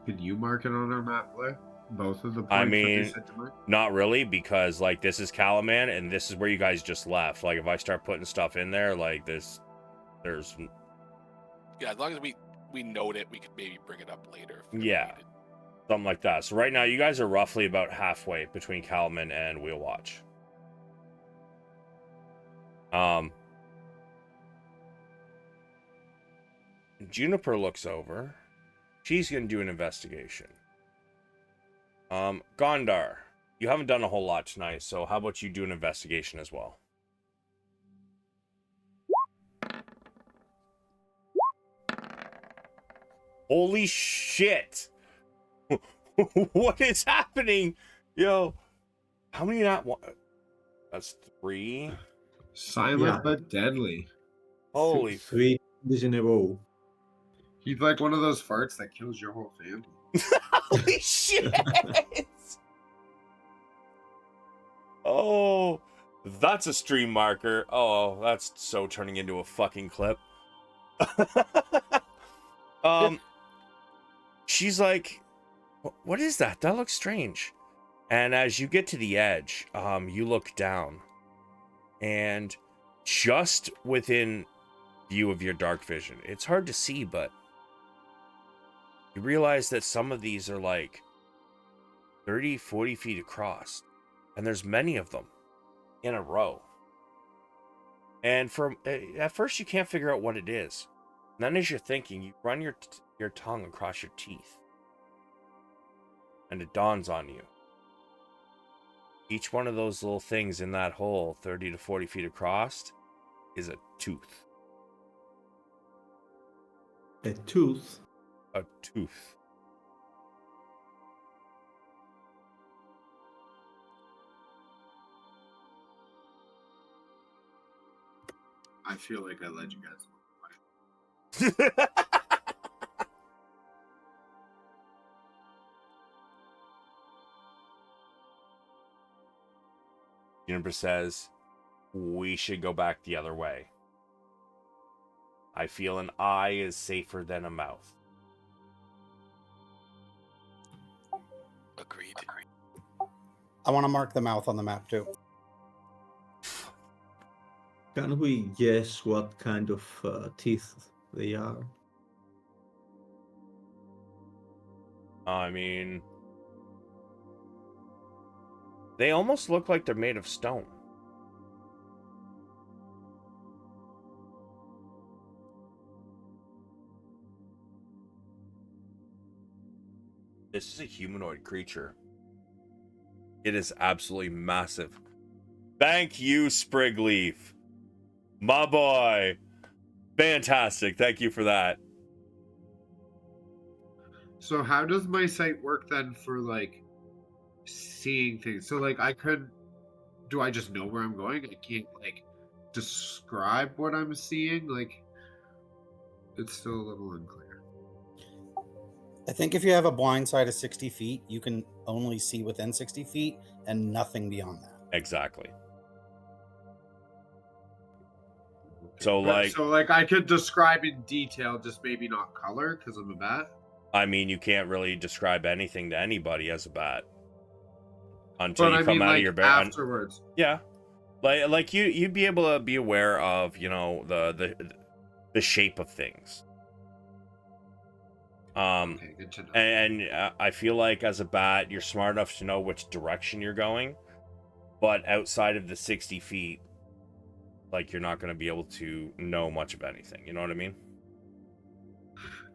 Could you mark it on our map, Blair? Both of the points I that mean, they said to mark? not really, because like this is Kalaman, and this is where you guys just left. Like if I start putting stuff in there, like there's Yeah, as long as we note it, we could maybe bring it up later. If we Yeah. need it. something like that. So right now, you guys are roughly about halfway between Kalaman and Wheel Watch. Juniper looks over. She's gonna do an investigation. Gondar, you haven't done a whole lot tonight, so how about you do an investigation as well? Holy shit! What is happening? Yo, how many not one? That's 3. Silent Yeah. but deadly. Holy 3 days in a row. He's like one of those farts that kills your whole family. Holy shit! Oh, that's a stream marker. Oh, that's so turning into a fucking clip. She's like, what is that? That looks strange. And as you get to the edge, you look down, and just within view of your dark vision, it's hard to see, but you realize that some of these are like 30, 40 feet across, and there's many of them in a row. And at first you can't figure out what it is. And then as you're thinking, you run your tongue across your teeth, and it dawns on you. Each one of those little things in that hole, 30 to 40 feet across, is a tooth. A tooth. A tooth. I feel like I led you guys. Juniper says, we should go back the other way. I feel an eye is safer than a mouth. Agreed. I want to mark the mouth on the map too. Can we guess what kind of teeth they are? I mean, they almost look like they're made of stone. This is a humanoid creature. It is absolutely massive. Thank you, Sprigleaf. My boy. Fantastic. Thank you for that. So how does my sight work then for like seeing things? So like do I just know where I'm going? I can't like describe what I'm seeing? Like it's still a little unclear. I think if you have a blind side of 60 feet, you can only see within 60 feet and nothing beyond that. Exactly. So like, So like I could describe in detail, just maybe not color, because I'm a bat. I mean, you can't really describe anything to anybody as a bat until But you I come mean, out of like your bear. afterwards. Yeah, like you'd be able to be aware of, you know, the shape of things. Okay, good to know. And I feel like as a bat, you're smart enough to know which direction you're going, but outside of the 60 feet, like you're not going to be able to know much of anything. You know what I mean?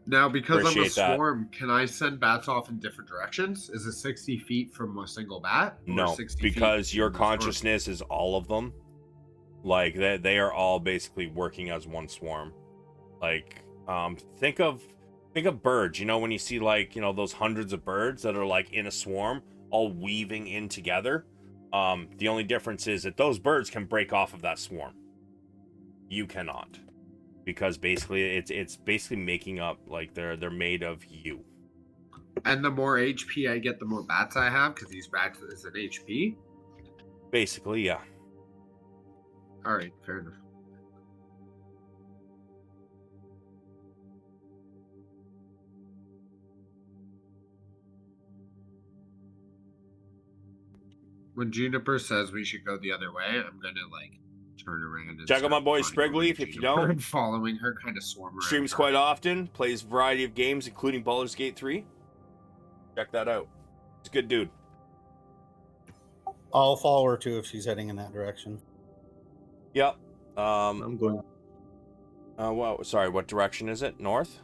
Now, because I'm a Appreciate that. swarm, can I send bats off in different directions? Is it 60 feet from a single bat? Or No, 60 because feet your from the swarm? consciousness is all of them. Like they are all basically working as one swarm. Like think of birds. You know, when you see like, you know, those hundreds of birds that are like in a swarm all weaving in together. The only difference is that those birds can break off of that swarm. You cannot, because basically it's basically making up, like they're made of you. And the more HP I get, the more bats I have, because these bats is an HP. Basically, yeah. All right, fair enough. When Juniper says we should go the other way, I'm gonna like turn around and Check out my start boy following Sprigleaf if you Juniper don't. and following her, kind of swarm around. Streams her. quite often, plays a variety of games, including Baldur's Gate 3. Check that out. He's a good dude. I'll follow her too if she's heading in that direction. Yep. I'm going. Well, sorry, what direction is it? North?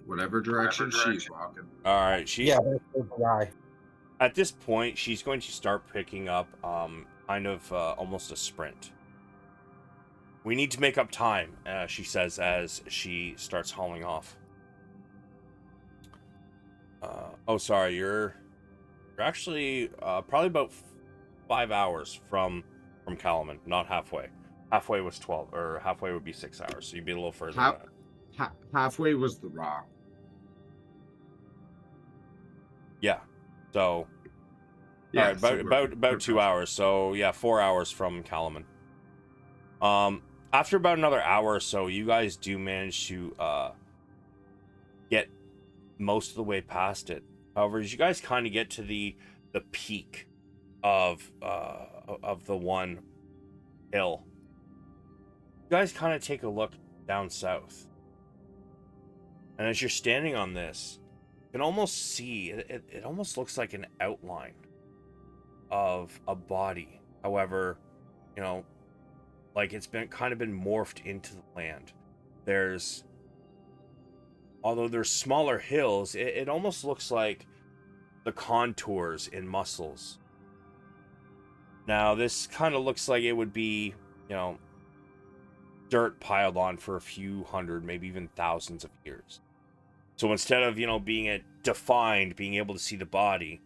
Whatever direction she's walking. All right, Yeah, there's the guy. At this point, she's going to start picking up kind of almost a sprint. We need to make up time, she says as she starts hauling off. Oh, sorry, you're actually probably about 5 hours from Kalaman, not halfway. Halfway was 12, or halfway would be 6 hours, so you'd be a little further than that. Halfway was the rock. Yeah. So Yeah, all right, about 2 hours. So yeah, 4 hours from Kalaman. After about another hour or so, you guys do manage to get most of the way past it. However, as you guys kind of get to the peak of the one hill, you guys kind of take a look down south. And as you're standing on this, you can almost see it almost looks like an outline of a body. However, you know, like it's been morphed into the land. Although there's smaller hills, it almost looks like the contours in muscles. Now, this kind of looks like it would be, you know, dirt piled on for a few hundred, maybe even thousands of years. So instead of, you know, being defined, being able to see the body,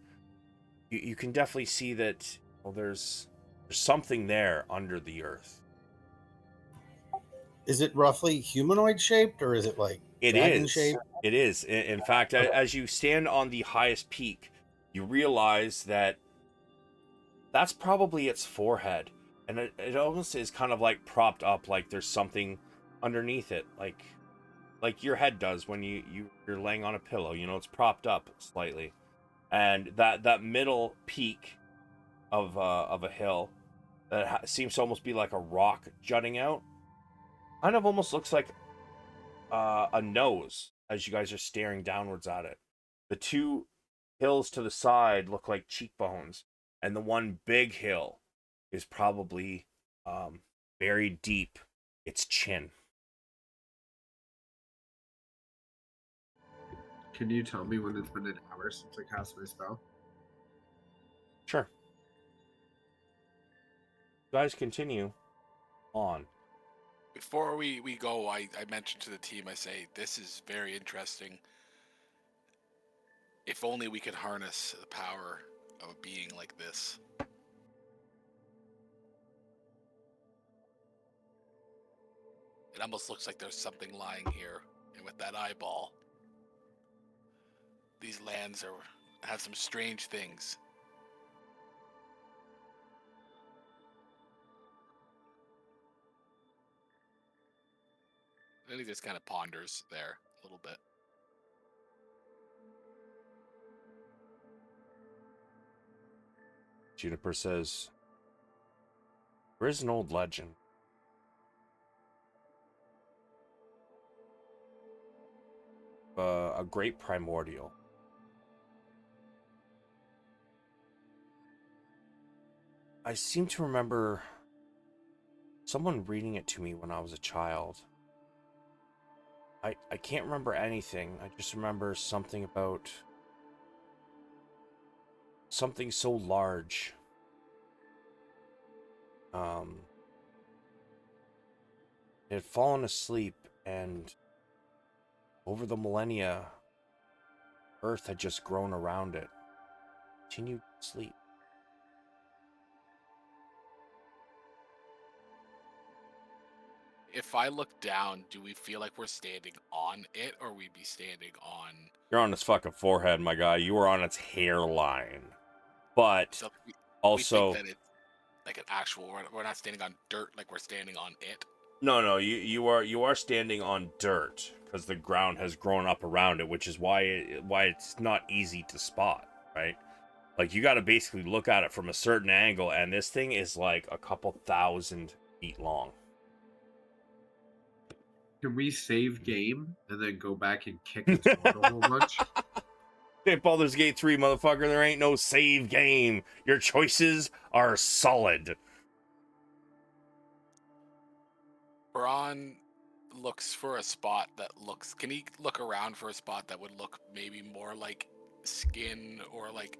you can definitely see that, well, there's something there under the earth. Is it roughly humanoid shaped, or is it like dragon shaped? It is. In fact, as you stand on the highest peak, you realize that that's probably its forehead. And it almost is kind of like propped up, like there's something underneath it, like your head does when you're laying on a pillow. You know, it's propped up slightly. And that middle peak of a hill that seems to almost be like a rock jutting out, kind of almost looks like a nose as you guys are staring downwards at it. The two hills to the side look like cheekbones, and the one big hill is probably buried deep its chin. Can you tell me when it's been an hour since I cast my spell? Sure. You guys continue on. Before we go, I mentioned to the team, I say, this is very interesting. If only we could harness the power of a being like this. It almost looks like there's something lying here, and with that eyeball, these lands have some strange things. And he just kind of ponders there a little bit. Juniper says, there is an old legend. A great primordial. I seem to remember someone reading it to me when I was a child. I can't remember anything. I just remember something about something so large. It had fallen asleep, and over the millennia, Earth had just grown around it. Continued to sleep. If I look down, do we feel like we're standing on it, or we'd be standing on? You're on its fucking forehead, my guy. You were on its hairline. But So also, we think that it's like an actual. We're not standing on dirt, like we're standing on it. no, you are standing on dirt because the ground has grown up around it, which is why it's not easy to spot, right? Like, you got to basically look at it from a certain angle, and this thing is like a couple thousand feet long. Can we save game and then go back and kick its butt a whole bunch? Hey, Baldur's Gate 3, motherfucker, there ain't no save game. Your choices are solid. Bronn looks for a spot that looks. Can he look around for a spot that would look maybe more like skin or like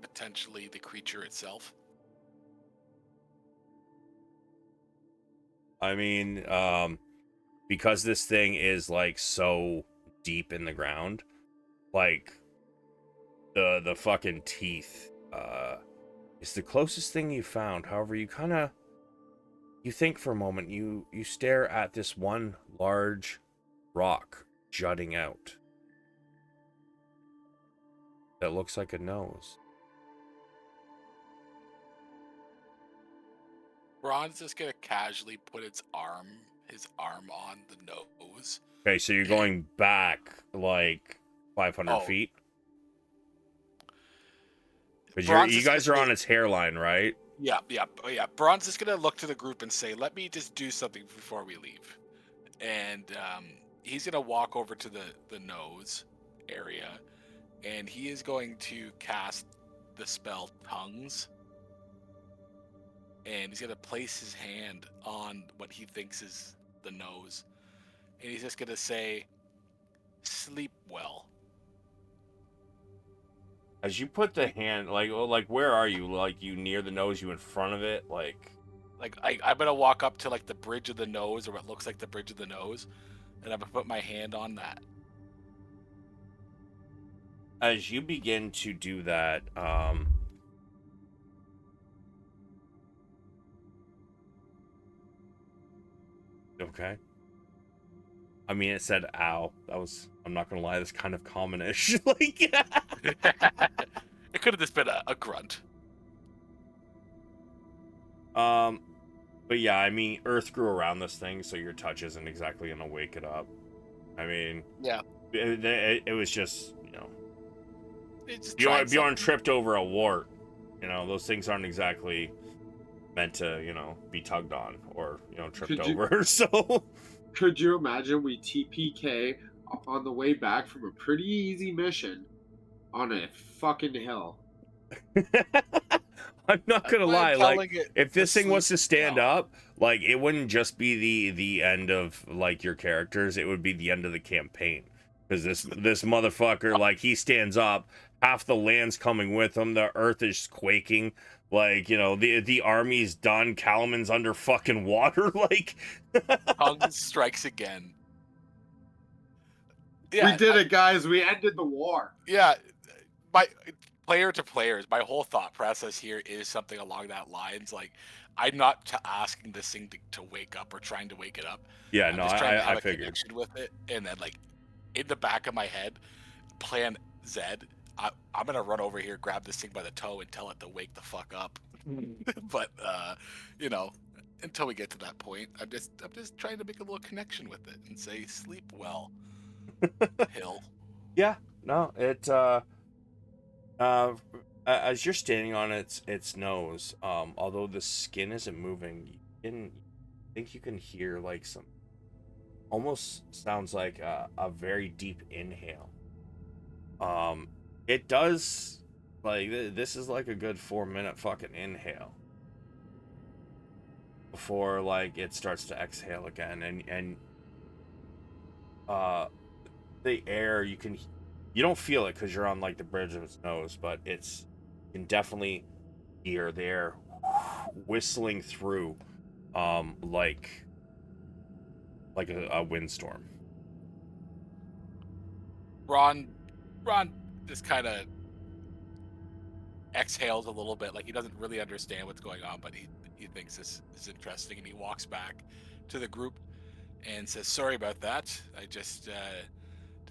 potentially the creature itself? I mean, because this thing is like so deep in the ground, like the fucking teeth is the closest thing you found. However, you think for a moment, you stare at this one large rock jutting out that looks like a nose. Bronn's just gonna casually put his arm on the nose. Okay, so you're going back like 500 feet? Because you guys are on its hairline, right? Yeah. Bronn's just gonna look to the group and say, "Let me just do something before we leave," and he's gonna walk over to the nose area, and he is going to cast the spell Tongues, and he's gonna place his hand on what he thinks is the nose, and he's just gonna say, "Sleep well." As you put the hand, like where are you? Like, you near the nose? You in front of it? Like I'm gonna walk up to like the bridge of the nose, or what looks like the bridge of the nose, and I'm gonna put my hand on that. as you begin to do that, okay. I mean, it said "ow." That was, I'm not gonna lie, that's kind of commonish. Like, It could have just been a grunt. but yeah, I mean, Earth grew around this thing, so your touch isn't exactly gonna wake it up. I mean, Yeah. It was just, It's just Bjorn tripped over a wart. Those things aren't exactly meant to, be tugged on or, tripped over. So, Could you imagine we TPK on the way back from a pretty easy mission on a fucking hill? I'm not gonna lie, like, if this thing was to stand well. up, like, it wouldn't just be the end of, like, your characters, it would be the end of the campaign. Because this motherfucker, like, he stands up, half the land's coming with him, the earth is quaking, like, the army's done, Kalaman's under fucking water, like... Tongue strikes again. Yeah, We did it, guys. We ended the war. Yeah, my player to players, my whole thought process here is something along that lines. Like, I'm not asking this thing to wake up or trying to wake it up. Yeah, I'm no, just trying to have I a figured. connection with it, and then, like, in the back of my head, plan Z. I'm gonna run over here, grab this thing by the toe, and tell it to wake the fuck up. But you know, until we get to that point, I'm just trying to make a little connection with it and say, sleep well, Hill. Yeah, no, uh, as you're standing on its nose, although the skin isn't moving, think you can hear like some almost sounds like a very deep inhale. Um, it does like this is like a good 4 minute fucking inhale before like it starts to exhale again, and uh the air you don't feel it because you're on like the bridge of its nose, but you can definitely hear the air whistling through like a windstorm. Ron just kind of exhales a little bit, like he doesn't really understand what's going on, but he thinks this is interesting, and he walks back to the group and says, "Sorry about that. I just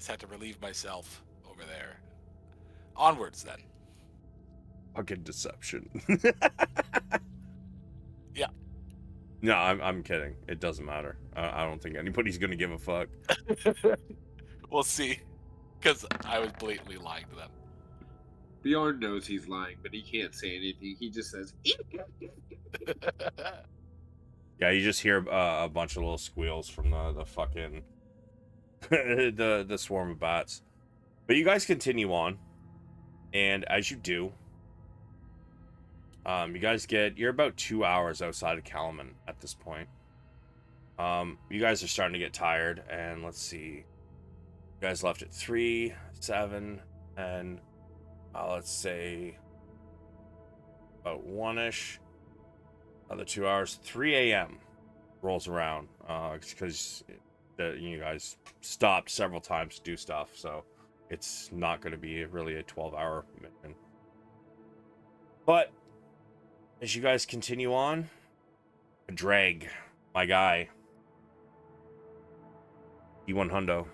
had to relieve myself over there. Onwards, then." Fucking deception. Yeah. No, I'm kidding. It doesn't matter. I don't think anybody's gonna give a fuck. We'll see, because I was blatantly lying to them. Bjorn knows he's lying, but he can't say anything. He just says, Yeah, you just hear a bunch of little squeals from the fucking the swarm of bats. But you guys continue on, and as you do, you're about 2 hours outside of Kalaman at this point. You guys are starting to get tired, and let's see. You guys left at 3, 7, and let's say about 1-ish. Another 2 hours. 3 a.m. rolls around because you guys stopped several times to do stuff, so it's not going to be really a 12-hour mission. But as you guys continue on, Padraig, my guy, D1 hundo,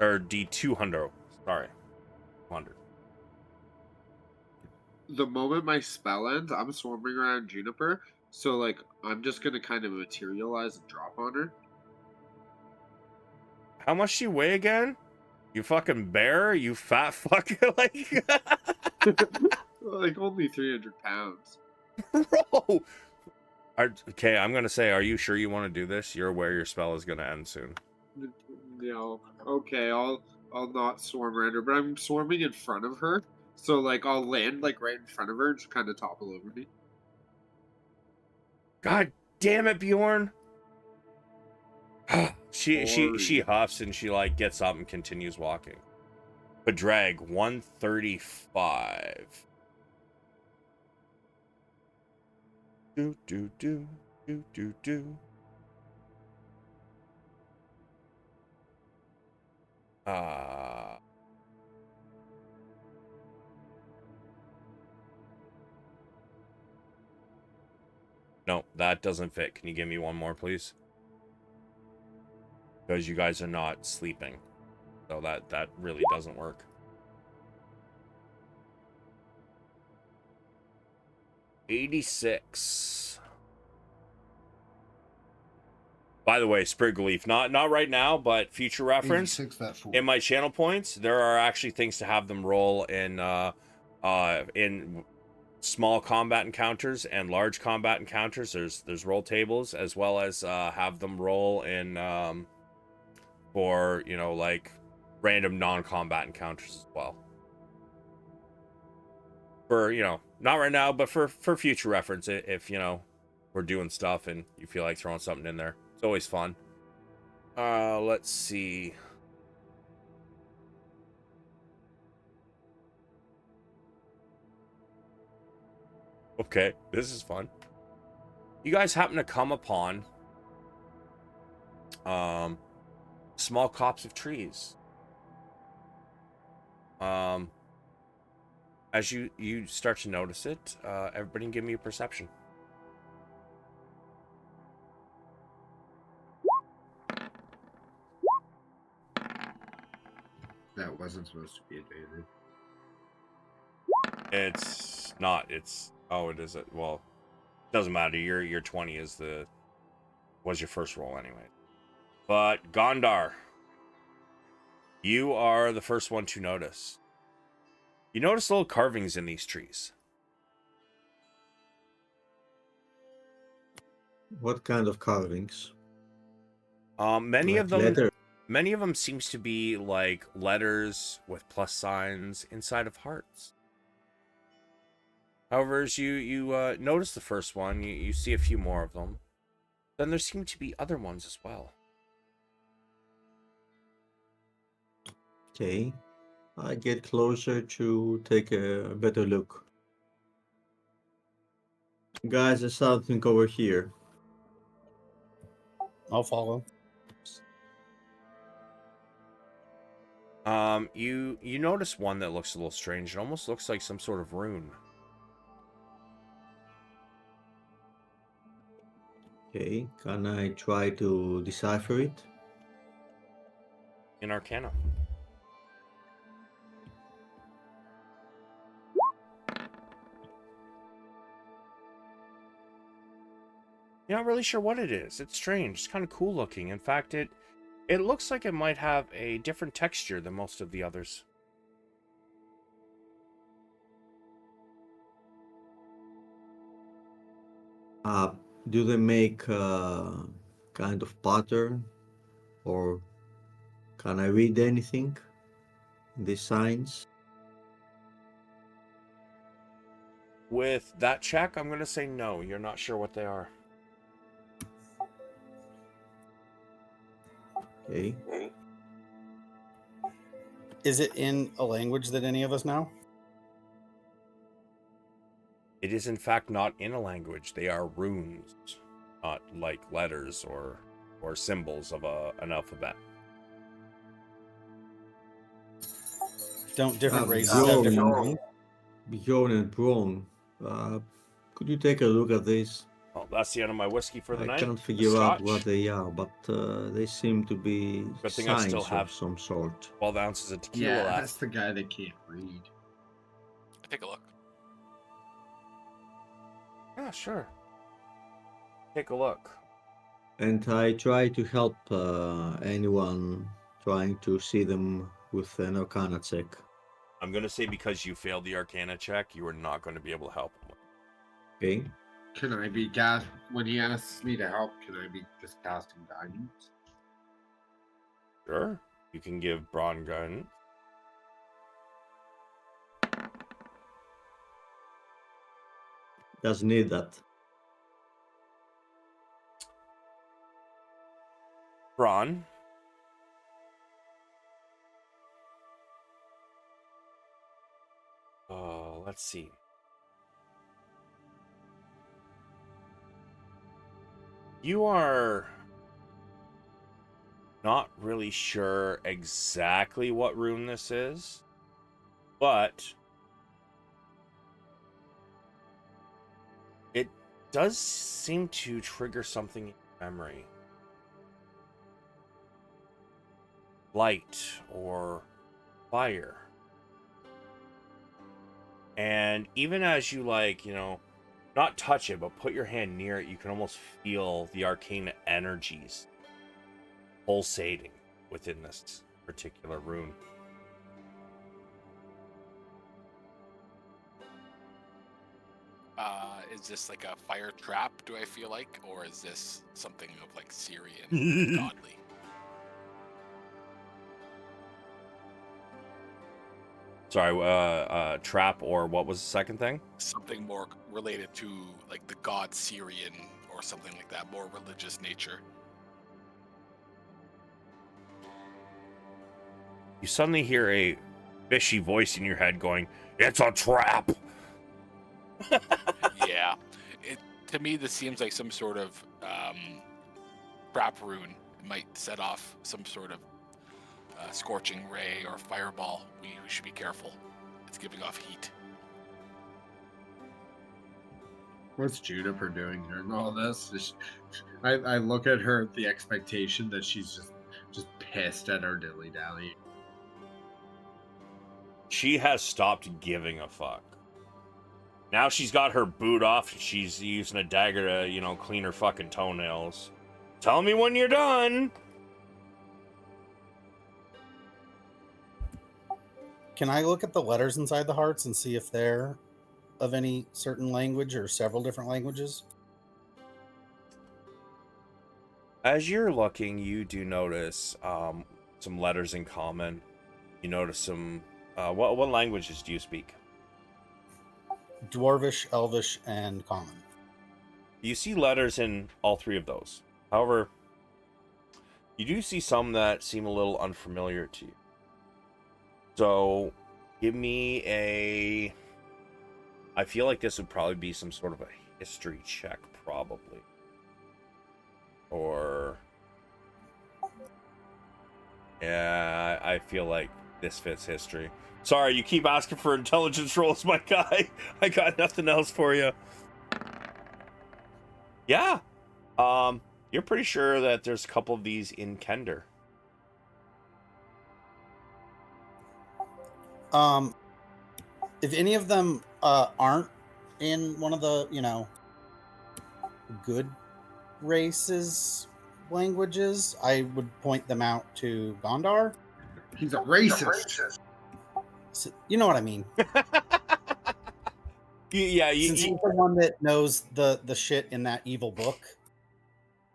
or D2 hundo, sorry, 100. the moment my spell ends, I'm swarming around Juniper. So, like, I'm just gonna kind of materialize and drop on her. How much she weigh again? You fucking bear? You fat fuck? Like, Like, only 300 pounds. bro. Okay, I'm gonna say, are you sure you want to do this? You're aware your spell is gonna end soon. You know, okay, I'll not swarm around her, but I'm swarming in front of her. So, like, I'll land, like, right in front of her and just kind of topple over me. God damn it, Bjorn. she Sorry. huffs and she like gets up and continues walking. Padraig, 135. Do do do do do do. No, that doesn't fit. Can you give me one more, please? Because you guys are not sleeping. So that really doesn't work. $86. By the way, Sprig Leaf, not right now, but future reference. 86, that fool. In my channel points, there are actually things to have them roll in small combat encounters and large combat encounters. There's roll tables, as well as have them roll in for like random non-combat encounters as well. For not right now, but for future reference, if we're doing stuff and you feel like throwing something in there, it's always fun. Let's see. Okay, this is fun. You guys happen to come upon small copse of trees. As you start to notice it, everybody give me a perception. That wasn't supposed to be advantage. It's not. It's Oh, it is it. Well, doesn't matter. Your 20 was your first roll anyway. But Gondar, you are the first one to notice. You notice little carvings in these trees. What kind of carvings? Many Like of them leather? Many of them seems to be like letters with plus signs inside of hearts. However, as you notice the first one, you see a few more of them. Then there seem to be other ones as well. Okay. I get closer to take a better look. Guys, there's something over here. I'll follow. You notice one that looks a little strange. It almost looks like some sort of rune. Okay, can I try to decipher it? In Arcana. You're not really sure what it is. It's strange. It's kind of cool looking. In fact, it looks like it might have a different texture than most of the others. Uh, do they make kind of pattern, or can I read anything in these signs? With that check, I'm going to say no. You're not sure what they are. Okay. Is it in a language that any of us know? It is in fact not in a language. They are runes, not like letters or symbols of an alphabet. Don't different races Bjorn, have different runes? Bjorn and Bronn, could you take a look at this? Well, that's the end of my whiskey for the I night. can't figure out Scotch. what they are, but they seem to be Good thing I signs still have of some sort. 12 ounces of tequila Yeah, left. that's the guy that can't read. Take a look. Yeah, sure. Take a look. And I try to help anyone trying to see them with an Arcana check. I'm going to say because you failed the Arcana check, you are not going to be able to help him. Okay. Can I be when he asks me to help? Can I be just casting guidance? Sure. You can give Bronn guidance. Doesn't need that. Bronn. Let's see. You are not really sure exactly what rune this is, but it does seem to trigger something in your memory. Light or fire. And even as you not touch it, but put your hand near it, you can almost feel the arcane energies pulsating within this particular rune. Is this like a fire trap, do I feel like? Or is this something of like Syrian godly? Sorry, trap, or what was the second thing? Something more related to like the god Syrian or something like that, more religious nature. You suddenly hear a fishy voice in your head going, "It's a trap!" Yeah. To me, this seems like some sort of trap rune. It might set off some sort of scorching ray or fireball. We should be careful. It's giving off heat. What's Juniper doing during all this? I look at her with the expectation that she's just pissed at our dilly dally. She has stopped giving a fuck. Now she's got her boot off. And she's using a dagger to, you know, clean her fucking toenails. Tell me when you're done. Can I look at the letters inside the hearts and see if they're of any certain language or several different languages? As you're looking, you do notice some letters in common. You notice some... what languages do you speak? Dwarvish, Elvish, and Common. You see letters in all three of those. However, you do see some that seem a little unfamiliar to you. So, give me a... I feel like this would probably be some sort of a history check, probably. Or... Yeah, I feel like this fits history. Sorry, you keep asking for intelligence rolls, my guy. I got nothing else for you. Yeah. You're pretty sure that there's a couple of these in Kender. If any of them aren't in one of the, you know, good races languages, I would point them out to Gondar. He's a racist. So, you know what I mean. Yeah, Since he's the one that knows the shit in that evil book.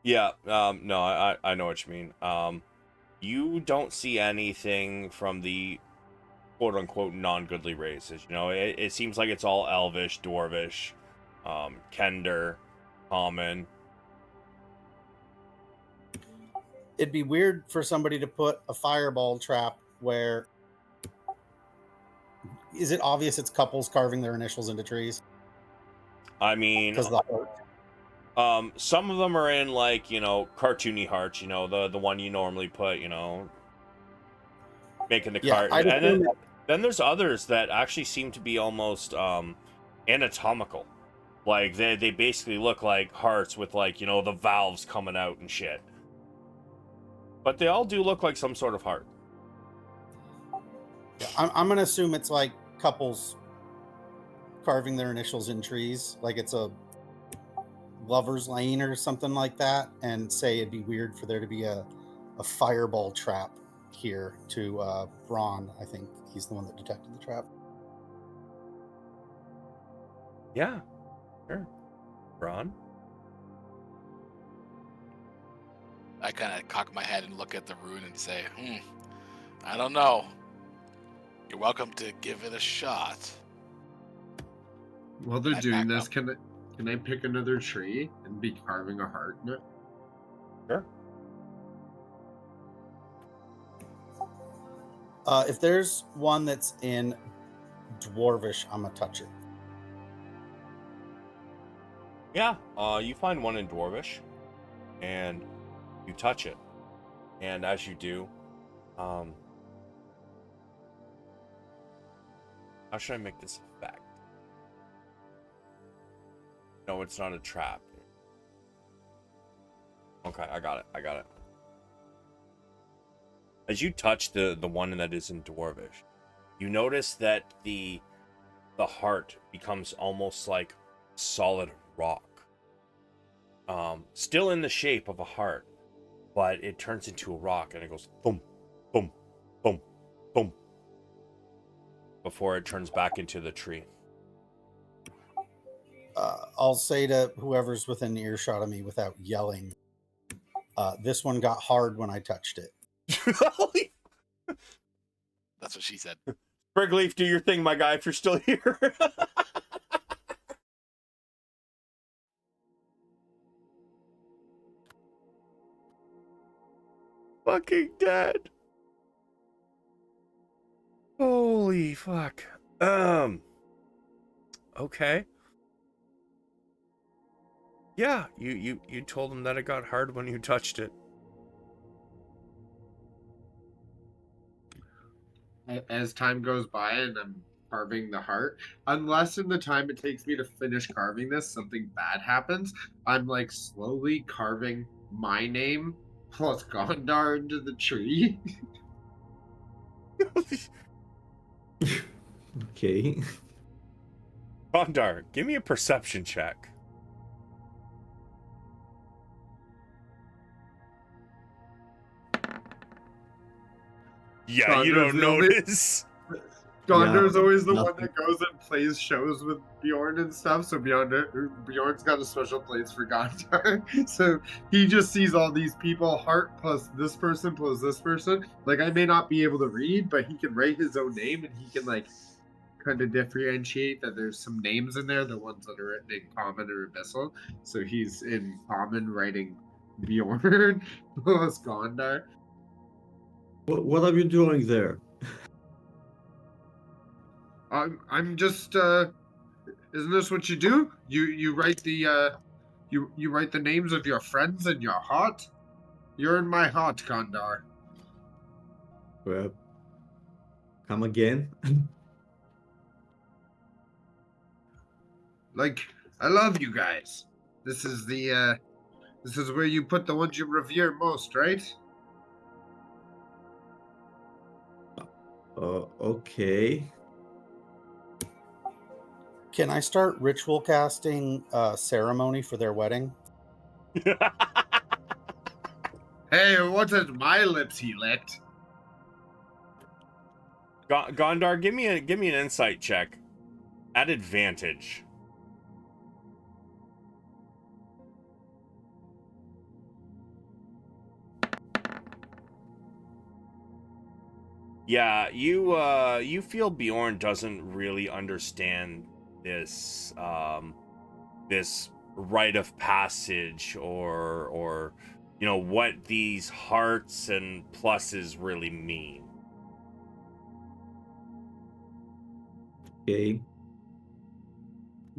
Yeah, no, I know what you mean. You don't see anything from the quote-unquote non-goodly races. You know, it seems like it's all Elvish, Dwarvish, Kender, Common. It'd be weird for somebody to put a fireball trap where... Is it obvious it's couples carving their initials into trees? I mean... Because the heart. Some of them are in, like, you know, cartoony hearts, you know, the one you normally put, you know, making the cart. And then there's others that actually seem to be almost anatomical. Like, they basically look like hearts with, like, you know, the valves coming out and shit. But they all do look like some sort of heart. Yeah, I'm going to assume it's like couples carving their initials in trees. Like it's a lover's lane or something like that, and say it'd be weird for there to be a fireball trap here to Bronn. I think he's the one that detected the trap. Yeah, sure. Bronn? I kind of cock my head and look at the rune and say, I don't know. You're welcome to give it a shot. While they're doing this, can I pick another tree and be carving a heart in it? Sure. If there's one that's in Dwarvish, I'm gonna touch it. Yeah, you find one in Dwarvish, and you touch it. And as you do, how should I make this effect? No, it's not a trap. Okay, I got it. As you touch the one that is in Dwarvish, you notice that the heart becomes almost like solid rock. Still in the shape of a heart, but it turns into a rock and it goes boom, boom, boom, boom, before it turns back into the tree. I'll say to whoever's within earshot of me without yelling, this one got hard when I touched it. That's what she said. Sprigleaf, do your thing, my guy, if you're still here. Fucking dead. Holy fuck. Okay. Yeah, you told him that it got hard when you touched it. As time goes by and I'm carving the heart, unless in the time it takes me to finish carving this, something bad happens, I'm like slowly carving my name plus Gondar into the tree. Okay. Gondar, give me a perception check. Yeah, you Gondor's don't the only- notice. Gondor's always the one nothing. that goes and plays shows with Bjorn and stuff. So Bjorn's got a special place for Gondar. So he just sees all these people, heart plus this person plus this person. Like I may not be able to read, but he can write his own name and he can like kind of differentiate that there's some names in there, the ones that are written in common or abyssal. So he's in common writing Bjorn plus Gondar. What are you doing there? I'm just isn't this what you do? You write the you write the names of your friends in your heart? You're in my heart, Gondar. Well, come again? Like I love you guys. This is where you put the ones you revere most, right? Okay. Can I start ritual casting ceremony for their wedding? Hey, it wasn't my lips he licked. Gondar, give me an insight check at advantage. Yeah, you feel Bjorn doesn't really understand this this rite of passage or you know what these hearts and pluses really mean. Okay.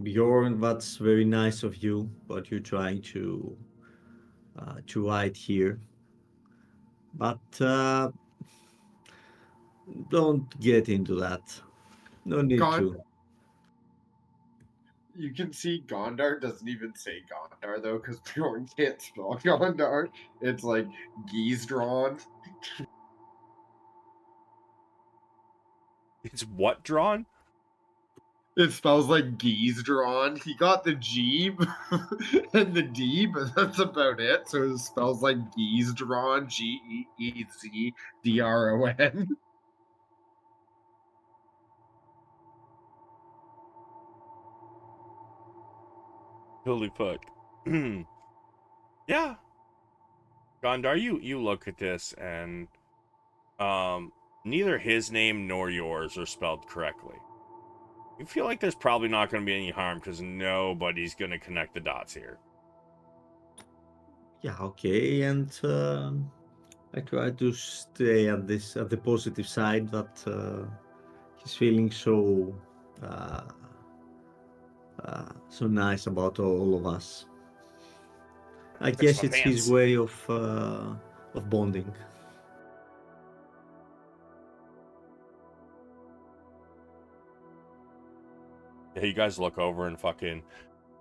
Bjorn, that's very nice of you, but you're trying to write here. But don't get into that. No need Gon- to. You can see Gondar doesn't even say Gondar though, because Bjorn can't spell Gondar. It's like geese drawn. It's what drawn? It spells like geese drawn. He got the G and the D, but that's about it. So it spells like geese drawn. GEEZDRON. Holy fuck. Yeah. Gondar, you look at this and neither his name nor yours are spelled correctly. You feel like there's probably not going to be any harm because nobody's going to connect the dots here. Yeah, okay, and I try to stay at the positive side that he's feeling uh, so nice about all of us. I guess my it's his pants. way of bonding. Yeah, you guys look over and fucking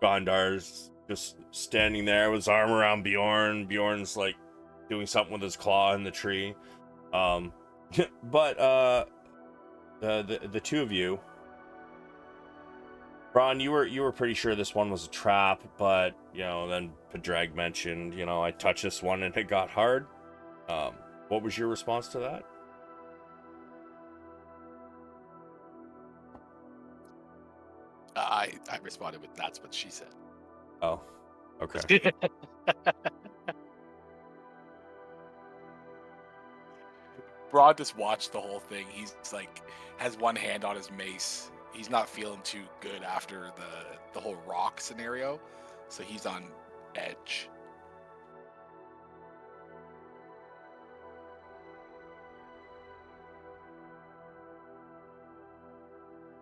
Gondar's just standing there with his arm around Bjorn. Bjorn's like doing something with his claw in the tree. But the two of you, Bronn, you were pretty sure this one was a trap, but you know, then Padraig mentioned, you know, I touched this one and it got hard. What was your response to that? I responded with, "That's what she said." Oh, okay. Bronn just watched the whole thing. He's like has one hand on his mace. He's not feeling too good after the whole rock scenario, so he's on edge.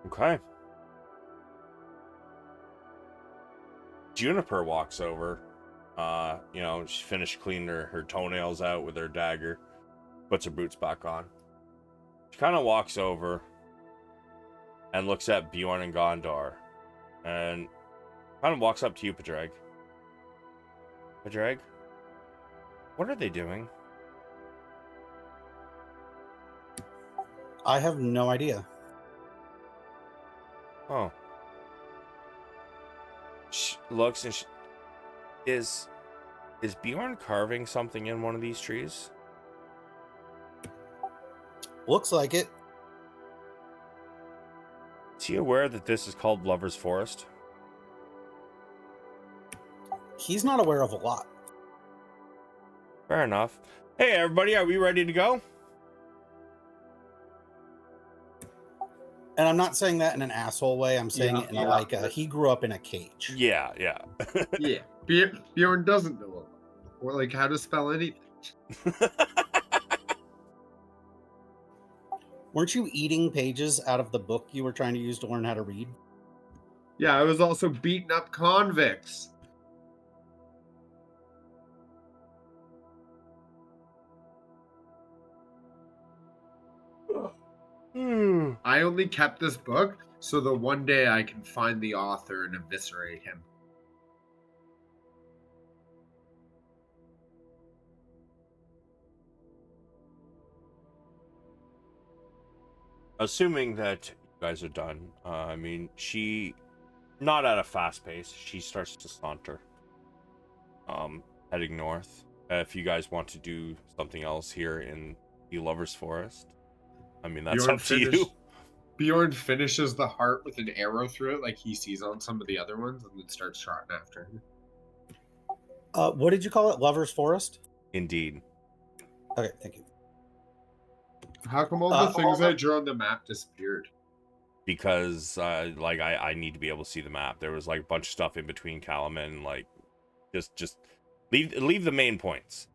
Okay. Juniper walks over. You know, she finished cleaning her toenails out with her dagger, puts her boots back on. She kind of walks over and looks at Bjorn and Gondar, and kind of walks up to you, Padraig. Padraig, what are they doing? I have no idea. Oh. She looks and is Bjorn carving something in one of these trees? Looks like it. Is he aware that this is called Lover's Forest? He's not aware of a lot. Fair enough. Hey, everybody, are we ready to go? And I'm not saying that in an asshole way. I'm saying it in a like he grew up in a cage. Yeah. Yeah. Bjorn doesn't know a lot. Or like how to spell anything. Weren't you eating pages out of the book you were trying to use to learn how to read? Yeah, I was also beating up convicts. I only kept this book so that one day I can find the author and eviscerate him. Assuming that you guys are done, I mean, she, not at a fast pace, she starts to saunter, heading north. If you guys want to do something else here in the Lover's Forest, I mean, that's up to you. Bjorn finishes the heart with an arrow through it like he sees on some of the other ones and then starts trotting after him. What did you call it? Lover's Forest? Indeed. Okay, thank you. How come all the things I drew on the map disappeared? Because, like, I need to be able to see the map. There was, like, a bunch of stuff in between Kalaman, like, just leave the main points.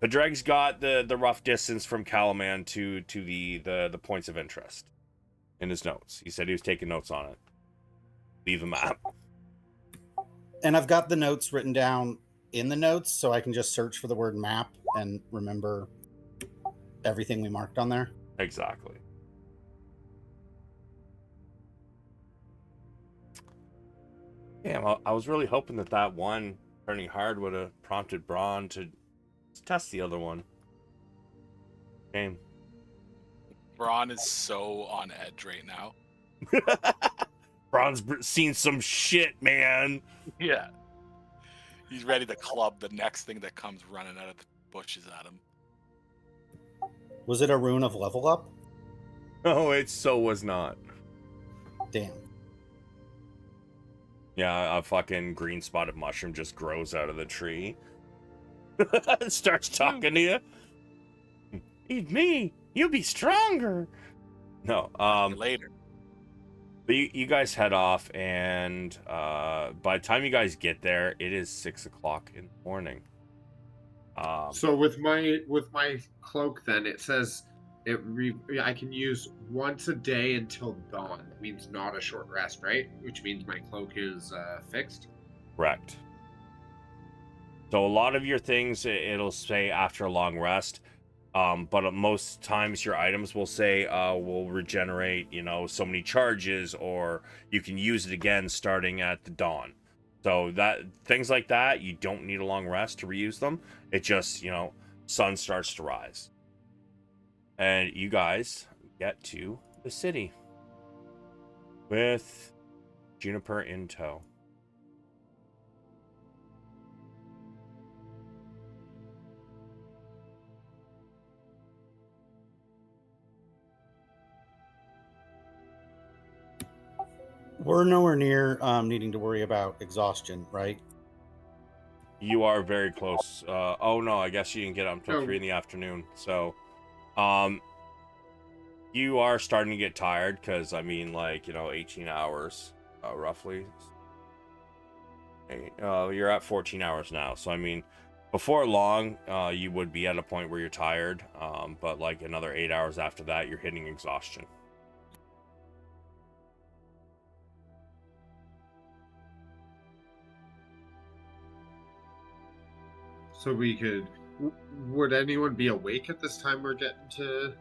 Padraig's got the rough distance from Kalaman to the points of interest in his notes. He said he was taking notes on it. Leave the map. And I've got the notes written down in the notes, so I can just search for the word map and remember everything we marked on there. Exactly. Yeah, I was really hoping that one turning hard would have prompted Bronn to test the other one. Shame. Bronn is so on edge right now. Bronn's seen some shit, man. Yeah. He's ready to club the next thing that comes running out of the bushes at him. Was it a rune of level up? No, it so was not. Damn. Yeah, a fucking green spotted mushroom just grows out of the tree. Starts talking to you. Eat me. You'll be stronger. No, Later. But you guys head off, and by the time you guys get there, it is 6 o'clock in the morning. So with my cloak, then it says I can use once a day until dawn. That means not a short rest, right? Which means my cloak is fixed. Correct. So a lot of your things, it'll say after a long rest. But most times your items will say will regenerate, so many charges, or you can use it again starting at the dawn. So that things like that, you don't need a long rest to reuse them. It just, sun starts to rise. And you guys get to the city with Juniper in tow. We're nowhere near needing to worry about exhaustion, right? You are very close. Oh no, I guess you didn't get up until 3 in the afternoon. So, you are starting to get tired because 18 hours, roughly. You're at 14 hours now. So before long, you would be at a point where you're tired. But like another 8 hours after that, you're hitting exhaustion. So would anyone be awake at this time we're getting to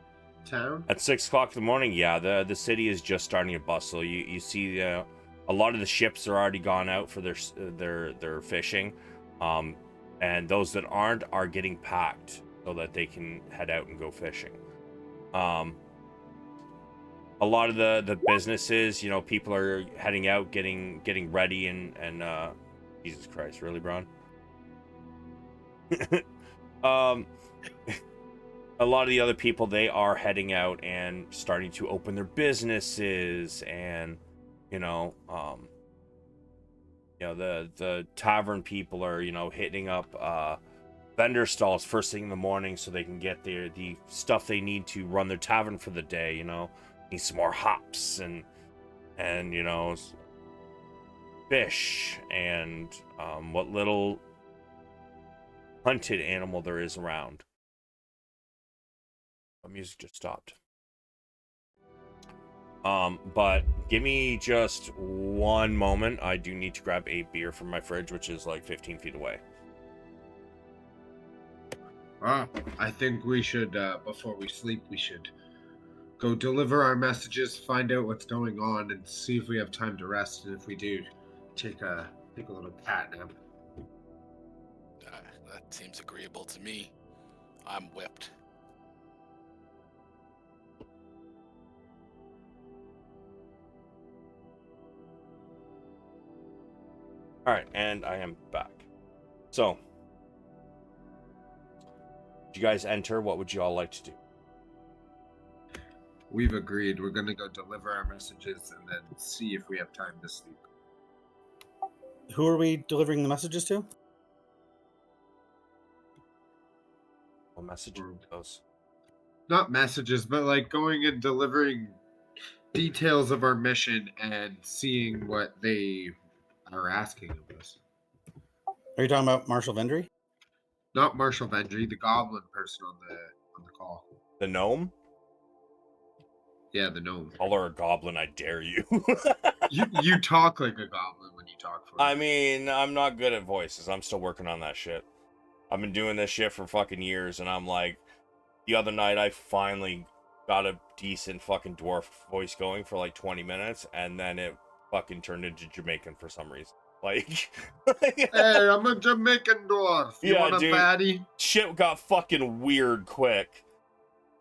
town? At 6 o'clock in the morning, yeah, the city is just starting to bustle. You see a lot of the ships are already gone out for their fishing, and those that aren't are getting packed so that they can head out and go fishing. a lot of the businesses, you know, people are heading out, getting ready, and Jesus Christ, really, Bron? um, a lot of the other people, they are heading out and starting to open their businesses, and you know, the tavern people are, you know, hitting up vendor stalls first thing in the morning so they can get the stuff they need to run their tavern for the day. You know, need some more hops and you know, fish and what little hunted animal there is around. The music just stopped. But give me just one moment. I do need to grab a beer from my fridge, which is like 15 feet away. I think we should, before we sleep, we should go deliver our messages, find out what's going on, and see if we have time to rest. And if we do, take a little cat nap. That seems agreeable to me. I'm whipped. All right, and I am back. So, you guys enter. What would you all like to do? We've agreed. We're gonna go deliver our messages and then see if we have time to sleep. Who are we delivering the messages to? What message are those? Not messages, but like going and delivering details of our mission and seeing what they are asking of us. Are you talking about Marshall Vendry? Not Marshall Vendry, the goblin person on the call. The gnome? Yeah, the gnome. Call her a goblin, I dare you. you talk like a goblin when you talk for I mean, I'm not good at voices. I'm still working on that shit. I've been doing this shit for fucking years, and I'm like, the other night I finally got a decent fucking dwarf voice going for like 20 minutes, and then it fucking turned into Jamaican for some reason. Like, Hey, I'm a Jamaican dwarf. You Yeah, want a dude. baddie? Shit got fucking weird quick.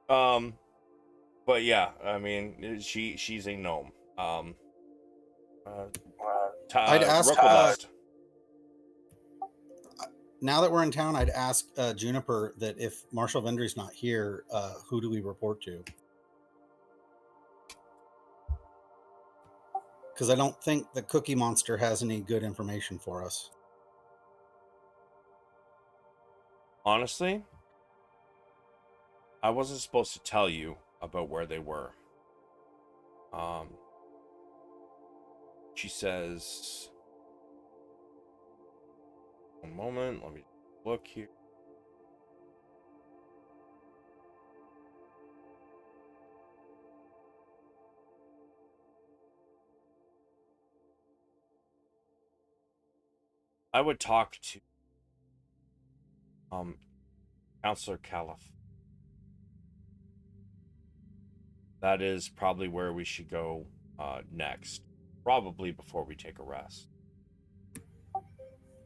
But yeah, I mean, she's a gnome. I'd ask, Rucklebust. now that we're in town, I'd ask Juniper that if Marshall Vendry's not here, who do we report to? Because I don't think the Cookie Monster has any good information for us. Honestly, I wasn't supposed to tell you about where they were. She says, one moment, let me look here. I would talk to Counselor Caliph. That is probably where we should go next. Probably before we take a rest.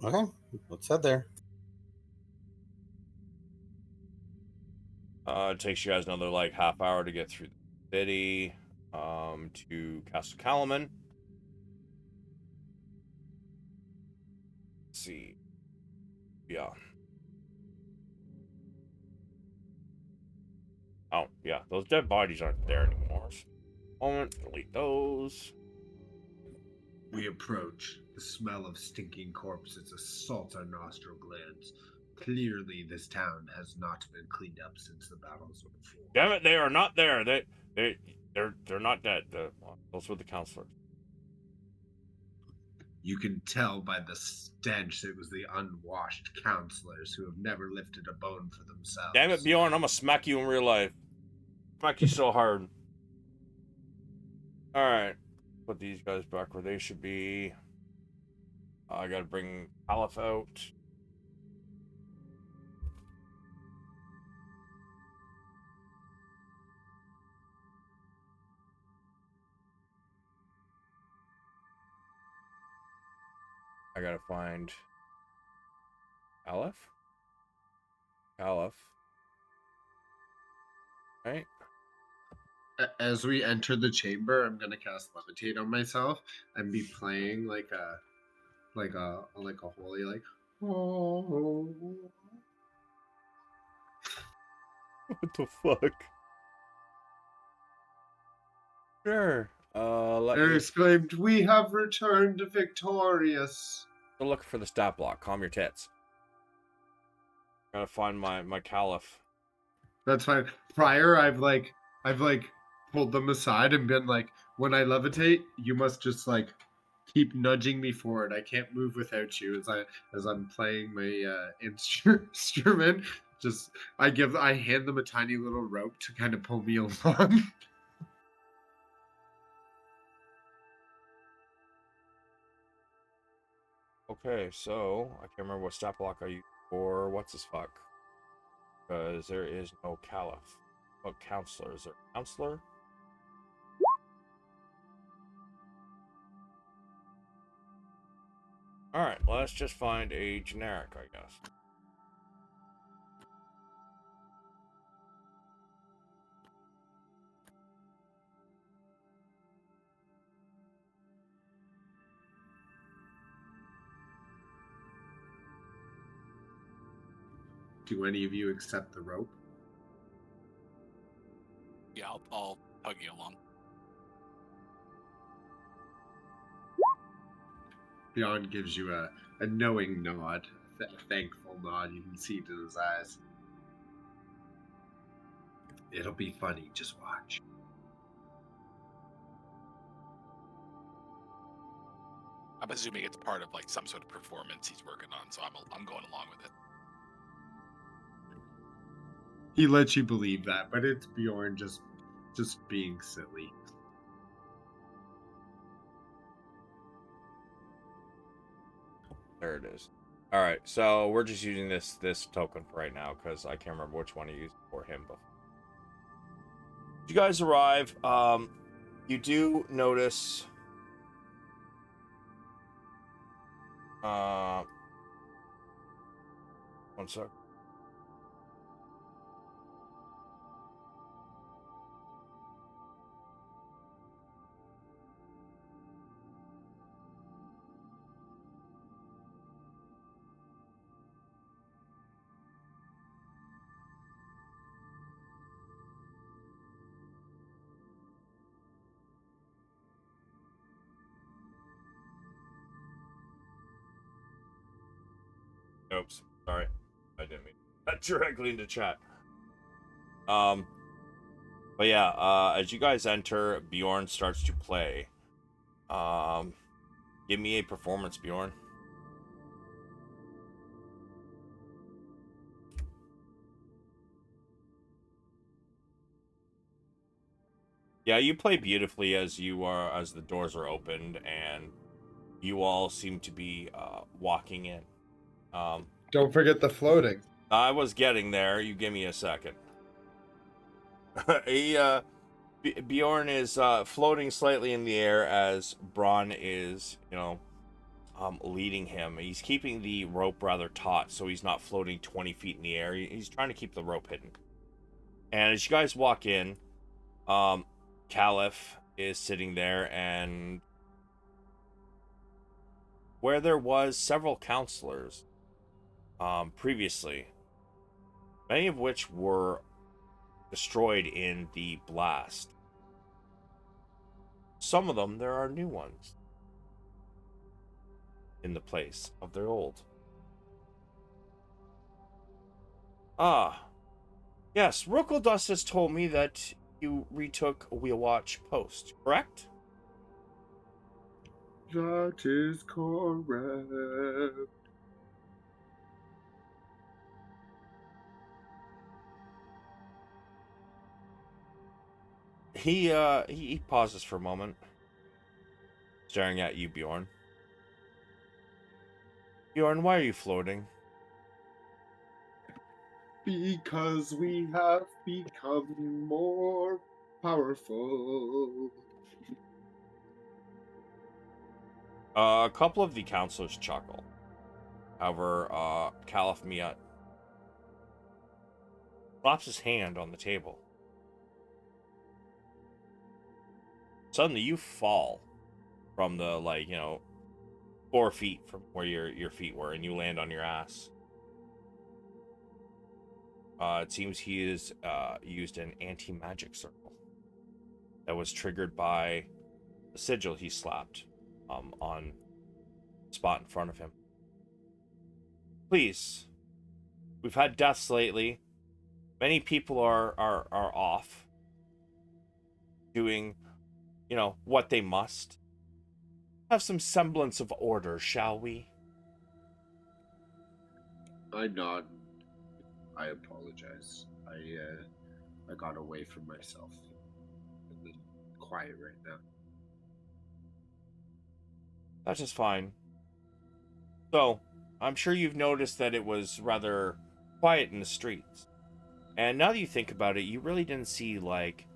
Okay, let's head there. It takes you guys another like half hour to get through the city to Castle Kalaman. Let's see. Yeah. Oh, yeah. Those dead bodies aren't there anymore. So, moment, delete those. We approach. The smell of stinking corpses assaults our nostril glands. Clearly, this town has not been cleaned up since the battles of before. Damn it, they are not there. They're not dead. Those were the counselors. You can tell by the stench it was the unwashed counselors who have never lifted a bone for themselves. Damn it, Bjorn, I'm gonna smack you in real life. Smack you so hard. Alright. Put these guys back where they should be. I gotta bring Aleph out. I gotta find Aleph. Right. as we enter the chamber, I'm gonna cast levitate on myself and be playing like a holy like. Oh. What the fuck? Sure. Let I me exclaimed, "We have returned victorious." look for the stat block. Calm your tits. Gotta find my caliph. That's fine. Prior, I've pulled them aside and been like, when I levitate, you must just like keep nudging me forward. I can't move without you as I'm playing my instrument. Just I hand them a tiny little rope to kind of pull me along. Okay, so I can't remember what stat block I used for what's his fuck. Because there is no caliph. What counselor? Is there a counselor? Alright, let's just find a generic, I guess. Do any of you accept the rope? Yeah, I'll hug you along. Bjorn gives you a knowing nod, a thankful nod. You can see it in his eyes. It'll be funny. Just watch. I'm assuming it's part of like some sort of performance he's working on, so I'm going along with it. He lets you believe that, but it's Bjorn just being silly. There it is. Alright, so we're just using this token for right now because I can't remember which one I used for him before. You guys arrive. You do notice one sec. Oops, sorry. I didn't mean that directly into chat. But yeah, as you guys enter, Bjorn starts to play. Give me a performance, Bjorn. Yeah, you play beautifully as the doors are opened and you all seem to be walking in. Don't forget the floating. I was getting there. You give me a second. Bjorn is floating slightly in the air as Bronn is, leading him. He's keeping the rope rather taut, so he's not floating 20 feet in the air. He's trying to keep the rope hidden. And as you guys walk in, Caliph is sitting there, and where there was several counselors previously, many of which were destroyed in the blast. Some of them, there are new ones in the place of their old. Ah, yes, Rookledust has told me that you retook Wheelwatch Post, correct? That is correct. He pauses for a moment, staring at you, Bjorn. Bjorn, why are you floating? Because we have become more powerful. A couple of the counselors chuckle. However, Caliph Miat slaps his hand on the table. suddenly you fall from the, like, 4 feet from where your feet were, and you land on your ass. It seems he is used an anti-magic circle that was triggered by the sigil he slapped on the spot in front of him. Please, we've had deaths lately. Many people are off doing, what they must. Have some semblance of order, shall we? I nod. I apologize. I got away from myself. I'm a little quiet right now. That's just fine. So, I'm sure you've noticed that it was rather quiet in the streets. And now that you think about it, you really didn't see, like,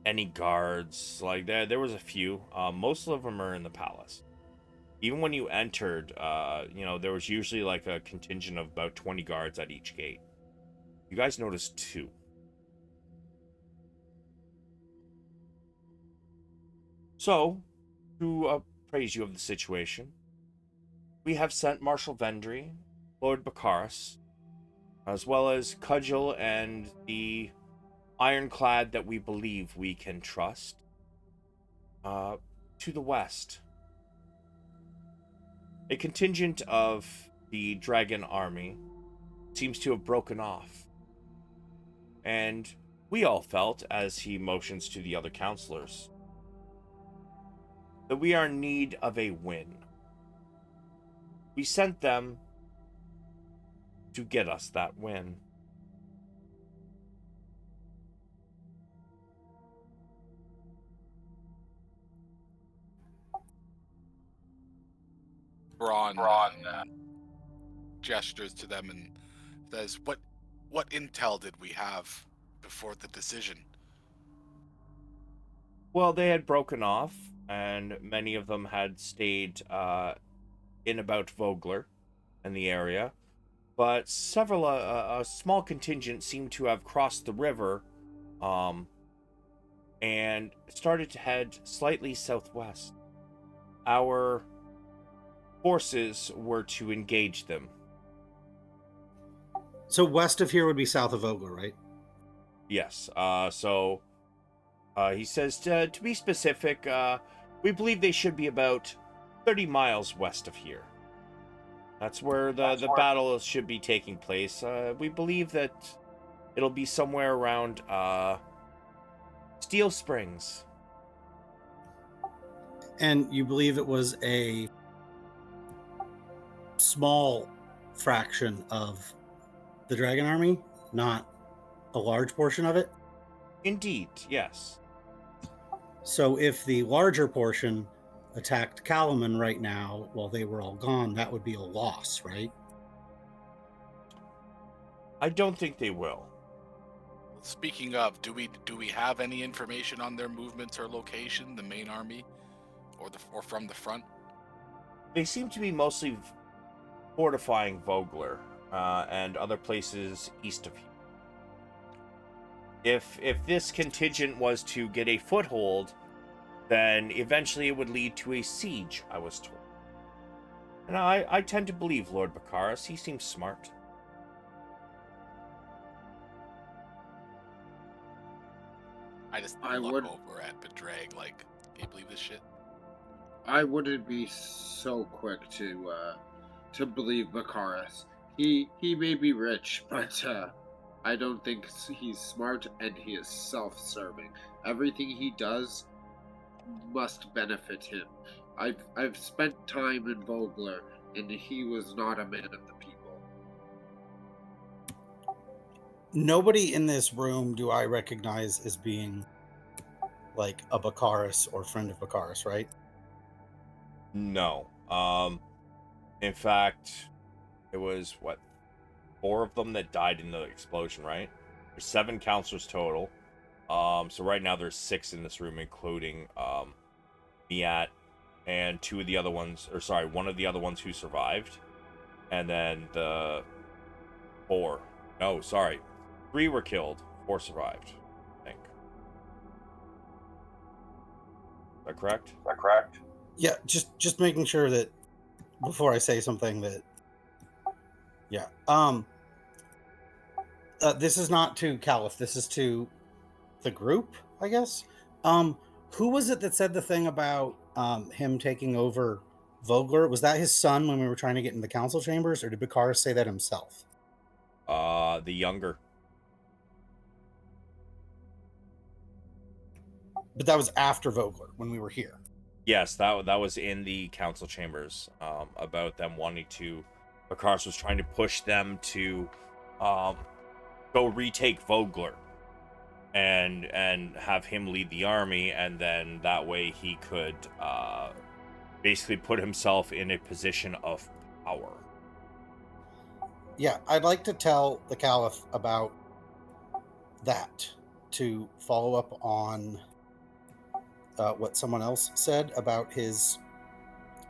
any guards. Like, there was a few. Most of them are in the palace. Even when you entered, there was usually, like, a contingent of about 20 guards at each gate. You guys noticed 2. So, to appraise you of the situation, we have sent Marshal Vendry, Lord Baccharis, as well as Cudgel and the ironclad that we believe we can trust, to the west. A contingent of the dragon army seems to have broken off, and we all felt, as he motions to the other counselors, that we are in need of a win. We sent them to get us that win. Bronn gestures to them and says, "What intel did we have before the decision?" Well, they had broken off, and many of them had stayed in about Vogler and the area. But several, a small contingent seemed to have crossed the river and started to head slightly southwest. Our forces were to engage them. So west of here would be south of Vogler, right? Yes. So he says, to be specific, we believe they should be about 30 miles west of here. That's where the battle should be taking place. We believe that it'll be somewhere around Steel Springs. And you believe it was a small fraction of the dragon army, not a large portion of it? Indeed, yes. So if the larger portion attacked Kalaman right now while they were all gone, that would be a loss, right? I don't think they will. Speaking of, do we have any information on their movements or location, the main army, or from the front? They seem to be mostly fortifying Vogler and other places east of here. If this contingent was to get a foothold, then eventually it would lead to a siege, I was told. And I tend to believe Lord Baccharis. He seems smart. I just I look would- over at Padraig like, can you believe this shit? I wouldn't be so quick to believe Baccharis. He may be rich, but I don't think he's smart, and he is self-serving. Everything he does must benefit him. I've spent time in Vogler, and he was not a man of the people. Nobody in this room do I recognize as being like a Baccharis or friend of Baccharis, right? No. In fact, it was 4 of them that died in the explosion, right? There's 7 counselors total. So right now there's 6 in this room, including Miat and 2 of the other ones, or sorry, 1 of the other ones who survived, and then the 4. No, sorry, 3 were killed, 4 survived, I think. that correct? Yeah, just making sure that before I say something that. Yeah. This is not to Caliph. This is to the group, I guess. Who was it that said the thing about him taking over Vogler? Was that his son when we were trying to get in the council chambers, or did Bakar say that himself? The younger. But that was after Vogler when we were here. Yes, that was in the council chambers. About them wanting to. Bakars was trying to push them to, go retake Vogler, and have him lead the army, and then that way he could basically put himself in a position of power. Yeah, I'd like to tell the Caliph about that to follow up on what someone else said about his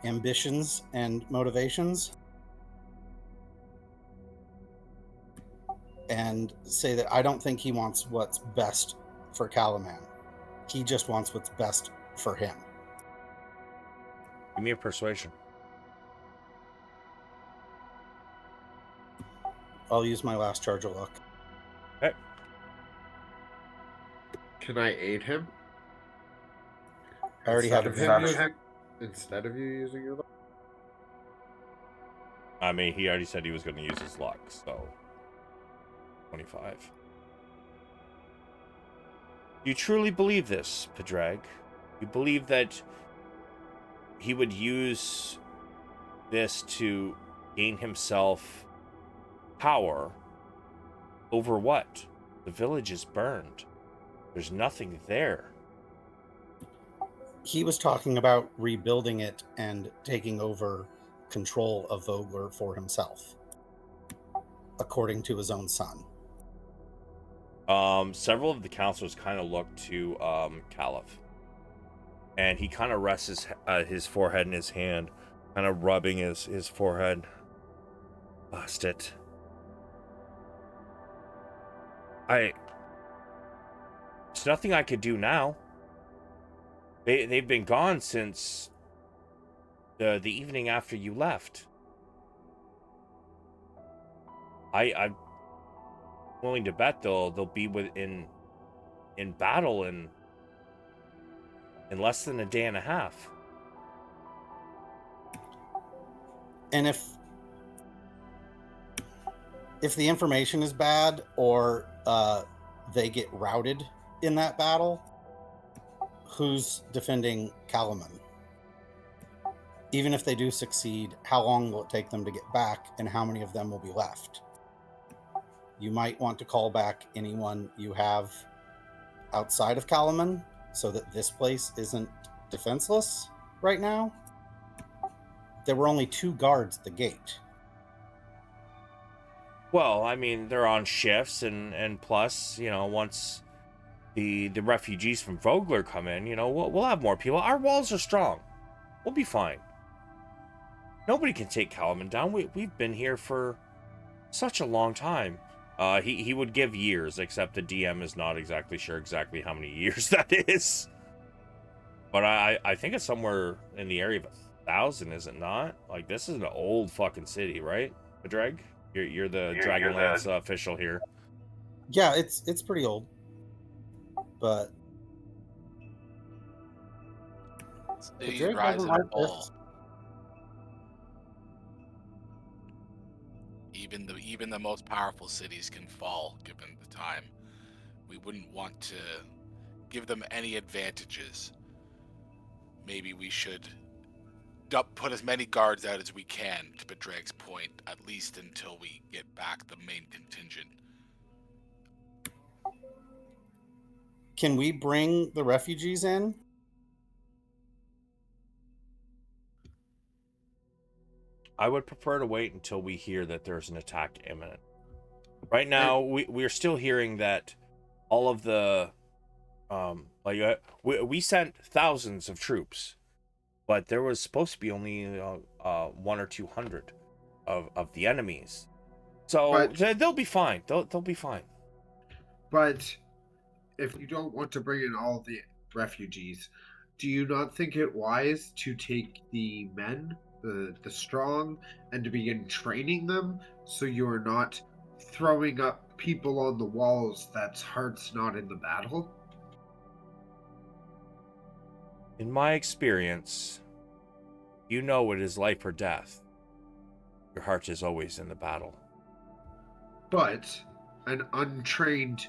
ambitions and motivations, and say that I don't think he wants what's best for Kalaman. He just wants what's best for him. Give me a persuasion. I'll use my last charge of luck. Okay. Can I aid him? I already have Instead of you using your luck? I mean, he already said he was going to use his luck, so 25. You truly believe this, Padraig? You believe that he would use this to gain himself power over what? The village is burned. There's nothing there. He was talking about rebuilding it and taking over control of Vogler for himself, according to his own son. Several of the counselors kind of look to Caliph, and he kind of rests his forehead in his hand, kind of rubbing his forehead. Lost it. There's nothing I could do now. They've been gone since the evening after you left. I'm willing to bet they'll be in battle in less than a day and a half. And if the information is bad, or they get routed in that battle, who's defending Kalaman? Even if they do succeed, how long will it take them to get back, and how many of them will be left? You might want to call back anyone you have outside of Kalaman so that this place isn't defenseless right now. There were only 2 guards at the gate. Well, I mean, they're on shifts, and plus, once the refugees from Vogler come in, we'll have more people. Our walls are strong. We'll be fine. Nobody can take Kalaman down. We've been here for such a long time. He would give years, except the DM is not exactly sure exactly how many years that is. But I think it's somewhere in the area of 1,000, is it not? Like, this is an old fucking city, right, Padraig? You're the Dragonlance official here. Yeah, it's pretty old. But Cities rise and fall. Even the most powerful cities can fall given the time. We wouldn't want to give them any advantages. Maybe we should put as many guards out as we can, to Padraig's point, at least until we get back the main contingent. Can we bring the refugees in? I would prefer to wait until we hear that there's an attack imminent. Right now, we're still hearing that all of the we sent thousands of troops, but there was supposed to be only 100 or 200 of the enemies. So they'll be fine. They'll be fine. But if you don't want to bring in all the refugees, do you not think it wise to take the men, the strong, and to begin training them so you're not throwing up people on the walls that's heart's not in the battle? In my experience, you know it is life or death. Your heart is always in the battle. But an untrained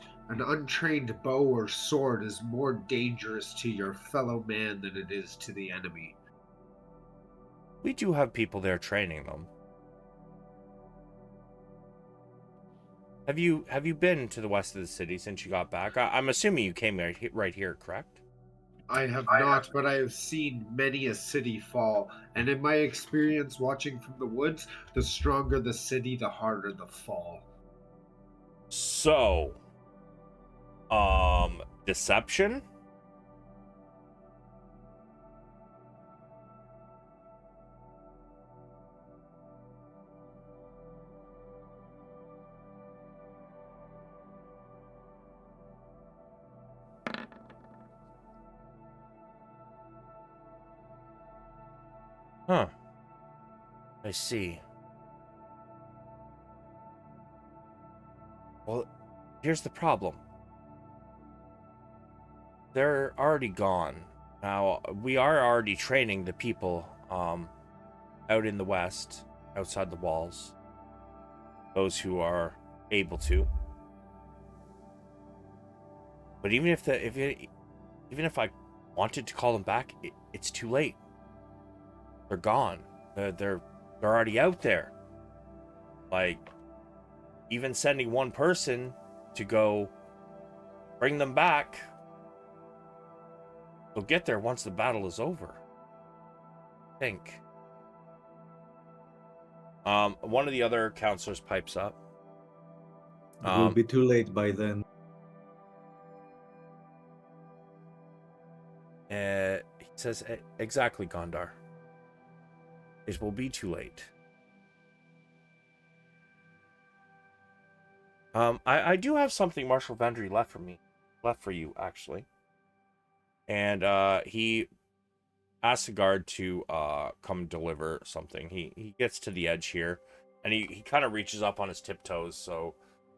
bow or sword is more dangerous to your fellow man than it is to the enemy. We do have people there training them. Have you been to the west of the city since you got back? I'm assuming you came right here, correct? I have not, but I have seen many a city fall, and in my experience watching from the woods, the stronger the city, the harder the fall. So, deception? Huh. I see. Well, here's the problem. They're already gone. Now, we are already training the people out in the west, outside the walls. Those who are able to. But even if I wanted to call them back, it's too late. They're gone. They're already out there. Like, even sending one person to go bring them back, they'll get there once the battle is over. I think. One of the other counselors pipes up. It will be too late by then. He says, exactly, Gondar. It will be too late. I do have something Marshal Vendry left for you, actually. And he asks the guard to come deliver something. He gets to the edge here, and he kind of reaches up on his tiptoes so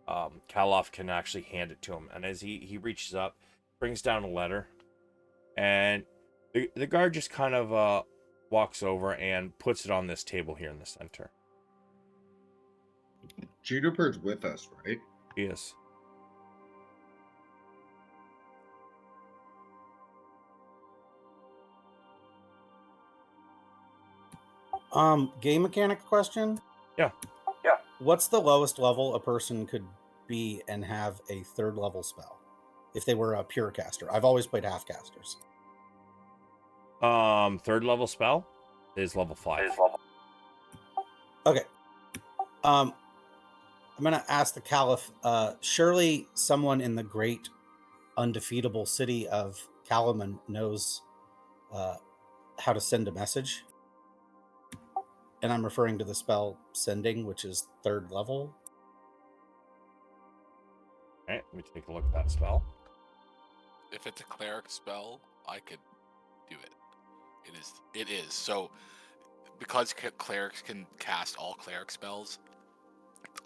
Kalof can actually hand it to him. And as he reaches up, brings down a letter, and the guard just kind of walks over and puts it on this table here in the center. Juniper's with us, right? Yes. Game mechanic question? Yeah. What's the lowest level a person could be and have a third level spell? If they were a pure caster. I've always played half casters. Third level spell is level 5. Okay. I'm gonna ask the Caliph, surely someone in the great undefeatable city of Kalaman knows how to send a message. And I'm referring to the spell sending, which is third level. Alright, let me take a look at that spell. If it's a cleric spell, I could do it. It is. So, because clerics can cast all cleric spells,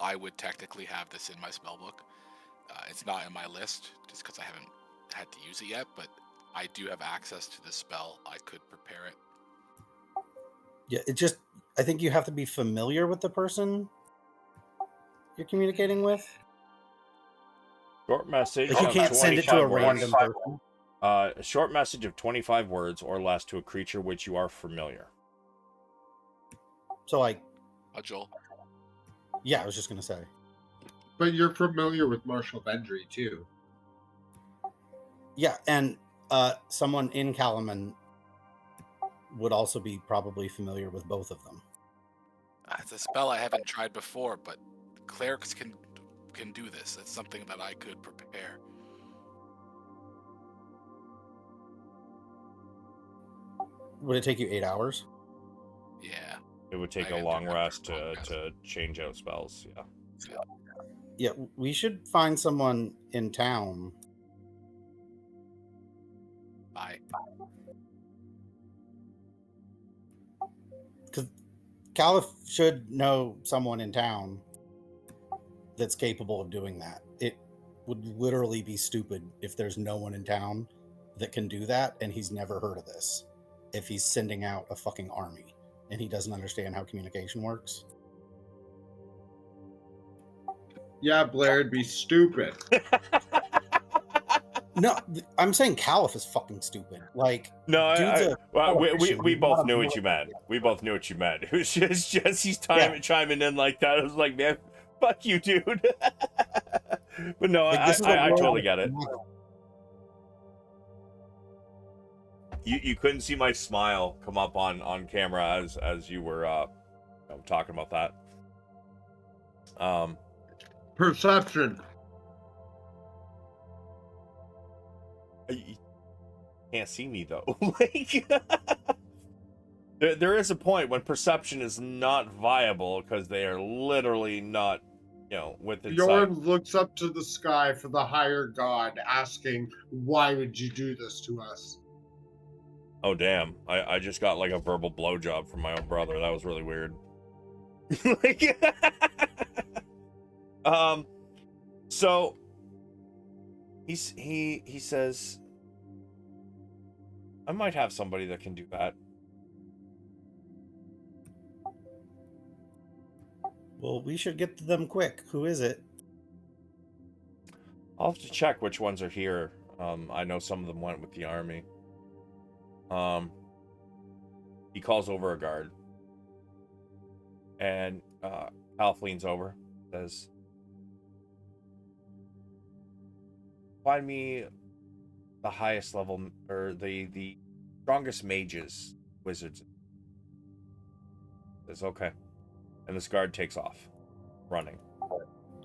I would technically have this in my spell book. It's not in my list, just because I haven't had to use it yet, but I do have access to this spell. I could prepare it. Yeah, I think you have to be familiar with the person you're communicating with. Short message. Like you can't send it to a random person. A short message of 25 words or less to a creature which you are familiar. So like... Joel? Yeah, I was just going to say. But you're familiar with Marshal Vendry, too. Yeah, and someone in Kalaman would also be probably familiar with both of them. It's a spell I haven't tried before, but clerics can do this. It's something that I could prepare. Would it take you 8 hours? Yeah. It would take a long rest to change out spells, yeah. Yeah, we should find someone in town. Bye. Caliph should know someone in town that's capable of doing that. It would literally be stupid if there's no one in town that can do that, and he's never heard of this. If he's sending out a fucking army and he doesn't understand how communication works. Yeah, Blair, it'd be stupid. No, I'm saying Caliph is fucking stupid. Like, No, dude's we both knew what you meant. We both knew what you meant. It was just he's chiming in like that. I was like, man, fuck you, dude. But no, Like, I totally get it. You couldn't see my smile come up on camera as you were talking about that. Perception. You can't see me though. Like, there is a point when perception is not viable because they are literally not, within sight. Bjorn looks up to the sky for the higher god, asking, "Why would you do this to us?" Oh damn! I just got like a verbal blowjob from my own brother. That was really weird. Like, so he says, I might have somebody that can do that. Well, we should get to them quick. Who is it? I'll have to check which ones are here. I know some of them went with the army. He calls over a guard, and Alf leans over, says, find me the highest level, or the strongest mages, wizards. Says, okay. And this guard takes off, running.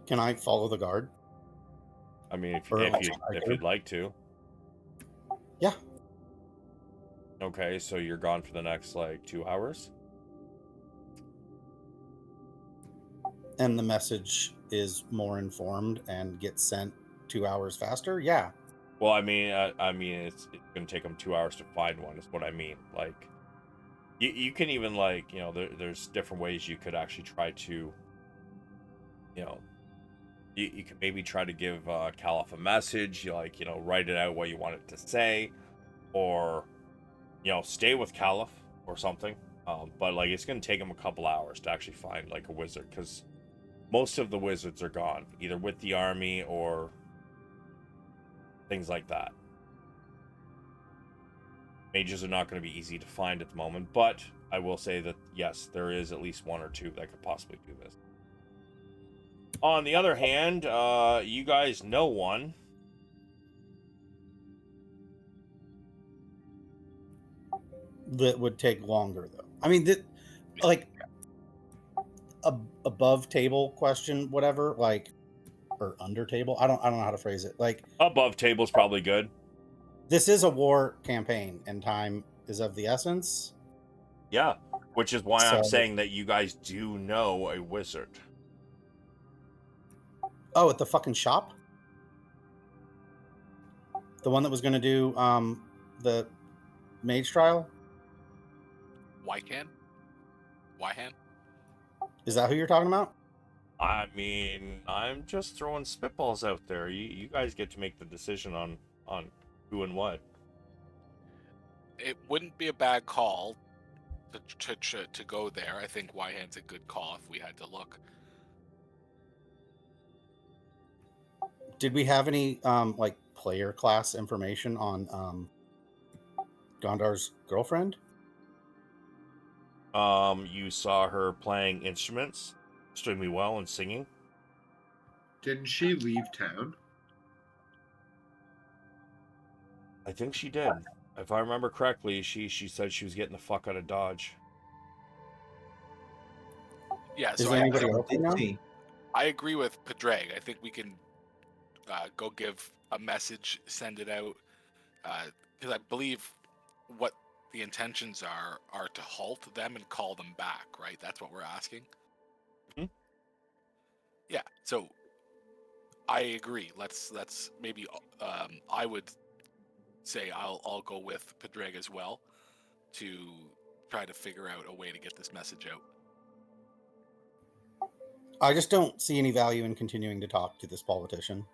Can I follow the guard? I mean, if Or you'd like to. Yeah. Okay, so you're gone for the next, 2 hours? And the message is more informed and gets sent 2 hours faster? Yeah. Well, I mean, it's going to take them 2 hours to find one, is what I mean. Like, you can even, there's different ways you could actually try to, you could maybe try to give Caliph a message, write it out what you want it to say, or, stay with Caliph or something. But, it's going to take him a couple hours to actually find, a wizard, because most of the wizards are gone, either with the army or things like that. Mages are not going to be easy to find at the moment, but I will say that, yes, there is at least one or two that could possibly do this. On the other hand, you guys know one. That would take longer, though. I mean, above table question, whatever, or under table. I don't know how to phrase it. Above table's probably good. This is a war campaign, and time is of the essence. Yeah, which is why I'm saying that you guys do know a wizard. Oh, at the fucking shop? The one that was going to do the mage trial? Wycan? Is that who you're talking about? I mean, I'm just throwing spitballs out there. You guys get to make the decision on who and what. It wouldn't be a bad call to go there. I think Wyhan's a good call if we had to look. Did we have any player class information on Gondar's girlfriend? You saw her playing instruments extremely well and singing. Didn't she leave town? I think she did. If I remember correctly, she said she was getting the fuck out of Dodge. Yeah, Is so there anybody else you know? I agree with Padraig. I think we can go give a message, send it out, because I believe what the intentions are to halt them and call them back, right? That's what we're asking. Mm-hmm. Yeah, so I agree. Let's maybe I would say I'll go with Padraig as well to try to figure out a way to get this message out. I just don't see any value in continuing to talk to this politician.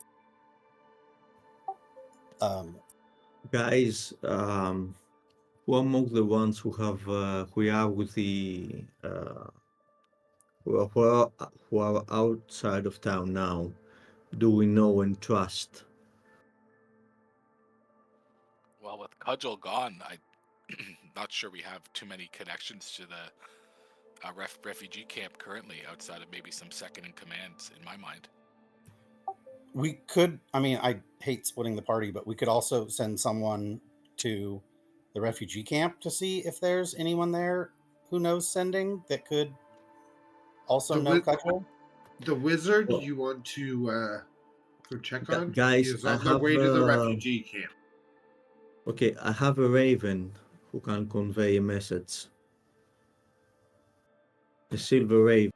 Guys, who among the ones who are with the who are outside of town now do we know and trust? Well, with Cudgel gone, I'm not sure we have too many connections to the refugee camp currently, outside of maybe some second in commands, in my mind. We could, I mean, I hate splitting the party, but we could also send someone to the refugee camp to see if there's anyone there who knows sending that could also The know wi- Cudgel. The wizard Well, you want to go check on? He guys, is I on the have way to the refugee camp. okay. I have a raven who can convey a message. A silver raven,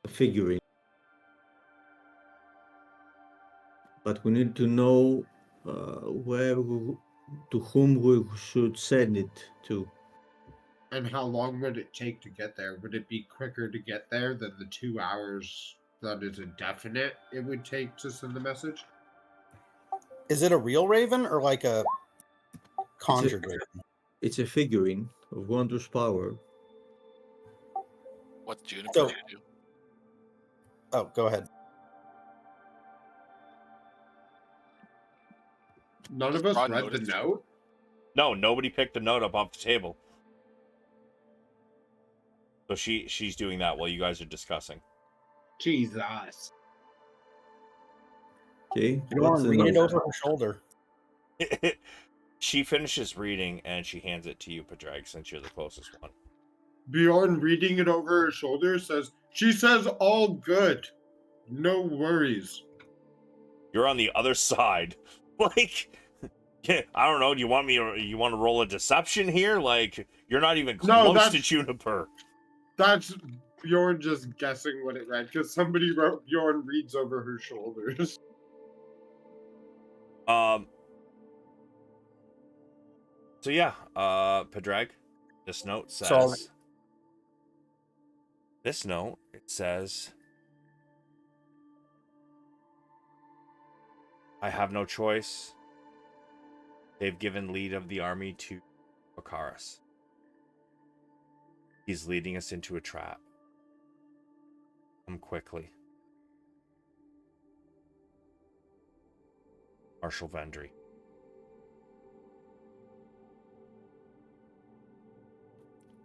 a figurine. But we need to know to whom we should send it to. And how long would it take to get there? Would it be quicker to get there than the 2 hours that is indefinite it would take to send the message? Is it a real raven or like a It's a, conjured raven? it's a figurine of wondrous power. What's Juniper So- gonna do? Oh, go ahead. None of us Bronn read the noticed. note? No, nobody picked the note up off the table. So she's doing that while you guys are discussing. Jesus. Okay, what's Bjorn, the read it note? over her shoulder. She finishes reading and she hands it to you, Padraig, since you're the closest one. Bjorn, reading it over her shoulder, says, "She says all good. No worries." You're on the other side. Like, I don't know. Do you want to roll a deception here? Like, you're not even No, close to that's- Juniper. That's Bjorn just guessing what it read, because somebody wrote Bjorn reads over her shoulders. So yeah, Padraig, this note says. So- This note, it says, I have no choice. They've given lead of the army to Occurances. He's leading us into a trap. Come quickly. Marshal Vendry.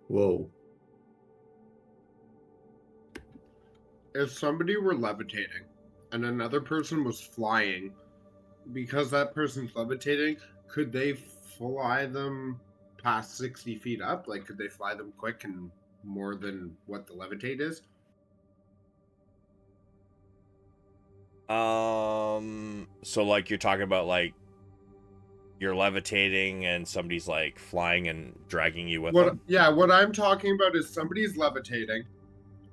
Whoa. If somebody were levitating and another person was flying, because that person's levitating, could they fly them past 60 feet up? Like, could they fly them quick and more than what the levitate is? So like you're talking about like you're levitating and somebody's like flying and dragging you with them. Yeah, what I'm talking about is somebody's levitating.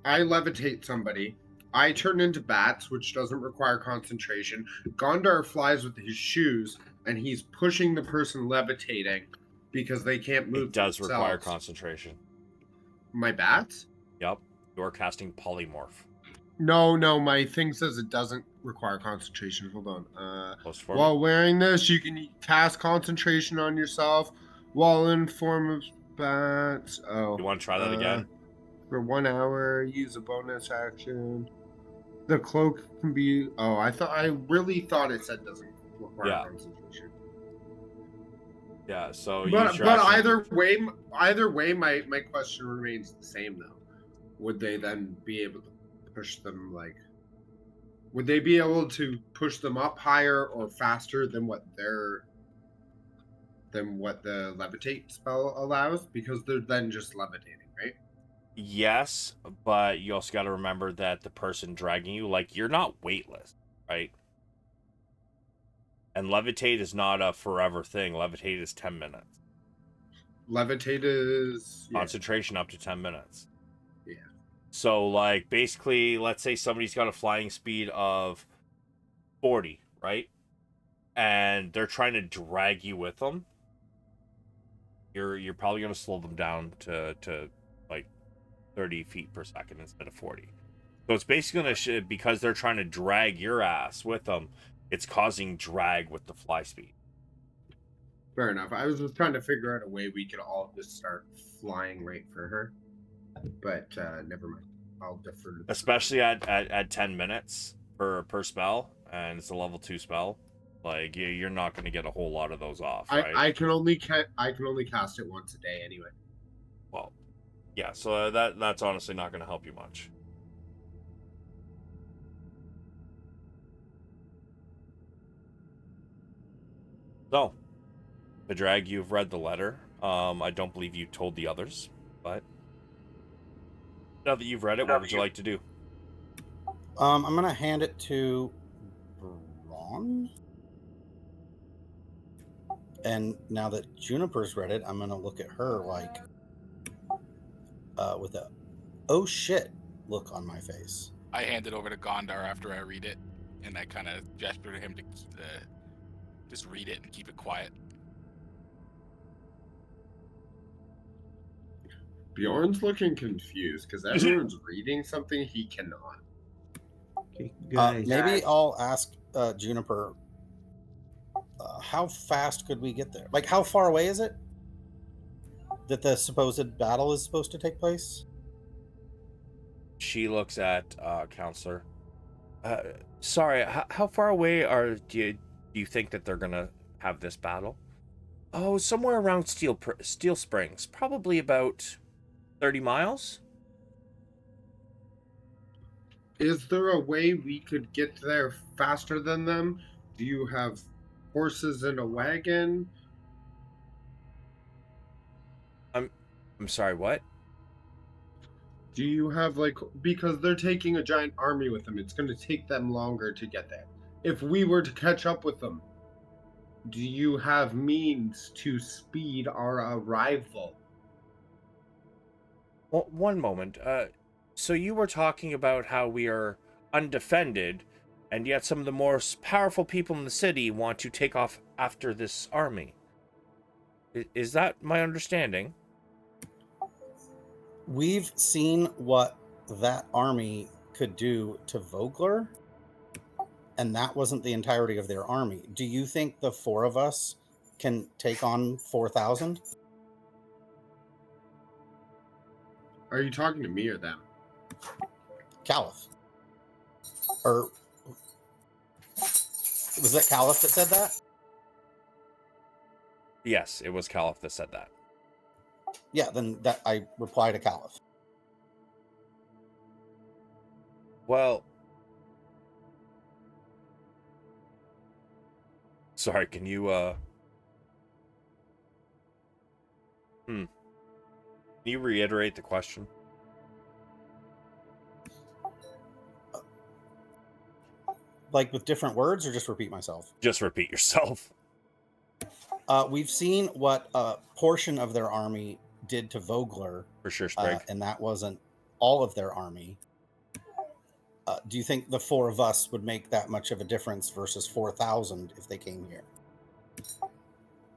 I levitate somebody. I turn into bats, which doesn't require concentration. Gondar flies with his shoes, and he's pushing the person levitating because they can't move. It does require themselves. concentration. My bats? Yep. You're casting polymorph. No, my thing says it doesn't require concentration. Hold on. Post for While me. wearing this, you can cast concentration on yourself while in form of bats. Oh. You want to try that again? For 1 hour, use a bonus action. The cloak can be. Oh, I really thought it said doesn't require Yeah. concentration. Yeah. So But use your but action. either way, my question remains the same though. Would they then be able to push them like? Would they be able to push them up higher or faster than what the levitate spell allows? Because they're then just levitating, right? Yes, but you also got to remember that the person dragging you, like, you're not weightless, right? And levitate is not a forever thing. Levitate is 10 minutes. Levitate is Concentration up to 10 minutes. Yeah. So, like, basically, let's say somebody's got a flying speed of 40, right? And they're trying to drag you with them. You're probably going to slow them down to like 30 feet per second instead of 40. So it's basically gonna because they're trying to drag your ass with them. It's causing drag with the fly speed. Fair enough. I was just trying to figure out a way we could all just start flying right for her, but never mind. I'll defer to the Especially at 10 minutes per spell, and it's a level 2 spell. Like you're not going to get a whole lot of those off, right? I can only cast it once a day anyway. Well, yeah. So that's honestly not going to help you much. So, Padraig, you've read the letter. I don't believe you told the others, but now that you've read it, what would you like to do? I'm gonna hand it to Bronn. And now that Juniper's read it, I'm gonna look at her like with a oh shit look on my face. I hand it over to Gondar after I read it, and I kind of gesture to him to just read it and keep it quiet. Bjorn's looking confused because everyone's reading something he cannot. Okay, guys. Maybe I'll ask Juniper, how fast could we get there? Like, how far away is it that the supposed battle is supposed to take place? She looks at Counselor. Sorry, how far away do you think that they're gonna have this battle? Oh, somewhere around Steel Springs, probably about 30 miles. Is there a way we could get there faster than them? Do you have horses in a wagon? I'm sorry, what? Do you have because they're taking a giant army with them, it's going to take them longer to get there. If we were to catch up with them, do you have means to speed our arrival? Well, one moment. So you were talking about how we are undefended, and yet some of the most powerful people in the city want to take off after this army. Is that my understanding? We've seen what that army could do to Vogler, and that wasn't the entirety of their army. Do you think the four of us can take on 4,000? Are you talking to me or them? Caliph. Or was that Caliph that said that? Yes, it was Caliph that said that. Yeah, then that I reply to Caliph. Well, sorry, can you Can you reiterate the question? Like with different words, or just repeat myself? Just repeat yourself. We've seen what a portion of their army did to Vogler, For sure, Sprig. and that wasn't all of their army. Do you think the four of us would make that much of a difference versus 4,000 if they came here?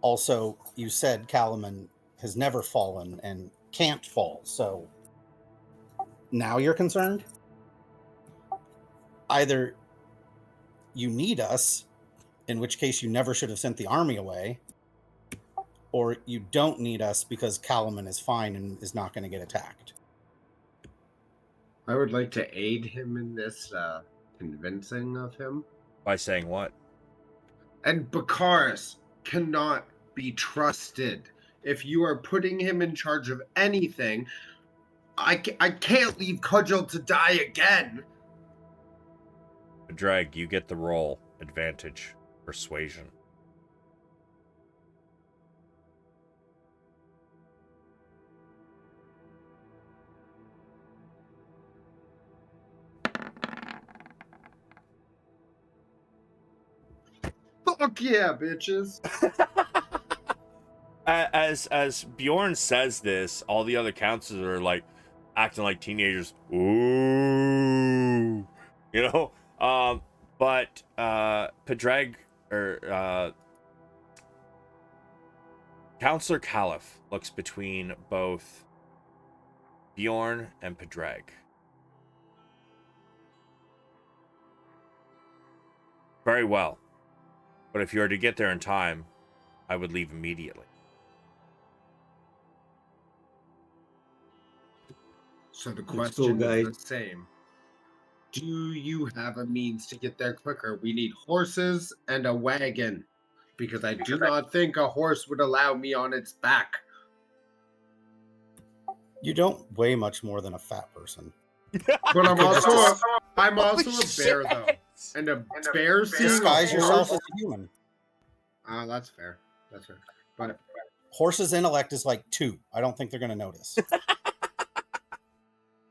Also, you said Kalaman has never fallen and can't fall, so now you're concerned? Either you need us, in which case you never should have sent the army away, or you don't need us because Kalaman is fine and is not going to get attacked. I would like to aid him in this convincing of him. By saying what? And Bakaris cannot be trusted. If you are putting him in charge of anything, I can't leave Cudgel to die again. Padraig, you get the roll. Advantage. Persuasion. Fuck yeah, bitches. As Bjorn says this, all the other counselors are like acting like teenagers. Ooh, you know. But Padraig or Counselor Caliph looks between both Bjorn and Padraig. Very well. But if you are to get there in time, I would leave immediately. So the Let's go, question is guys. the same. Do you have a means to get there quicker? We need horses and a wagon. Because I do not think a horse would allow me on its back. You don't weigh much more than a fat person. But I'm could just also Holy a bear, though. shit! And a bear seeing Disguise a yourself horse... as a human. That's fair. That's fair. But Horse's intellect is like 2. I don't think they're going to notice.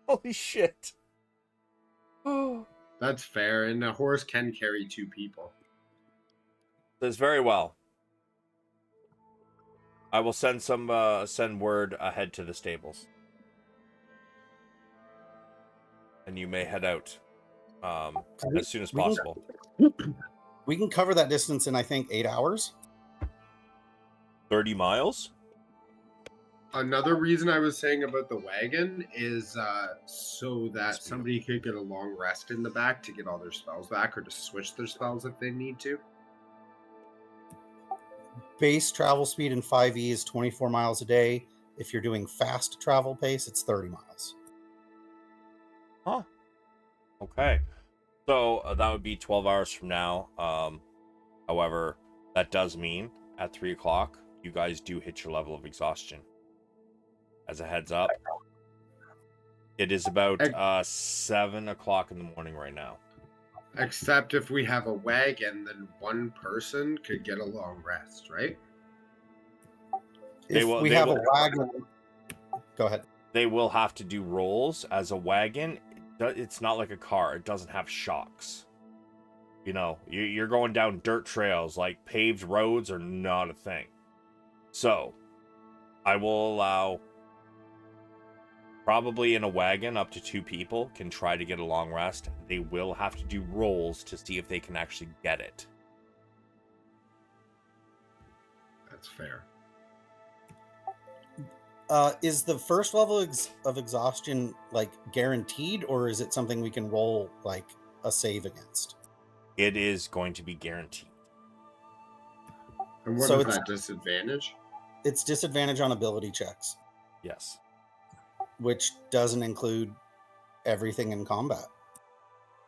Holy shit. Oh. that's fair. And a horse can carry 2 people. Says very well. I will send send word ahead to the stables. And you may head out as soon as possible. We can cover that distance in, I think, 8 hours. 30 miles? Another reason I was saying about the wagon is so that somebody could get a long rest in the back to get all their spells back or to switch their spells if they need to. Base travel speed in 5e is 24 miles a day. If you're doing fast travel pace, it's 30 miles. Huh. Okay. So that would be 12 hours from now. However, that does mean at 3 o'clock, you guys do hit your level of exhaustion. As a heads up, it is about 7 o'clock in the morning right now. Except if we have a wagon, then one person could get a long rest, right? If we have a wagon... Go ahead. They will have to do rolls. As a wagon, it's not like a car. It doesn't have shocks. You know, you're going down dirt trails. Like, paved roads are not a thing. So, I will allow... Probably in a wagon, up to 2 people can try to get a long rest. They will have to do rolls to see if they can actually get it. That's fair. Is the first level of exhaustion like guaranteed, or is it something we can roll like a save against? It is going to be guaranteed. And what So is it's- that disadvantage? It's disadvantage on ability checks, Yes. which doesn't include everything in combat.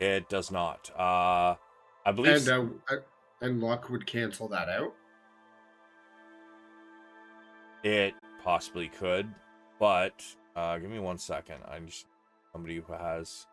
It does not. I believe... And luck would cancel that out? It possibly could, but give me 1 second. I'm just somebody who has